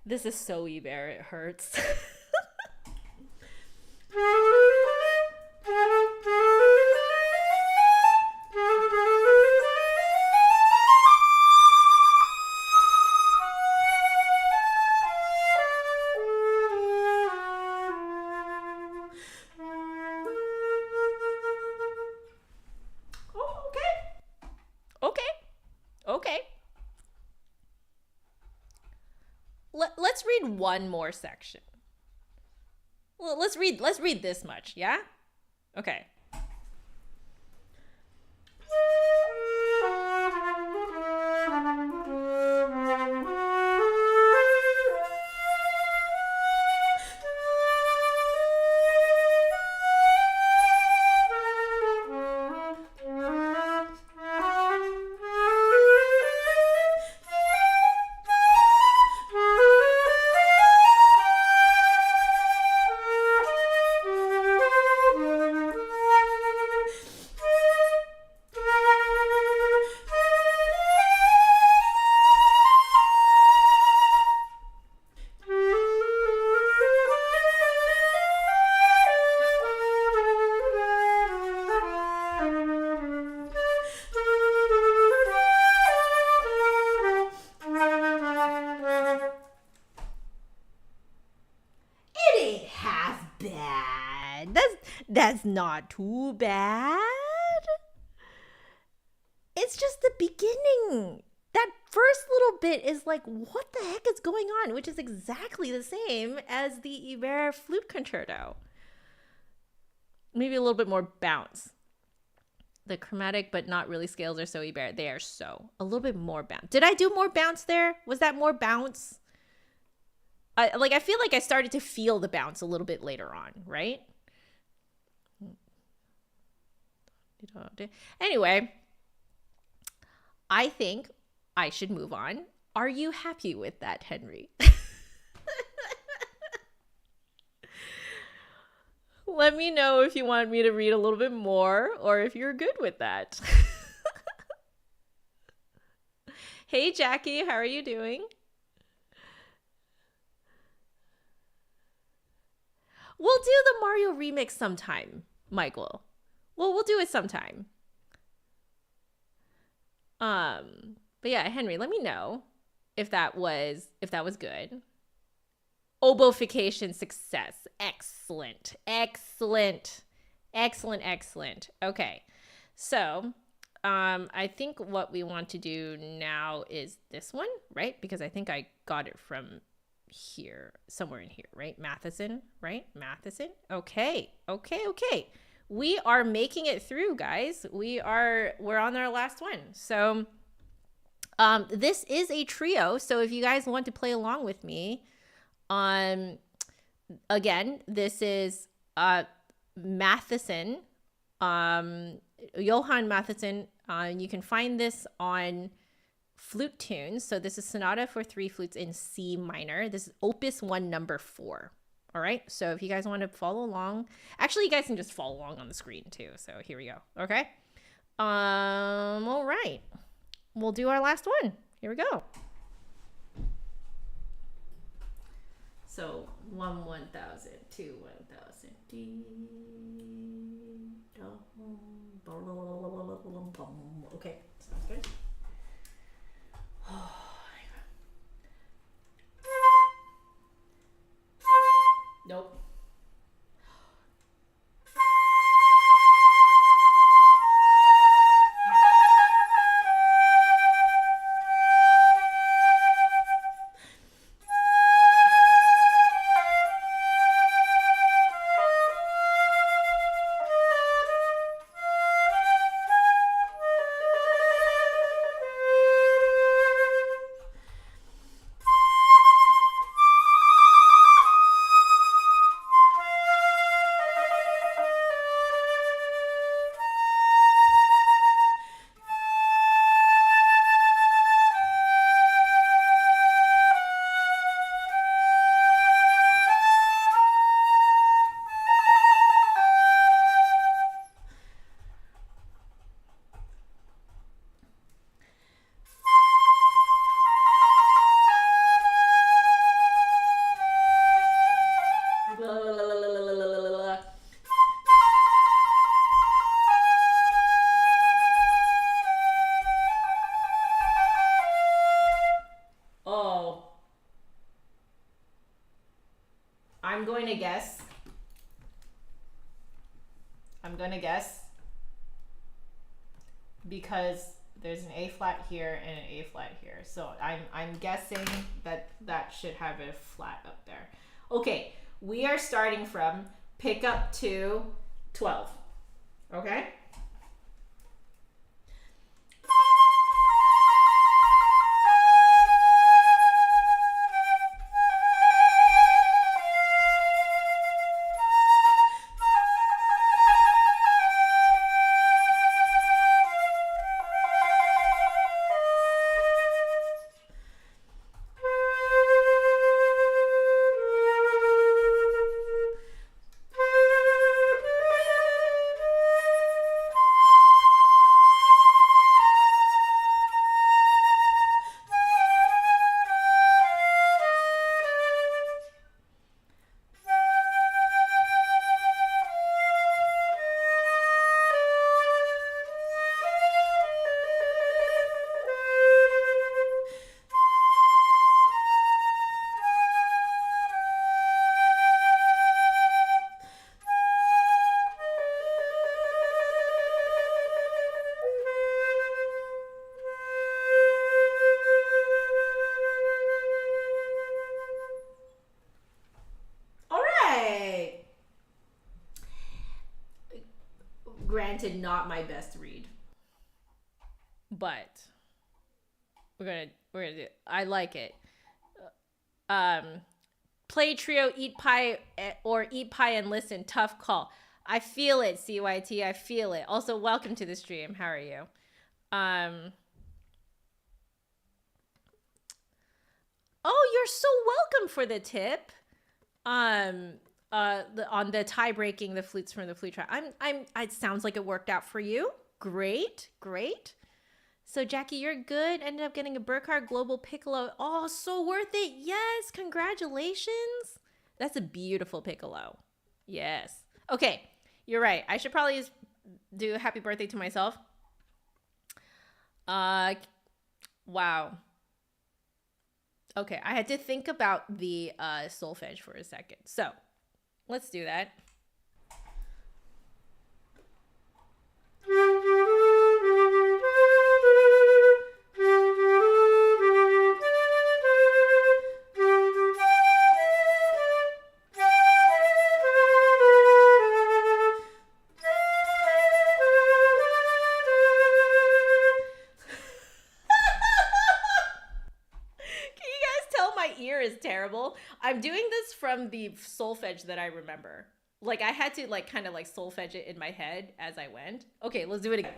This is so E-Bear, it hurts. Okay. Let's read one more section. Well, let's read this much, yeah? Okay. bad. That's not too bad. It's just the beginning. That first little bit is like, what the heck is going on? Which is exactly the same as the Iber flute concerto. Maybe a little bit more bounce. The chromatic but not really scales are so Iber. They are so. A little bit more bounce. Did I do more bounce there? Was that more bounce? I feel like I started to feel the bounce a little bit later on, right? Anyway, I think I should move on. Are you happy with that, Henry? Let me know if you want me to read a little bit more or if you're good with that. Hey, Jackie, how are you doing? We'll do the Mario remix sometime, Michael. Well, we'll do it sometime. But yeah, Henry, let me know if that was good. Oboification success. Excellent. Excellent. Excellent, excellent. Okay. So, I think what we want to do now is this one, right? Because I think I got it from here, somewhere in here, right? Matheson, right? Matheson. Okay. We are making it through, guys. We're on our last one. So, this is a trio. So if you guys want to play along with me, again, this is Matheson, Johann Matheson. You can find this on Flute Tunes. So this is Sonata for 3 flutes in C minor. This is Opus 1, number 4. All right. So if you guys want to follow along, actually, you guys can just follow along on the screen too. So here we go. Okay. All right. We'll do our last one. Here we go. So 1 1,000, 2 1,000. Okay, sounds good. Nope. I'm going to guess because there's an A flat here and an A flat here. So I'm guessing that should have a flat up there. Okay, we are starting from pick up to 12. Okay? Granted, not my best read, but we're gonna do it. I like it. Play trio, eat pie, or eat pie and listen. Tough call. I feel it, CYT. I feel it. Also, welcome to the stream. How are you? Oh, you're so welcome for the tip. On the tie breaking the flutes from the flute track. It sounds like it worked out for you. Great. So Jackie, you're good. Ended up getting a Burkhart Global Piccolo. Oh, so worth it. Yes, congratulations. That's a beautiful piccolo. Yes. Okay, you're right. I should probably just do a happy birthday to myself. Wow. Okay, I had to think about the solfege for a second. So let's do that. Is terrible. I'm doing this from the solfege that I remember. Like I had to like kind of like solfege it in my head as I went. Okay, let's do it again.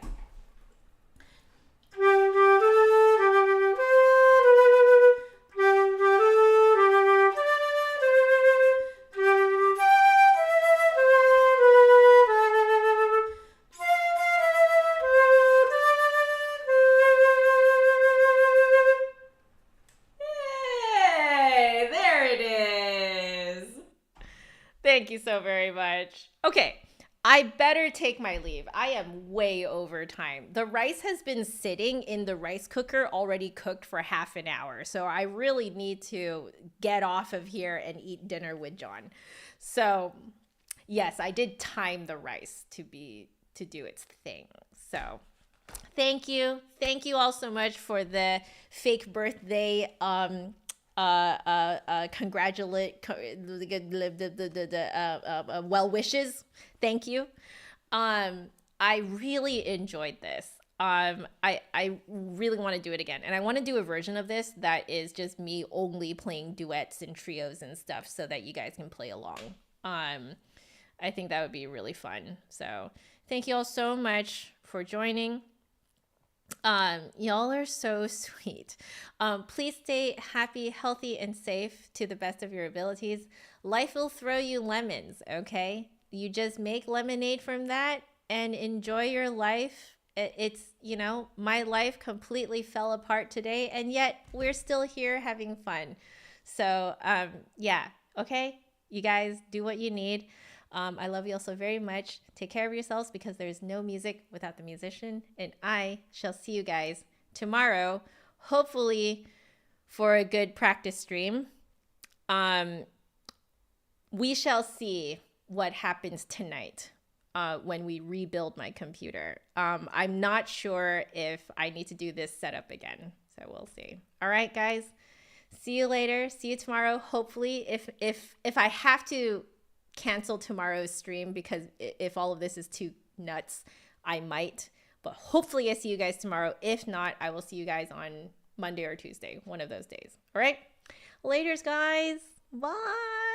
Thank you so very much. Okay, I better take my leave. I am way over time. The rice has been sitting in the rice cooker already cooked for half an hour. So I really need to get off of here and eat dinner with John. So yes, I did time the rice to do its thing. So thank you. Thank you all so much for the fake birthday well wishes. Thank you. I really enjoyed this. I really want to do it again, and I want to do a version of this that is just me only playing duets and trios and stuff so that you guys can play along. I think that would be really fun. So thank you all so much for joining. Y'all are so sweet. Please stay happy, healthy, and safe to the best of your abilities. Life will throw you lemons, okay? You just make lemonade from that and enjoy your life. It's, you know, my life completely fell apart today, and yet we're still here having fun. So, yeah, okay? You guys do what you need. I love you all so very much. Take care of yourselves because there's no music without the musician. And I shall see you guys tomorrow, hopefully for a good practice stream. We shall see what happens tonight when we rebuild my computer. I'm not sure if I need to do this setup again. So we'll see. All right, guys. See you later. See you tomorrow. Hopefully, if I have to cancel tomorrow's stream because if all of this is too nuts, I might, but hopefully I see you guys tomorrow. If not, I will see you guys on Monday or Tuesday, one of those days. All right, laters guys, bye.